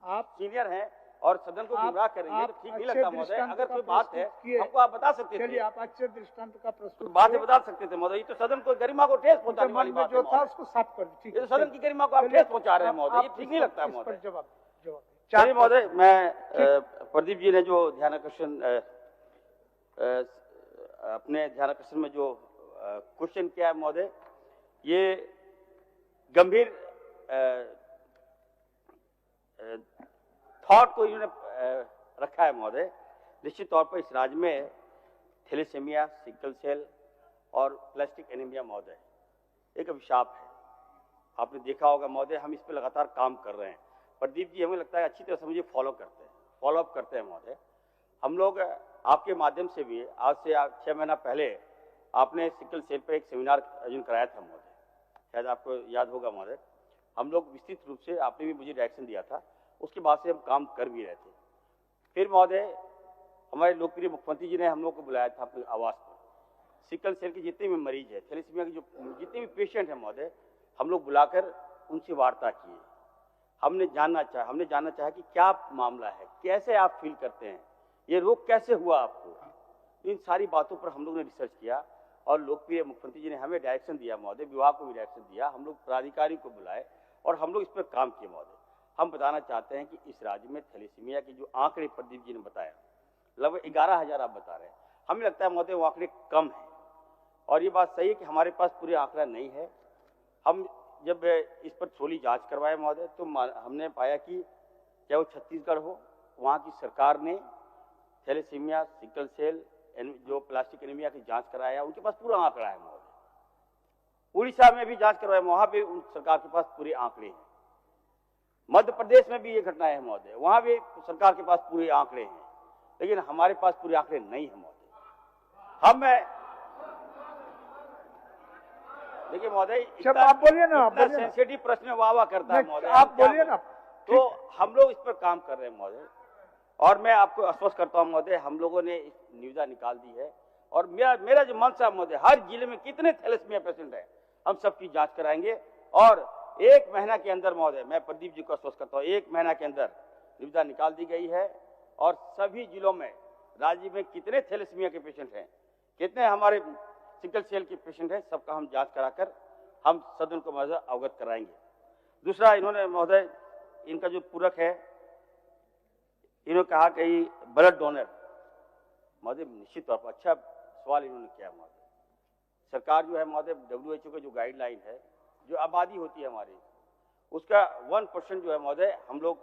आप सीनियर हैं और सदन को गुमराह करेंगे तो ठीक नहीं लगता महोदय। अगर कोई बात है हमको आप बता सकते थे, आप अच्छे दृष्टांत का प्रस्तुत बातें बता सकते थे महोदय। ये तो सदन को गरिमा को ठेस पहुंचाने वाली बात है, जो था उसको साफ कर दीजिए। ये सदन की गरिमा को आप ठेस पहुंचा रहे हैं महोदय, ये ठीक नहीं लगता है महोदय। चलिए महोदय, मैं प्रदीप जी ने जो ध्यानाकर्षण अपने ध्यानाकर्षण में जो क्वेश्चन किया है महोदय, ये गंभीर थॉट को इन्होंने रखा है महोदय। निश्चित तौर पर इस राज्य में थैलेसीमिया, सिकल सेल और प्लास्टिक एनीमिया महोदय एक अभिशाप है। आपने देखा होगा महोदय, हम इस पर लगातार काम कर रहे हैं। प्रदीप जी हमें लगता है अच्छी तरह से मुझे फॉलो अप करते हैं महोदय। हम लोग आपके माध्यम से भी आज से 6 महीना पहले आपने सिकल सेल पर एक सेमिनार आयोजन कराया था महोदय, शायद आपको याद होगा महोदय। हम लोग विस्तृत रूप से, आपने भी मुझे डायरेक्शन दिया था, उसके बाद से हम काम कर भी रहे थे। फिर महोदय हमारे लोकप्रिय मुख्यमंत्री जी ने हम लोग को बुलाया था अपने आवास पर। सिकल सेल के जितने भी मरीज है, थैलेसीमिया के जो जितने भी पेशेंट हैं महोदय, हम लोग बुलाकर उनसे वार्ता किए। हमने जानना चाहा कि क्या मामला है, कैसे आप फील करते हैं, ये रोग कैसे हुआ आपको। इन सारी बातों पर हम लोग ने रिसर्च किया और लोकप्रिय मुख्यमंत्री जी ने हमें डायरेक्शन दिया महोदय, विभाग को भी डायरेक्शन दिया, हम लोग पदाधिकारी को बुलाए और हम लोग इस पर काम किए महोदय। हम बताना चाहते हैं कि इस राज्य में थैलेसीमिया के जो आंकड़े प्रदीप जी ने बताया, लगभग 11,000 आप बता रहे हैं, हमें लगता है महोदय वो आंकड़े कम हैं और ये बात सही है कि हमारे पास पूरे आंकड़ा नहीं है। हम जब इस पर थोड़ी जांच करवाए महोदय तो हमने पाया कि चाहे वो छत्तीसगढ़ हो, वहाँ की सरकार ने थैलेसीमिया, सिकल सेल, जो प्लास्टिक एनीमिया की जांच कराया, उनके पास पूरा आंकड़ा है महोदय। उड़ीसा में भी जांच करवाया, वहाँ भी उन सरकार के पास पूरे आंकड़े हैं। मध्य प्रदेश में भी ये घटना है महोदय, वहाँ भी सरकार के पास पूरे आंकड़े हैं, लेकिन हमारे पास पूरे आंकड़े नहीं है महोदय। हम देखिए महोदय, आप बोलिए ना, सेंसिटिव प्रश्न वाह करता है महोदय, आप बोलिए ना। तो हम लोग इस पर काम कर रहे हैं महोदय और मैं आपको आश्वस्त करता हूं महोदय, हम लोगों ने निविदा निकाल दी है और मेरा जो मंशा महोदय, हर जिले में कितने थैलेसीमिया पेशेंट हैं हम सबकी जांच कराएंगे और 1 महीना के अंदर महोदय, मैं प्रदीप जी को आश्वस्त करता हूँ, 1 महीना के अंदर निविदा निकाल दी गई है और सभी जिलों में राज्य में कितने थैलेसीमिया के पेशेंट हैं, कितने हमारे सिकल सेल के पेशेंट हैं, सबका हम जांच कराकर हम सदन को महोदय अवगत कराएंगे। दूसरा, इन्होंने महोदय इनका जो पूरक है, इन्होंने कहा कि ब्लड डोनर महोदय, निश्चित तौर पर अच्छा सवाल इन्होंने किया महोदय। सरकार जो है महोदय, WHO का जो गाइडलाइन है, जो आबादी होती है हमारी, उसका 1% जो है महोदय, हम लोग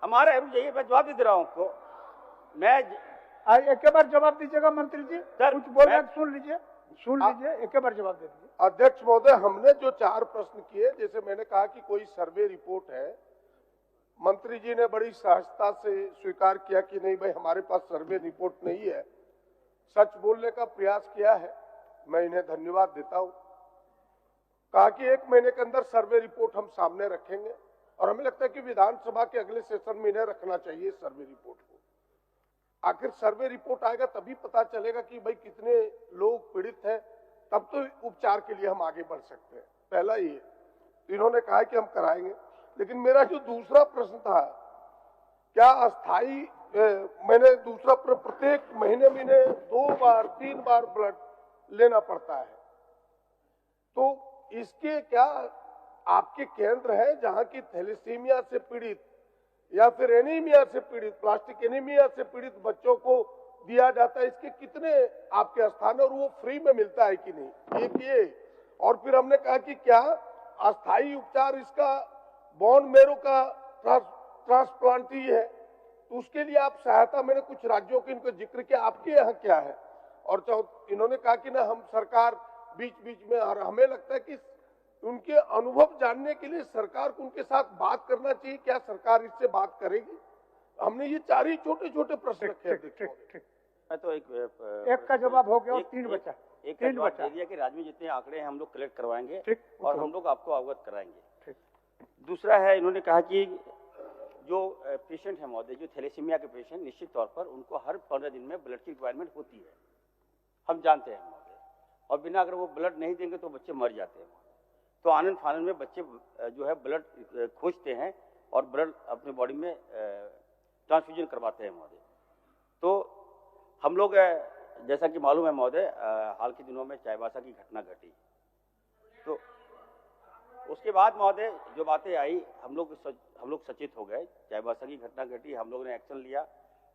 हमारा रुक जाइए, मैं जवाब दे रहा हूँ आपको। मैं एक बार जवाब दीजिएगा मंत्री जी, कुछ बोल रहे हैं सुन लीजिए, एक बार जवाब दे दीजिए। अध्यक्ष महोदय, हमने जो 4 प्रश्न किए, जैसे मैंने कहा कि कोई सर्वे रिपोर्ट है, मंत्री जी ने बड़ी सहजता से स्वीकार किया कि नहीं भाई हमारे पास सर्वे रिपोर्ट नहीं है, सच बोलने का प्रयास किया है, मैं इन्हें धन्यवाद देता हूं। कहा कि 1 महीने के अंदर सर्वे रिपोर्ट हम सामने रखेंगे और हमें लगता है कि विधानसभा के अगले सेशन में इन्हें रखना चाहिए सर्वे रिपोर्ट को। आखिर सर्वे रिपोर्ट आएगा तभी पता चलेगा कि भाई कितने लोग पीड़ित हैं, तब तो उपचार के लिए हम आगे बढ़ सकते हैं। पहला ये इन्होंने कहा कि हम कराएंगे, लेकिन मेरा जो दूसरा प्रश्न था, क्या अस्थाई मैंने दूसरा प्रत्येक महीने में 2 बार 3 बार ब्लड लेना पड़ता है, तो इसके क्या आपके केंद्र है जहां की थैलेसीमिया से पीड़ित या फिर एनीमिया से पीड़ित, प्लास्टिक एनीमिया से पीड़ित बच्चों को दिया जाता है, इसके कितने आपके स्थान और वो फ्री में मिलता है कि नहीं, एक ये। और फिर हमने कहा कि क्या अस्थाई उपचार इसका बोन मैरो का ट्रांसप्लांट ही है, तो उसके लिए आप सहायता, मैंने कुछ राज्यों के इनको जिक्र किया, आपके यहाँ क्या है। और इन्होंने कहा कि ना हम सरकार बीच बीच में, और हमें लगता है कि उनके अनुभव जानने के लिए सरकार को उनके साथ बात करना चाहिए, क्या सरकार इससे बात करेगी। हमने ये 4 ही छोटे छोटे प्रश्न रखे। मैं तो एक का जवाब हो गया, 3 बचा। एक का जवाब दे दिया कि राज्य में जितने आंकड़े हैं हम लोग कलेक्ट करवाएंगे और हम लोग आपको अवगत कराएंगे। दूसरा है, इन्होंने कहा कि जो पेशेंट है महोदय, जो थैलेसीमिया के पेशेंट, निश्चित तौर पर उनको हर 15 दिन में ब्लड की रिक्वायरमेंट होती है, हम जानते हैं महोदय, और बिना अगर वो ब्लड नहीं देंगे तो बच्चे मर जाते हैं। तो आनंद फानंद में बच्चे जो है ब्लड खोजते हैं और ब्लड अपने बॉडी में ट्रांसफ्यूजन करवाते हैं महोदय। तो हम लोग जैसा कि मालूम है महोदय, हाल के दिनों में चाईबासा की घटना घटी, तो उसके बाद महोदय जो बातें आई, हम लोग सचेत हो गए। चाईबासा की घटना घटी, हम लोगों ने एक्शन लिया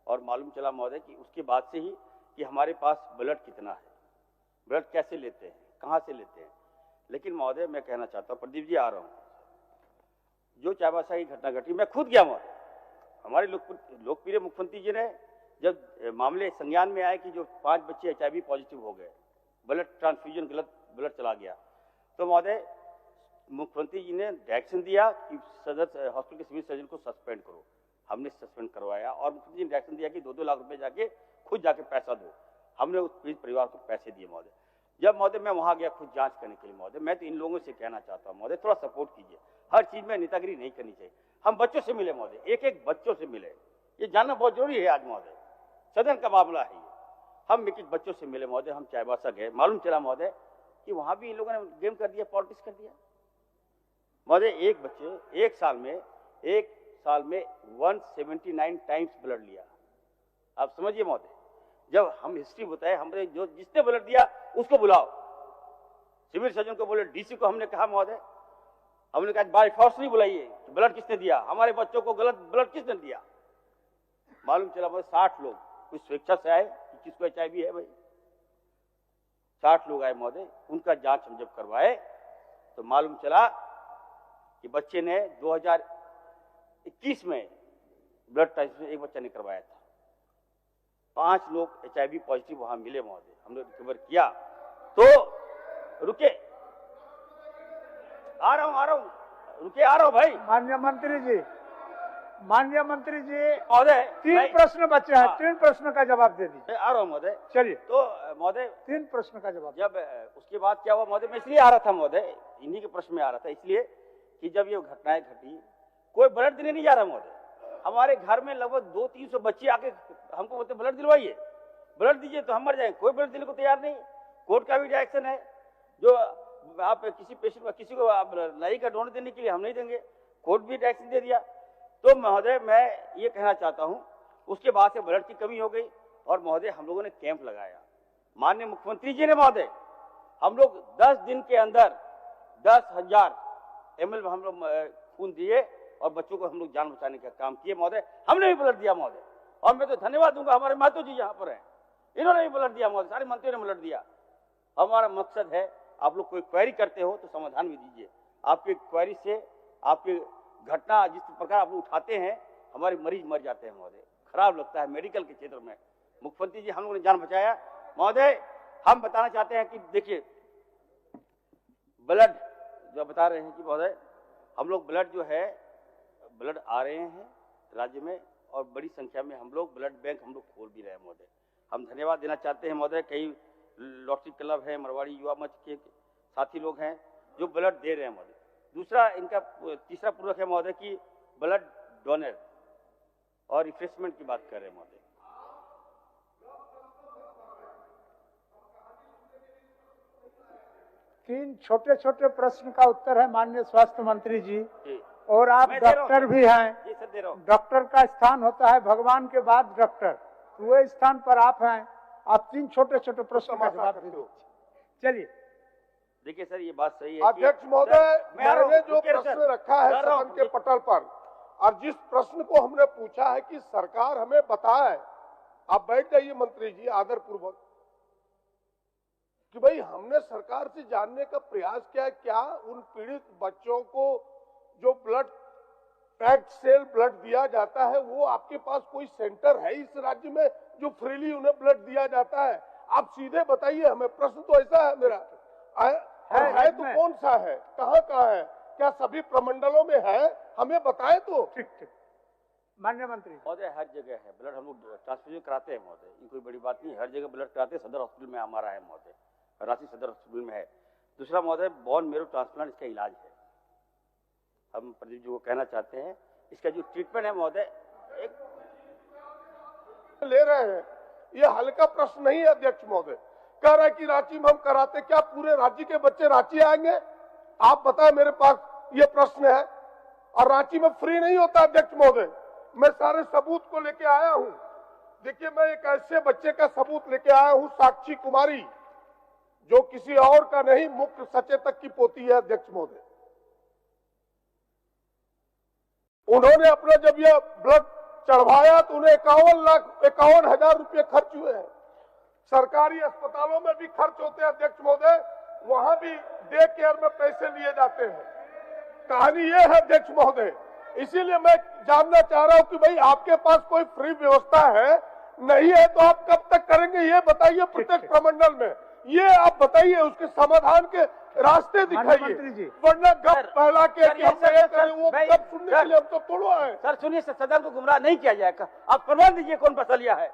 और मालूम चला महोदय कि उसके बाद से ही कि हमारे पास ब्लड कितना है, ब्लड कैसे लेते हैं, कहाँ से लेते हैं। लेकिन महोदय मैं कहना चाहता हूँ, प्रदीप जी आ रहा हूँ, जो चाईबासा की घटना घटी, मैं खुद गया महोदय। हमारे लोकप्रिय मुख्यमंत्री जी ने जब मामले संज्ञान में आए कि जो 5 बच्चे HIV पॉजिटिव हो गए, ब्लड ट्रांसफ्यूजन गलत ब्लड चला गया, तो महोदय मुख्यमंत्री जी ने डायरेक्शन दिया कि सदर हॉस्पिटल के सिविल सर्जन को सस्पेंड करो। हमने सस्पेंड करवाया और मुख्यमंत्री जी ने डायरेक्शन दिया कि 2-2 लाख रुपए जाके खुद जाके पैसा दो। हमने उस पीड़ित परिवार को पैसे दिए महोदय। जब महोदय मैं वहां गया खुद जांच करने के लिए महोदय, मैं तो इन लोगों से कहना चाहता हूँ महोदय, थोड़ा सपोर्ट कीजिए, हर चीज में नेतागिरी नहीं करनी चाहिए। हम बच्चों से मिले महोदय, एक बच्चों से मिले, ये जानना बहुत जरूरी है आज महोदय, सदन का मामला है ये। हम एक बच्चों से मिले महोदय, हम चाईबासा गए, मालूम चला महोदय कि वहां भी इन लोगों ने गेम कर दिया, पॉलिटिक्स कर दिया महोदय। एक बच्चे एक साल में 179 टाइम्स ब्लड लिया। आप समझिए महोदय, जब हम हिस्ट्री बताए, हमने जो जिसने ब्लड दिया उसको बुलाओ, सिविल सर्जन को बोले, डीसी को हमने कहा महोदय, हमने कहा बाय फोर्स नहीं बुलाइए, ब्लड किसने दिया, हमारे बच्चों को गलत ब्लड किसने दिया। मालूम चला भाई 60 लोग कुछ स्वेच्छा से आए, किसको HIV है भाई, 60 लोग आए महोदय। उनका जांच हम जब करवाए तो मालूम चला कि बच्चे ने 2021 में ब्लड टेस्ट एक बच्चा ने करवाया था। 5 लोग HIV पॉजिटिव वहां मिले महोदय, हमने रिकवर किया। तो रुके, आ रहा हूं भाई। माननीय मंत्री जी महोदय, 3 प्रश्न बचे हैं, 3 प्रश्न का जवाब दे दीजिए। आ रहा हूं महोदय। चलिए, तो महोदय 3 प्रश्न का जवाब। जब उसके बाद क्या हुआ महोदय, मैं इसलिए आ रहा था महोदय, इन्हीं के प्रश्न में आ रहा था, इसलिए कि जब ये घटनाएं घटी कोई ब्लड देने नहीं जा रहा महोदय। हमारे घर में लगभग 200-300 बच्चे आके हमको बोलते ब्लड दिलवाइए, ब्लड दीजिए तो हम मर जाएंगे, कोई ब्लड देने को तैयार नहीं। कोर्ट का भी डायरेक्शन है, जो आप किसी पेशेंट को, किसी को आप लाई का डोनेट देने के लिए हम नहीं देंगे, कोर्ट भी डायरेक्शन दे दिया। तो महोदय मैं ये कहना चाहता हूं, उसके बाद से ब्लड की कमी हो गई और महोदय हम लोगों ने कैंप लगाया। माननीय मुख्यमंत्री जी ने महोदय, हम लोग 10 दिन के अंदर 10,000 ml हम लोग खून दिए और बच्चों को हम लोग जान बचाने का काम किए महोदय। हमने भी ब्लड दिया महोदय, और मैं तो धन्यवाद दूंगा हमारे महतो जी यहाँ पर हैं, इन्होंने भी ब्लड दिया महोदय, सारे मंत्रियों ने ब्लड दिया। हमारा मकसद है, आप लोग कोई क्वेरी करते हो तो समाधान भी दीजिए। आपकी क्वेरी से, आपकी घटना जिस प्रकार आप लोग उठाते हैं, हमारे मरीज मर जाते हैं महोदय, खराब लगता है। मेडिकल के क्षेत्र में मुख्यमंत्री जी हम लोगों ने जान बचाया महोदय। हम बताना चाहते हैं कि देखिए, ब्लड जो बता रहे हैं कि महोदय, हम लोग ब्लड जो है, ब्लड आ रहे हैं राज्य में, और बड़ी संख्या में हम लोग ब्लड बैंक हम लोग खोल भी रहे हैं महोदय। हम धन्यवाद देना चाहते हैं महोदय, कई लॉटरी क्लब है, मरवाड़ी युवा मंच के साथी लोग हैं जो ब्लड दे रहे हैं महोदय। दूसरा इनका तीसरा पूरक है महोदय कि ब्लड डोनर और रिफ्रेशमेंट की बात कर रहे हैं महोदय। तीन छोटे छोटे प्रश्न का उत्तर है माननीय स्वास्थ्य मंत्री जी, और आप डॉक्टर भी हैं। डॉक्टर का स्थान होता है भगवान के बाद डॉक्टर, तो वो स्थान पर आप हैं। आप 3 छोटे छोटे प्रश्न का जवाब दीजिए। चलिए, देखिए सर, ये बात सही है। अध्यक्ष महोदय, मैंने जो प्रश्न रखा है सदन के पटल पर, और जिस प्रश्न को हमने पूछा है कि सरकार हमें बताए, आप बैठ जाइए मंत्री जी आदर पूर्वक, कि भाई हमने सरकार से जानने का प्रयास किया, क्या उन पीड़ित बच्चों को जो ब्लड पैक्ड सेल ब्लड दिया जाता है, वो आपके पास कोई सेंटर है इस राज्य में जो फ्रीली उन्हें ब्लड दिया जाता है? आप सीधे बताइए हमें। प्रश्न तो ऐसा है मेरा, है तो कौन सा है, कहाँ का है, क्या सभी प्रमंडलों में है? हमें बताए तो। ठीक। माननीय मंत्री महोदय, हर जगह है ब्लड, हम लोग ट्रांसफ्यूजन कराते हैं महोदय, ये कोई बड़ी बात नहीं, हर जगह ब्लड कराते हैं। सदर हॉस्पिटल में हमारा है महोदय, रांची सदर हॉस्पिटल में है। दूसरा महोदय, बोन मेरो ट्रांसप्लांट इसका इलाज है। हम प्रदीप जी को कहना चाहते हैं, इसका जो ट्रीटमेंट है महोदय, एक ले रहे हैं, ये हल्का प्रश्न नहीं है अध्यक्ष महोदय। कह रहा है कि रांची में हम कराते, क्या पूरे राज्य के बच्चे रांची आएंगे? आप बताएं, मेरे पास ये प्रश्न है। और रांची में फ्री नहीं होता अध्यक्ष महोदय, मैं सारे सबूत को लेके आया हूं। देखिए, मैं एक ऐसे बच्चे का सबूत लेके आया हूं, साक्षी कुमारी, जो किसी और का नहीं, मुख्य सचेतक की पोती है अध्यक्ष महोदय। उन्होंने अपना जब यह ब्लड चढ़वाया तो उन्हें 51,51,000 रुपये खर्च हुए हैं। सरकारी अस्पतालों में भी खर्च होते हैं अध्यक्ष महोदय, वहां भी डे केयर में पैसे लिए जाते हैं। कहानी ये है अध्यक्ष महोदय, इसीलिए मैं जानना चाह रहा हूं कि भाई आपके पास कोई फ्री व्यवस्था है, नहीं है तो आप कब तक करेंगे ये बताइए प्रत्येक प्रमंडल में। ये आप बताइए, उसके समाधान के रास्ते दिखाइए, वरना गप फैला के कि हम ये करें वो गप सुनने के लिए हम तो तोड़ो है। सर सुनिए, सदन को गुमराह नहीं किया जाएगा, आप प्रमाण दीजिए कौन पैसा लिया है।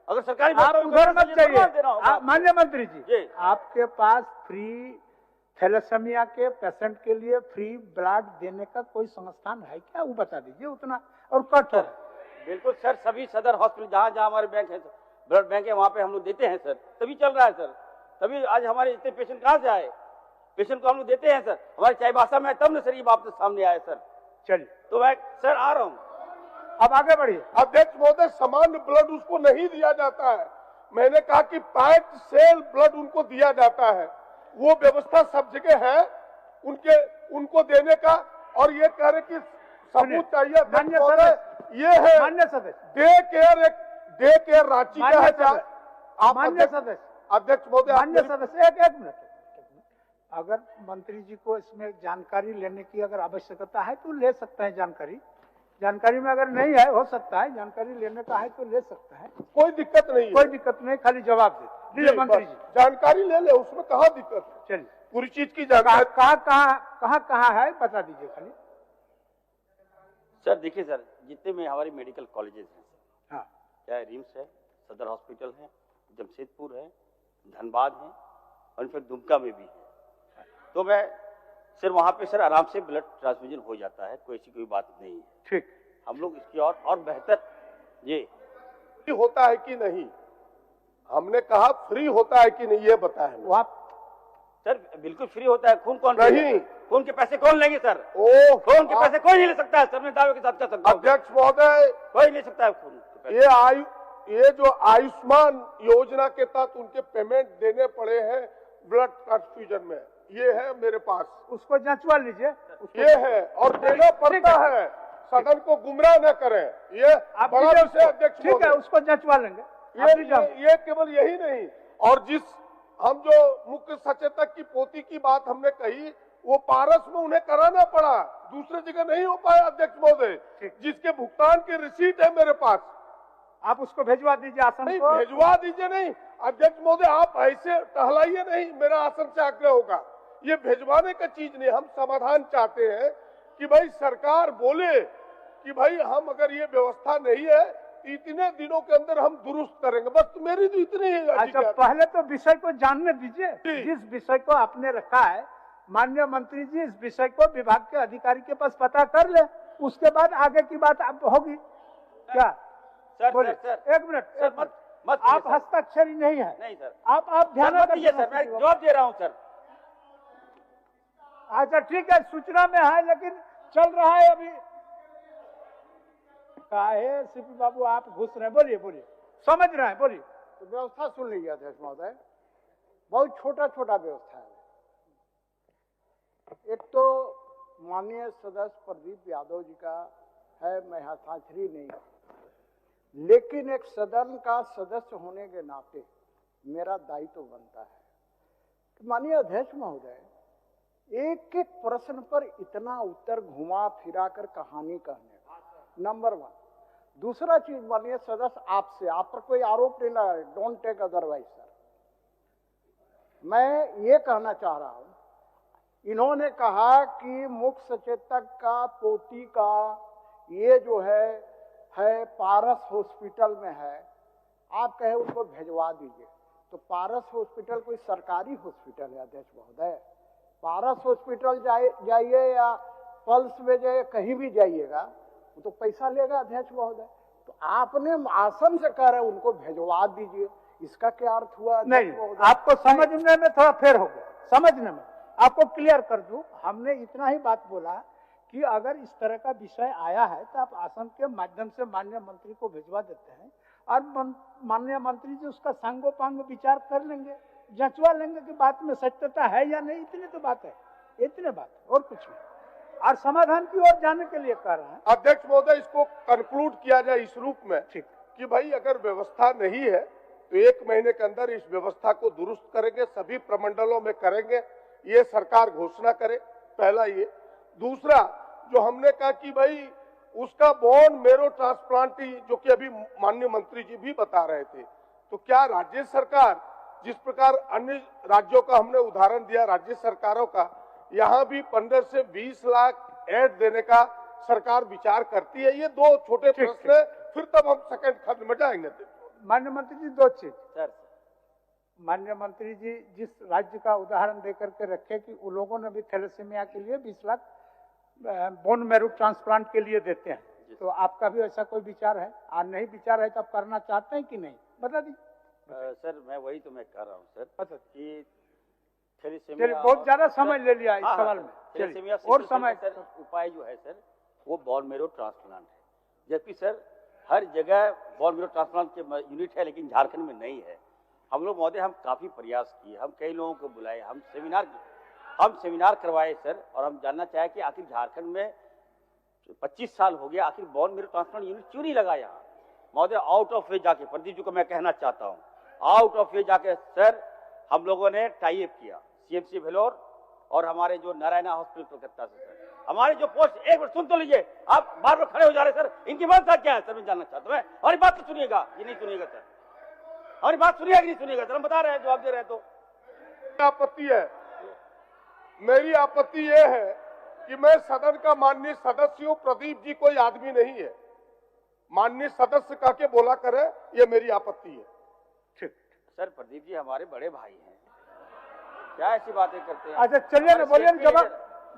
अगर सरकारी आप उधर मत जाइए। माननीय मंत्री जी, आपके पास फ्री थैलेसेमिया के पेशेंट के लिए फ्री ब्लड देने का कोई संस्थान है क्या? वो बता दीजिए उतना, और कट हो। बिल्कुल सर, सभी सदर हॉस्पिटल जहाँ जहाँ हमारे बैंक है, ब्लड बैंक है, वहाँ पे हम लोग देते हैं सर, तभी चल रहा है सर। तभी आज हमारे इतने पेशेंट कहाँ से आए? पेशेंट को हम लोग देते हैं सर, हमारी चाईबासा में तब न सर ये बात सामने आए सर। चलिए, तो मैं सर आ रहा हूँ, अब आगे बढ़िए। अध्यक्ष महोदय, सामान्य ब्लड उसको नहीं दिया जाता है। मैंने कहा कि पैक्ड सेल ब्लड उनको दिया जाता है, वो व्यवस्था सब जगह है उनको देने का। और ये कह रहे कि सबूत चाहिए अध्यक्ष महोदय, ये है मान्य सदस्य डे केयर रांची का है। आप मान्य सदस्य, अध्यक्ष महोदय, मान्य सदस्य, एक मिनट, अगर मंत्री जी को इसमें जानकारी लेने की अगर आवश्यकता है तो ले सकते हैं जानकारी में अगर नहीं है, हो सकता है जानकारी लेने का है तो ले सकता है, कोई दिक्कत नहीं है, कोई दिक्कत नहीं, खाली जवाब दे मंत्री जी, जानकारी ले ले, उसमें कहाँ दिक्कत। चलिए, पूरी चीज की जानकारी कहाँ है बता दीजिए खाली। सर देखिए सर, जितने में हमारी मेडिकल कॉलेजेस हैं, हाँ, चाहे रिम्स है, सदर हॉस्पिटल है, जमशेदपुर है, धनबाद है और फिर दुमका में भी है, तो मैं सर वहाँ पे सर आराम से ब्लड ट्रांसफ्यूजन हो जाता है, कोई ऐसी कोई बात नहीं है। ठीक, हम लोग इसकी और बेहतर ये होता है कि नहीं, हमने कहा फ्री होता है कि नहीं, ये बताएं। सर बिल्कुल फ्री होता है। खून कौन नहीं, खून के पैसे कौन लेंगे सर? खून के पैसे कोई नहीं ले सकता है सर, मैं दावे के साथ कह सकता हूं। अध्यक्ष महोदय, कोई ले सकता है खून। ये जो आयुष्मान योजना के तहत उनके पेमेंट देने पड़े हैं ब्लड ट्रांसफ्यूजन में, ये है मेरे पास, उसको जांचवा लीजिए। ये है और देना पड़ता है, सदन को गुमराह न करें, ये बड़ा विषय अध्यक्ष। ठीक है, उसको जांचवा लेंगे। ये केवल यही नहीं, और जिस हम जो मुख्य सचेतक की पोती की बात हमने कही, वो पारस में उन्हें कराना पड़ा, दूसरे जगह नहीं हो पाया अध्यक्ष महोदय, जिसके भुगतान की रिसीट है मेरे पास। आप उसको भेजवा दीजिए आसन नहीं, को। भेजवा दीजिए नहीं अध्यक्ष महोदय, आप ऐसे टहलाइए नहीं, मेरा आसन से आग्रह होगा। ये भेजवाने का चीज नहीं, हम समाधान चाहते हैं कि भाई सरकार बोले कि भाई हम अगर ये व्यवस्था नहीं है इतने दिनों के अंदर हम दुरुस्त करेंगे, बस मेरी तो इतनी ही। अच्छा, पहले तो विषय को जानने दीजिए, जिस विषय को आपने रखा है माननीय मंत्री जी, इस विषय को विभाग के अधिकारी के पास पता कर ले, उसके बाद आगे की बात आप होगी क्या? सर, बोलिए। सर, एक मिनट, सर, मत आप हस्ताक्षरी नहीं है। नहीं सर, आप ध्यान दीजिए सर, मैं जवाब दे रहा हूँ सर। अच्छा ठीक है, सूचना में है लेकिन चल रहा है अभी। काहे सीपी बाबू आप घुस रहे हैं? बोलिए बोलिए, समझ रहे हैं, बोलिए। तो व्यवस्था सुन लीजिए अध्यक्ष महोदय, बहुत छोटा छोटा व्यवस्था है। एक तो माननीय सदस्य प्रदीप यादव जी का है, मैं हस्ताक्षरी नहीं, लेकिन एक सदन का सदस्य होने के नाते मेरा दायित्व बनता है। माननीय अध्यक्ष महोदय, एक एक प्रश्न पर इतना उत्तर घुमा फिरा कर कहानी कहने, नंबर 1। दूसरा चीज माननीय सदस्य, आपसे, आप पर कोई आरोप नहीं लगा, डोंट टेक अदरवाइज सर। मैं ये कहना चाह रहा हूं, इन्होंने कहा कि मुख्य सचेतक का पोती का ये जो है पारस हॉस्पिटल में है, आप कहे उनको भेजवा दीजिए। तो पारस हॉस्पिटल कोई सरकारी हॉस्पिटल है अध्यक्ष महोदय? पारस हॉस्पिटल जाइए या पल्स में जाइए, कहीं भी जाइएगा वो तो पैसा लेगा अध्यक्ष महोदय। तो आपने आसन से कह रहे उनको भेजवा दीजिए, इसका क्या अर्थ हुआ? नहीं, आपको समझने में थोड़ा फेर हो गया, समझने में आपको क्लियर कर दूं, हमने इतना ही बात बोला कि अगर इस तरह का विषय आया है तो आप आसन के माध्यम से माननीय मंत्री को भिजवा देते हैं और माननीय मंत्री जी उसका सांगोपांग विचार कर लेंगे, जंचवा लेंगे कि बात में सत्यता है या नहीं। इतनी तो बात है, इतने बात, और कुछ नहीं, और समाधान की ओर जाने के लिए कह रहे हैं। अध्यक्ष महोदय, इसको कंक्लूड किया जाए इस रूप में कि भाई अगर व्यवस्था नहीं है तो 1 महीने के अंदर इस व्यवस्था को दुरुस्त करेंगे, सभी प्रमंडलों में करेंगे, ये सरकार घोषणा करे, पहला ये। दूसरा, जो हमने कहा कि भाई उसका बोन मेरो ट्रांसप्लांटी, जो कि अभी माननीय मंत्री जी भी बता रहे थे, तो क्या राज्य सरकार, जिस प्रकार अन्य राज्यों का हमने उदाहरण दिया राज्य सरकारों का, यहाँ भी 15 से 20 लाख ऐड देने का सरकार विचार करती है? ये 2 छोटे प्रश्न है, फिर तब हम सेकंड खंड में जाएंगे। माननीय मंत्री जी, 2 चीज सर, माननीय मंत्री जी जिस राज्य का उदाहरण देकर के रखे कि उन लोगों ने भी थैलेसीमिया के लिए 20 लाख बोन मैरो ट्रांसप्लांट के लिए देते हैं, तो आपका भी ऐसा कोई विचार है? और नहीं विचार है तो आप करना चाहते हैं कि नहीं, बता दीजिए। सर मैं वही तो मैं कह रहा हूँ सर कि थैलेसीमिया बहुत ज्यादा समय ले लिया इस सवाल में, थैलेसीमिया और समय सर उपाय जो है सर वो बोन मैरो ट्रांसप्लांट है, जबकि सर हर जगह बोन मैरो ट्रांसप्लांट के यूनिट है लेकिन झारखंड में नहीं है। हम लोग महोदय हम काफी प्रयास किए, हम कई लोगों को बुलाए, हम सेमिनार करवाए सर, और हम जानना चाहे कि आखिर झारखंड में 25 साल हो गया, आखिर बोन मैरो ट्रांसप्लांट यूनिट क्यों नहीं लगा यहाँ महोदय। आउट ऑफ वे जाके प्रदीप जी को मैं कहना चाहता हूँ, आउट ऑफ वे जाके सर हम लोगों ने टाई अप किया सीएमसी भेलोर और हमारे जो नारायणा हॉस्पिटल कोलकाता से सर, हमारे जो पोस्ट, एक बार सुन तो लीजिए, आप बार बार खड़े हो जा रहे सर, इनकी मंशा क्या है सर मैं जानना चाहता हूँ। हमारी बात तो सुनिएगा ये नहीं सुनिएगा सर, हमारी बात सुनिएगा कि नहीं सुनिएगा सर, हम बता रहे हैं जवाब दे रहे हैं। तो आपत्ति है, मेरी आपत्ति यह है कि मैं सदन का माननीय सदस्य हूं, प्रदीप जी कोई आदमी नहीं है, माननीय सदस्य कह के बोला करे, ये मेरी आपत्ति है। ठीक सर, प्रदीप जी हमारे बड़े भाई हैं, क्या ऐसी बातें करते हैं? अच्छा चलिए ना, बोलिए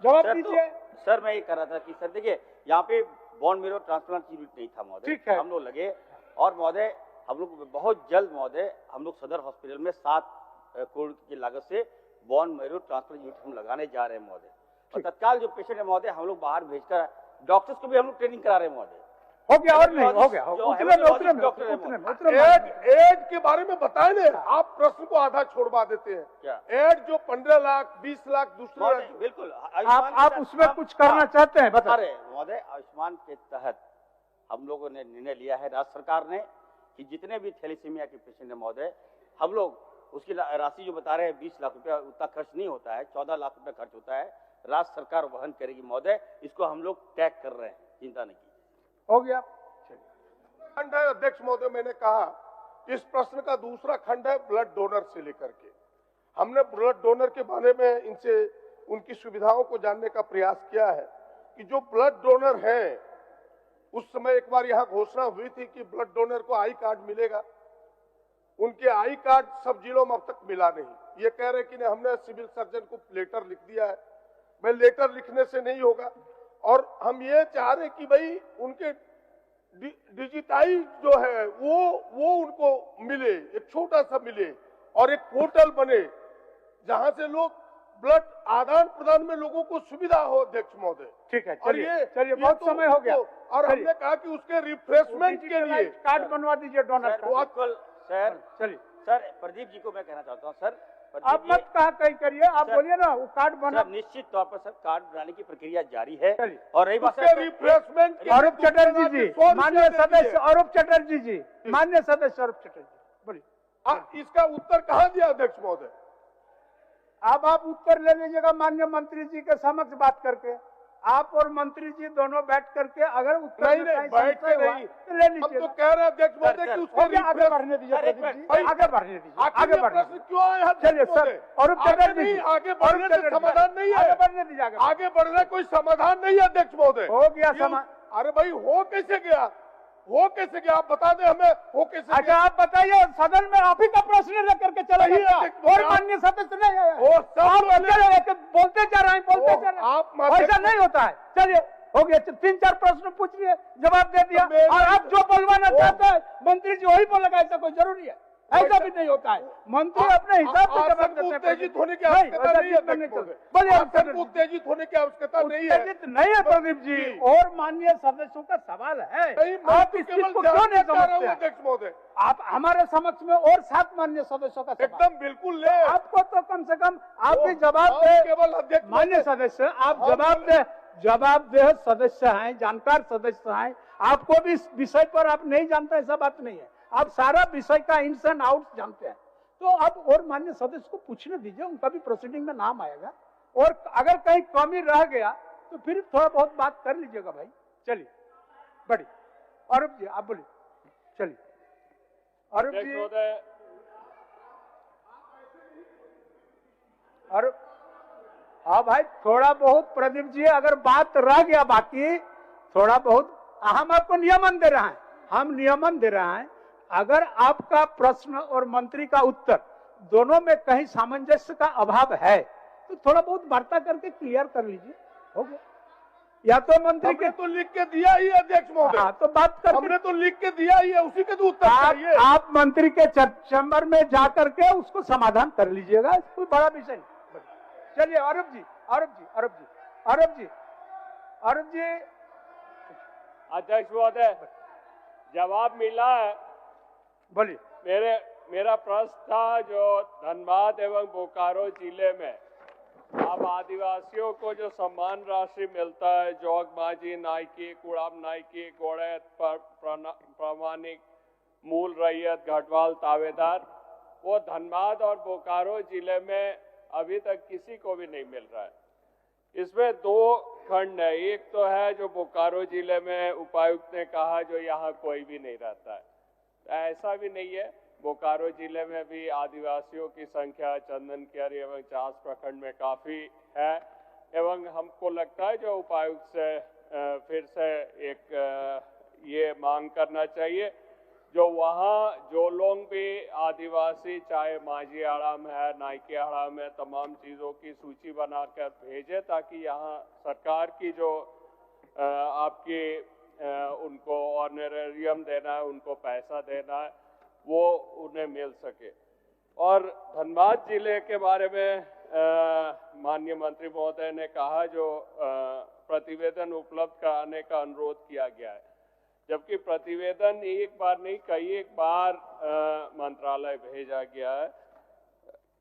जवाब दीजिए। सर मैं ये कह रहा था कि सर देखिए यहाँ पे बोन मैरो ट्रांसप्लांट यूनिट नहीं था महोदय, ठीक है, हम लोग लगे और महोदय हम लोग बहुत जल्द महोदय हम लोग सदर हॉस्पिटल में 7 करोड़ की लागत से बोन मैरो ट्रांसप्लांट यूनिट हम लगाने जा रहे हैं महोदय, और तत्काल जो पेशेंट है महोदय हम लोग बाहर भेजकर डॉक्टर्स को भी हम लोग ट्रेनिंग करा रहे हैं महोदय। हो गया और नहीं हो गया, एड के बारे में बताए ना, आप प्रश्न को आधा छोड़वा देते हैं। एड जो 15 लाख 20 लाख दूसरे, बिल्कुल आप उसमें कुछ करना चाहते हैं बता रहे महोदय। आयुष्मान के तहत हम लोगों ने निर्णय लिया है राज्य सरकार ने कि जितने भी थैलेसीमिया के पेशेंट है महोदय, हम लोग उसकी राशि जो बता रहे हैं 20 लाख रुपया, उतना खर्च नहीं होता है, 14 लाख रुपया खर्च होता है, राज्य सरकार वहन करेगी महोदय, इसको हम लोग टैग कर रहे हैं, चिंता नहीं की। हो गया खंड है अध्यक्ष महोदय, मैंने कहा इस प्रश्न का दूसरा खंड है ब्लड डोनर से लेकर के। हमने ब्लड डोनर के बारे में इनसे उनकी सुविधाओं को जानने का प्रयास किया है कि जो ब्लड डोनर हैं, उस समय एक बार यहाँ घोषणा हुई थी कि ब्लड डोनर को आई कार्ड मिलेगा, उनके आई कार्ड सब जिलों में अब तक मिला नहीं। ये कह रहे कि हमने सिविल सर्जन को लेटर लिख दिया है, मैं लेटर लिखने से नहीं होगा, और हम ये चाह रहे कि भाई उनके डिजिटाइज जो है वो उनको मिले, एक छोटा सा मिले, और एक पोर्टल बने जहां से लोग ब्लड आदान प्रदान में लोगों को सुविधा हो। अध्यक्ष महोदय ठीक है, चलिए बहुत तो, समय हो गया, और हमने कहा कि उसके रिफ्रेशमेंट के लिए कार्ड बनवा दीजिए डोनर का। सर चलिए सर, प्रदीप जी को मैं कहना चाहता हूँ सर, आप मत कहा कहीं करिए, आप बोलिए ना वो कार्ड बना। निश्चित तौर पर सर कार्ड बनाने की प्रक्रिया जारी है, और रही बात रिफ्रेशमेंट। अरूप चटर्जी जी, माननीय सदस्य अरूप चटर्जी जी, माननीय सदस्य अरूप चटर्जी बोलिए। इसका उत्तर कहाँ दिया अध्यक्ष महोदय? अब आप उत्तर ले लीजिएगा माननीय मंत्री जी के समक्ष बात करके, आप और मंत्री जी दोनों बैठ करके, अगर उत्तर नहीं बैठ के नहीं तो ले लीजिए। हम तो कह रहे हैं अध्यक्ष महोदय कि उसको आगे बढ़ने दीजिए, आगे बढ़ने दीजिए, आगे बढ़ने क्यों आए हैं? चलिए सर, और आगे बढ़ने से समाधान नहीं है, आगे बढ़ने दीजिए, आगे बढ़ने कोई समाधान नहीं है अध्यक्ष महोदय। हो गया समाधान। अरे भाई हो कैसे गया, हो कैसे गया आप बता दें हमें, हो कैसे? अच्छा आप बताइए, सदन में आप ही का प्रश्न लेकर के चला गया और माननीय सदस्य नहीं आया, आप बोलते जा रहे हैं, बोलते जा रहे हैं, ऐसा नहीं होता है। चलिए हो गया, 3-4 प्रश्न पूछ लिए, जवाब दे दिया, और आप जो बोलवाना चाहते हैं मंत्री जी वही बोलेगा, ऐसा कोई जरूरी है? ऐसा भी नहीं होता है, मंत्री अपने हिसाब से जवाब देते हैं। उत्तेजित होने की आवश्यकता नहीं है, उत्तेजित होने की आवश्यकता नहीं है, नहीं है प्रदीप जी, और माननीय सदस्यों का सवाल है, आप इस चीज को क्यों नहीं समझते? अध्यक्ष महोदय आप हमारे समक्ष में और 7 माननीय सदस्यों का एकदम बिल्कुल ले, आपको तो कम से कम आप भी जवाब दे, केवल अध्यक्ष माननीय सदस्य आप जवाबदेह सदस्य हैं, जानकार सदस्य हैं, आपको भी इस विषय पर आप नहीं जानते ऐसा बात नहीं है, आप सारा विषय का इन्स एंड आउट्स जानते हैं। तो आप और माननीय सदस्य को पूछने दीजिए, उनका भी प्रोसीडिंग में नाम आएगा, और अगर कहीं कमी रह गया तो फिर थोड़ा बहुत बात कर लीजिएगा भाई। चलिए बड़ी अरूप जी आप बोलिए, चलिए अरूप जी। और हाँ भाई, थोड़ा बहुत प्रदीप जी अगर बात रह गया बाकी थोड़ा बहुत, हम आपको नियमन दे रहे हैं, हम नियमन दे रहे हैं, अगर आपका प्रश्न और मंत्री का उत्तर दोनों में कहीं सामंजस्य का अभाव है तो थोड़ा बहुत वार्ता करके क्लियर कर लीजिए, हो गया। या तो मंत्री के तो लिख के दिया ही है अध्यक्ष महोदय। हाँ, तो बात कर, हमने तो लिख के दिया ही है, उसी के तो उत्तर चाहिए। आप मंत्री के चैम्बर में जाकर के उसको समाधान कर लीजिएगा, कोई बड़ा विषय नहीं। चलिए अरब जी, अरब जी, अरब जी, अरब जी, अरब जी। अध्यक्ष महोदय, जवाब मिला है। बोलिए। मेरा प्रश्न था जो धनबाद एवं बोकारो जिले में अब आदिवासियों को जो सम्मान राशि मिलता है, जोग माझी नायकी, कुड़ाम नायकी, गोड़ैत, प्रामाणिक, मूल रैयत, घटवाल, तावेदार, वो धनबाद और बोकारो जिले में अभी तक किसी को भी नहीं मिल रहा है। इसमें दो खंड है, एक तो है जो बोकारो जिले में उपायुक्त ने कहा जो यहाँ कोई भी नहीं रहता है, ऐसा भी नहीं है। बोकारो जिले में भी आदिवासियों की संख्या चंदन कियारी एवं चास प्रखंड में काफी है, एवं हमको लगता है जो उपायुक्त से फिर से एक ये मांग करना चाहिए जो वहाँ जो लोग भी आदिवासी चाहे माझी आड़ा में है, नायके आड़ा में, तमाम चीज़ों की सूची बनाकर भेजे ताकि यहाँ सरकार की जो आपकी उनको ऑनरेरियम देना है, उनको पैसा देना है, वो उन्हें मिल सके। और धनबाद जिले के बारे में माननीय मंत्री महोदय ने कहा जो प्रतिवेदन उपलब्ध कराने का अनुरोध किया गया है, जबकि प्रतिवेदन एक बार नहीं कई एक बार मंत्रालय भेजा गया है।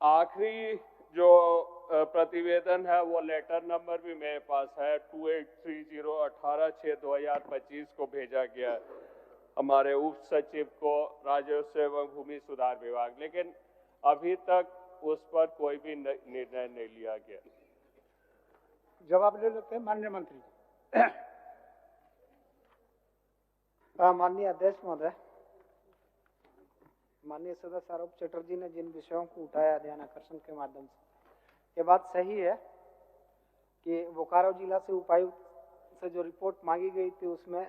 आखिरी जो प्रतिवेदन है वो लेटर नंबर भी मेरे पास है 2830 18/6/2025 को भेजा गया है हमारे उप सचिव को राजस्व एवं भूमि सुधार विभाग, लेकिन अभी तक उस पर कोई भी निर्णय नहीं लिया गया। जवाब ले लेते हैं माननीय मंत्री। माननीय अध्यक्ष महोदय, माननीय सदस्य आरोप चटर्जी ने जिन विषयों को उठाया ध्यान आकर्षण के माध्यम से, ये बात सही है कि बोकारो जिला से उपायुक्त से जो रिपोर्ट मांगी गई थी उसमें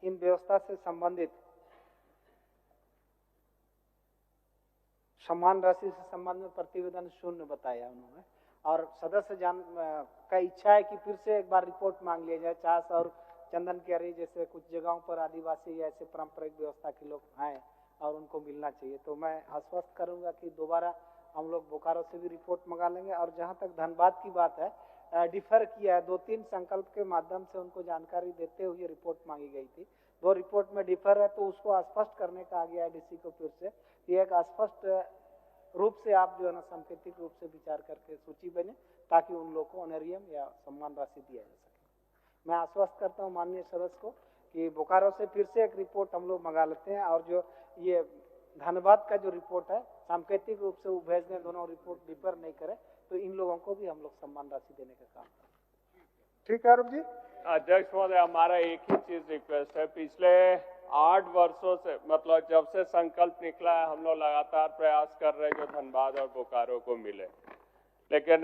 इन व्यवस्था से संबंधित सम्मान राशि से संबंध में प्रतिवेदन शून्य बताया उन्होंने, और सदस्य का इच्छा है कि फिर से एक बार रिपोर्ट मांग लिया जाए। चास और चंदन कियारी जैसे कुछ जगहों पर आदिवासी या ऐसे पारंपरिक व्यवस्था के लोग हैं और उनको मिलना चाहिए, तो मैं आश्वस्त करूंगा कि दोबारा हम लोग बोकारो से भी रिपोर्ट मंगा लेंगे। और जहां तक धनबाद की बात है, डिफर किया है, 2-3 संकल्प के माध्यम से उनको जानकारी देते हुए रिपोर्ट मांगी गई थी। 2 रिपोर्ट में डिफर है तो उसको स्पष्ट करने का आ गया है डीसी को फिर से, ये एक स्पष्ट रूप से आप जो है ना सांकेतिक रूप से विचार करके सूची बने ताकि उन लोगों को ऑनरियम या सम्मान राशि दिया जा सके। मैं आश्वस्त करता हूँ माननीय सदस्य को कि बोकारो से फिर से एक रिपोर्ट हम लोग मंगा लेते हैं, और जो ये धनबाद का जो रिपोर्ट है सांकेतिक रूप से वो भेज दें, दोनों रिपोर्ट डिफर नहीं करे तो इन लोगों को भी हम लोग सम्मान राशि देने का काम करें। ठीक है अरुण जी। अध्यक्ष महोदय, हमारा एक ही चीज रिक्वेस्ट है, पिछले 8 वर्षों से मतलब जब से संकल्प निकला है हम लोग लगातार प्रयास कर रहे हैं जो धनबाद और बोकारो को मिले, लेकिन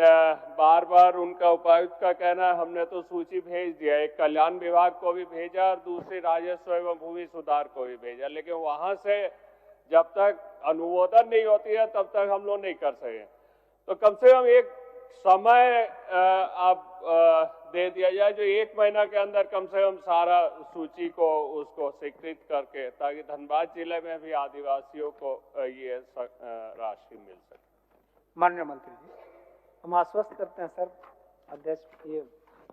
बार बार उनका उपायुक्त का कहना है हमने तो सूची भेज दिया, एक कल्याण विभाग को भी भेजा और दूसरी राजस्व एवं भूमि सुधार को भी भेजा, लेकिन वहां से जब तक अनुमोदन नहीं होती है तब तक हम लोग नहीं कर सके। तो कम से कम एक समय आप दे दिया जाए जो 1 महीना के अंदर कम से कम सारा सूची को उसको स्वीकृत करके, ताकि धनबाद जिले में भी आदिवासियों को ये राशि मिल सके। माननीय मंत्री जी, हम आश्वस्त करते हैं सर अध्यक्ष, ये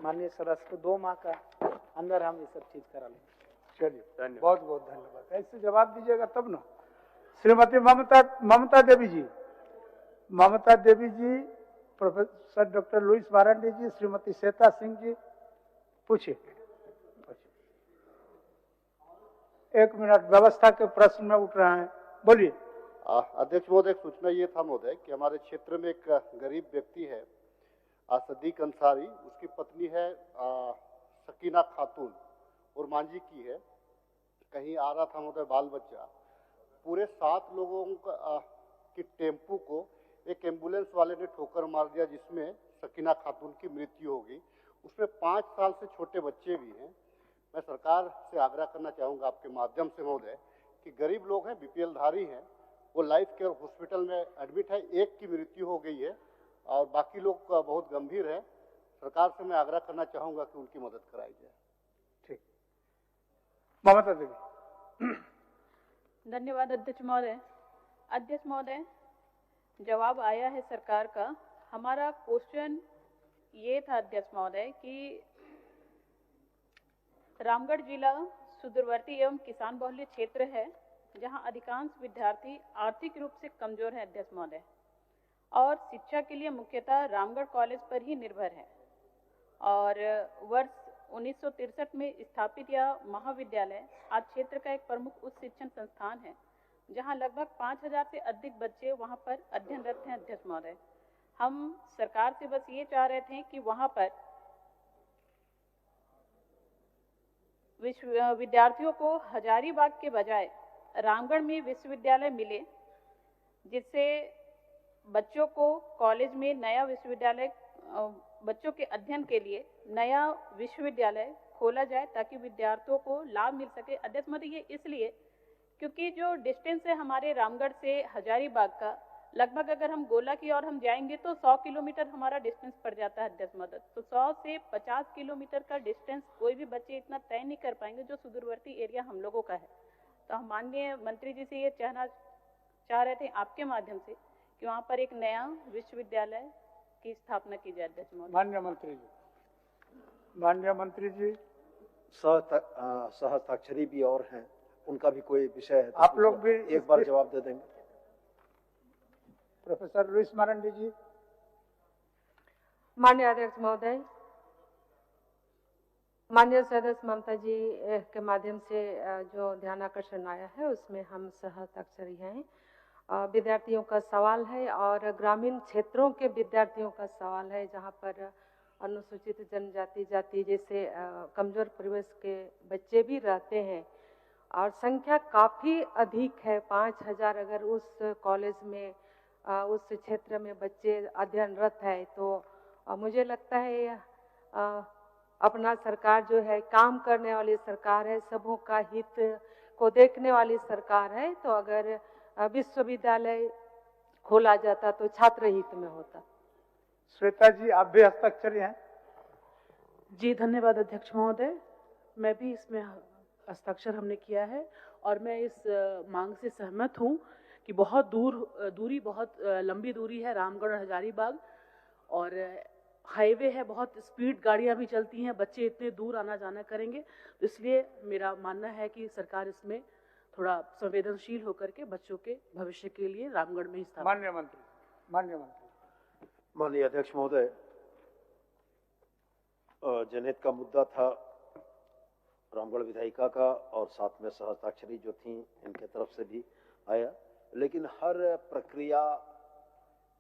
माननीय सदस्य को 2 माह का अंदर हम ये सब चीज करा लेंगे। चलिए बहुत बहुत धन्यवाद। ऐसे जवाब दीजिएगा तब ना। श्रीमती ममता देवी जी, ममता देवी जी, प्रोफेसर डॉक्टर लुइस वारंडी जी, श्रीमती श्वेता सिंह जी, पूछिए। 1 मिनट, व्यवस्था के प्रश्न में उठ रहे हैं, बोलिए। अध्यक्ष महोदय, सूचना ये था महोदय कि हमारे क्षेत्र में एक गरीब व्यक्ति है सदीक अंसारी, उसकी पत्नी है सकीना खातून और मांझी की है, कहीं आ रहा था महोदय बाल बच्चा, पूरे 7 लोगों की टेम्पू को एक एम्बुलेंस वाले ने ठोकर मार दिया जिसमें सकीना खातून की मृत्यु हो गई। उसमें 5 साल से छोटे बच्चे भी हैं। मैं सरकार से आग्रह करना चाहूँगा आपके माध्यम से महोदय कि गरीब लोग हैं, बीपीएल धारी हैं, वो लाइफ केयर हॉस्पिटल में एडमिट है, एक की मृत्यु हो गई है और बाकी लोग बहुत गंभीर है। सरकार से मैं आग्रह करना चाहूंगा कि उनकी मदद कराई जाए। ठीक, ममता देवी। धन्यवाद अध्यक्ष महोदय। अध्यक्ष महोदय, जवाब आया है सरकार का। हमारा क्वेश्चन ये था अध्यक्ष महोदय कि रामगढ़ जिला सुदूरवर्ती एवं किसान बहुल्य क्षेत्र है, जहां अधिकांश विद्यार्थी आर्थिक रूप से कमजोर है अध्यक्ष महोदय, और शिक्षा के लिए मुख्यतः रामगढ़ कॉलेज पर ही निर्भर है। और वर्ष 1963 में स्थापित यह महाविद्यालय आज क्षेत्र का एक प्रमुख उच्च शिक्षण संस्थान है, जहां लगभग 5000 से अधिक बच्चे वहां पर अध्ययनरत हैं अध्यक्ष महोदय। हम सरकार से बस ये चाह रहे थे कि वहां पर विद्यार्थियों को हजारीबाग के बजाय रामगढ़ में विश्वविद्यालय मिले, जिससे बच्चों को कॉलेज में नया विश्वविद्यालय, बच्चों के अध्ययन के लिए नया विश्वविद्यालय खोला जाए ताकि विद्यार्थियों को लाभ मिल सके। अध्यक्ष महोदय, ये इसलिए क्योंकि जो डिस्टेंस है हमारे रामगढ़ से हजारीबाग का, लगभग अगर हम गोला की ओर हम जाएंगे तो 100 किलोमीटर हमारा डिस्टेंस पड़ जाता है अध्यक्ष महोदय। तो 100 से 50 किलोमीटर का डिस्टेंस कोई भी बच्चे इतना तय नहीं कर पाएंगे जो सुदूरवर्ती एरिया हम लोगों का है। तो हम माननीय मंत्री जी से ये चाह रहे थे आपके माध्यम से कि वहाँ पर एक नया विश्वविद्यालय की स्थापना की जाए अध्यक्ष महोदय। माननीय मंत्री जी। माननीय मंत्री जी, सहस्ताक्षरी भी और हैं, उनका भी कोई विषय है तो आप लोग भी एक बार जवाब दे देंगे। प्रोफेसर लुइस मारंडी जी। माननीय अध्यक्ष महोदय, माननीय सदस्य ममता जी के माध्यम से जो ध्यान आकर्षण आया है उसमें हम सहस्ताक्षरी हैं। विद्यार्थियों का सवाल है और ग्रामीण क्षेत्रों के विद्यार्थियों का सवाल है, जहाँ पर अनुसूचित जनजाति जाति जैसे कमजोर परिवेश के बच्चे भी रहते हैं और संख्या काफ़ी अधिक है। 5000 अगर उस कॉलेज में उस क्षेत्र में बच्चे अध्ययनरत है तो मुझे लगता है अपना सरकार जो है काम करने वाली सरकार है, सबों का हित को देखने वाली सरकार है। तो अगर विश्वविद्यालय खोला जाता तो छात्र हित में होता। श्वेता जी, आप भी हस्ताक्षरी हैं। जी धन्यवाद अध्यक्ष महोदय। मैं भी इसमें हस्ताक्षर हमने किया है और मैं इस मांग से सहमत हूँ कि बहुत दूरी बहुत लंबी दूरी है रामगढ़ और हजारीबाग, और हाईवे है, बहुत स्पीड गाड़ियाँ भी चलती हैं, बच्चे इतने दूर आना जाना करेंगे। तो इसलिए मेरा मानना है कि सरकार इसमें थोड़ा संवेदनशील होकर के बच्चों के भविष्य के लिए रामगढ़ में ही स्थापित। माननीय मंत्री। माननीय मंत्री। माननीय अध्यक्ष महोदय, जनहित का मुद्दा था रामगढ़ विधायिका का और साथ में सहस्ताक्षरी जो थी इनके तरफ से भी आया, लेकिन हर प्रक्रिया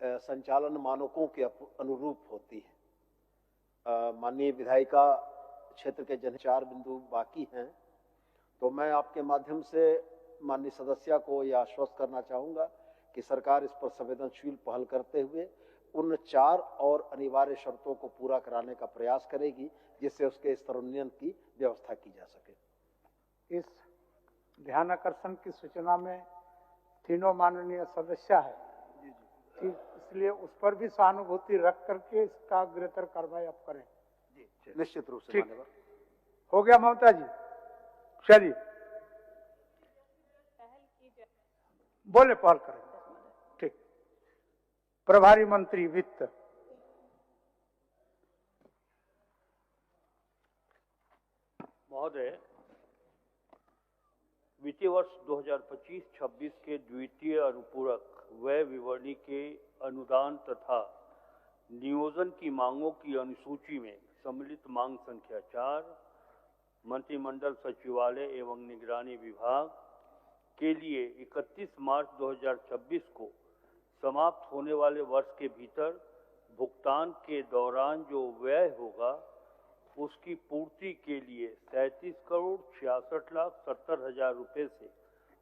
संचालन मानकों के अनुरूप होती है। माननीय विधायिका क्षेत्र के जन 4 बिंदु बाकी हैं, तो मैं आपके माध्यम से माननीय सदस्य को यह आश्वस्त करना चाहूँगा कि सरकार इस पर संवेदनशील पहल करते हुए उन 4 और अनिवार्य शर्तों को पूरा कराने का प्रयास करेगी, जिससे उसके स्तरोन्नयन की व्यवस्था की जा सके। इस ध्यान आकर्षण की सूचना में तीनों माननीय सदस्य है, इसलिए उस पर भी सहानुभूति रख करके इसका अग्रतर कार्रवाई आप करें। निश्चित रूप से। ठीक हो गया ममता जी। चलिए बोले पहल करें। ठीक। प्रभारी मंत्री वित्त। महोदय, वित्तीय वर्ष 2025-26 के द्वितीय अनुपूरक व्यय विवरणी के अनुदान तथा नियोजन की मांगों की अनुसूची में सम्मिलित मांग संख्या 4 मंत्रिमंडल सचिवालय एवं निगरानी विभाग के लिए 31 मार्च 2026 को समाप्त होने वाले वर्ष के भीतर भुगतान के दौरान जो व्यय होगा उसकी पूर्ति के लिए 37,66,70,000 रुपये से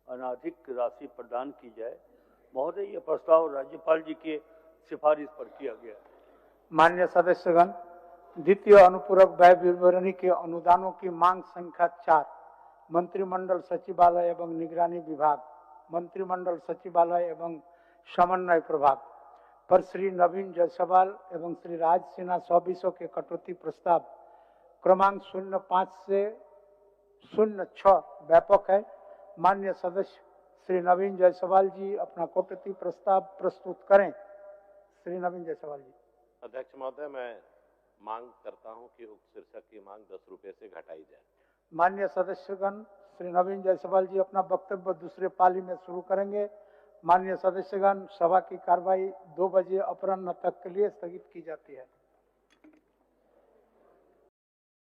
अनाधिक राशि प्रदान की जाए। महोदय, यह प्रस्ताव राज्यपाल जी के सिफारिश पर किया गया। माननीय सदस्यगण, द्वितीय अनुपूरक व्यय विवरणी के अनुदानों की मांग संख्या 4 मंत्रिमंडल सचिवालय एवं निगरानी विभाग, मंत्रिमंडल सचिवालय एवं समन्वय प्रभाग पर श्री नवीन जायसवाल एवं श्री राज सिन्हा 100 के कटौती प्रस्ताव क्रमांक 05 से 06 व्यापक है। माननीय सदस्य श्री नवीन जायसवाल जी अपना कटौती प्रस्ताव प्रस्तुत करें। श्री नवीन जायसवाल जी। अध्यक्ष महोदय, मैं मांग करता हूं कि उक्त शीर्षक की मांग 10 रुपए से घटाई जाए। माननीय सदस्यगण श्री नवीन जायसवाल जी अपना वक्तव्य दूसरे पाली में शुरू करेंगे। माननीय सदस्यगण, सभा की कार्रवाई 2 बजे अपराह्न तक के लिए स्थगित की जाती है।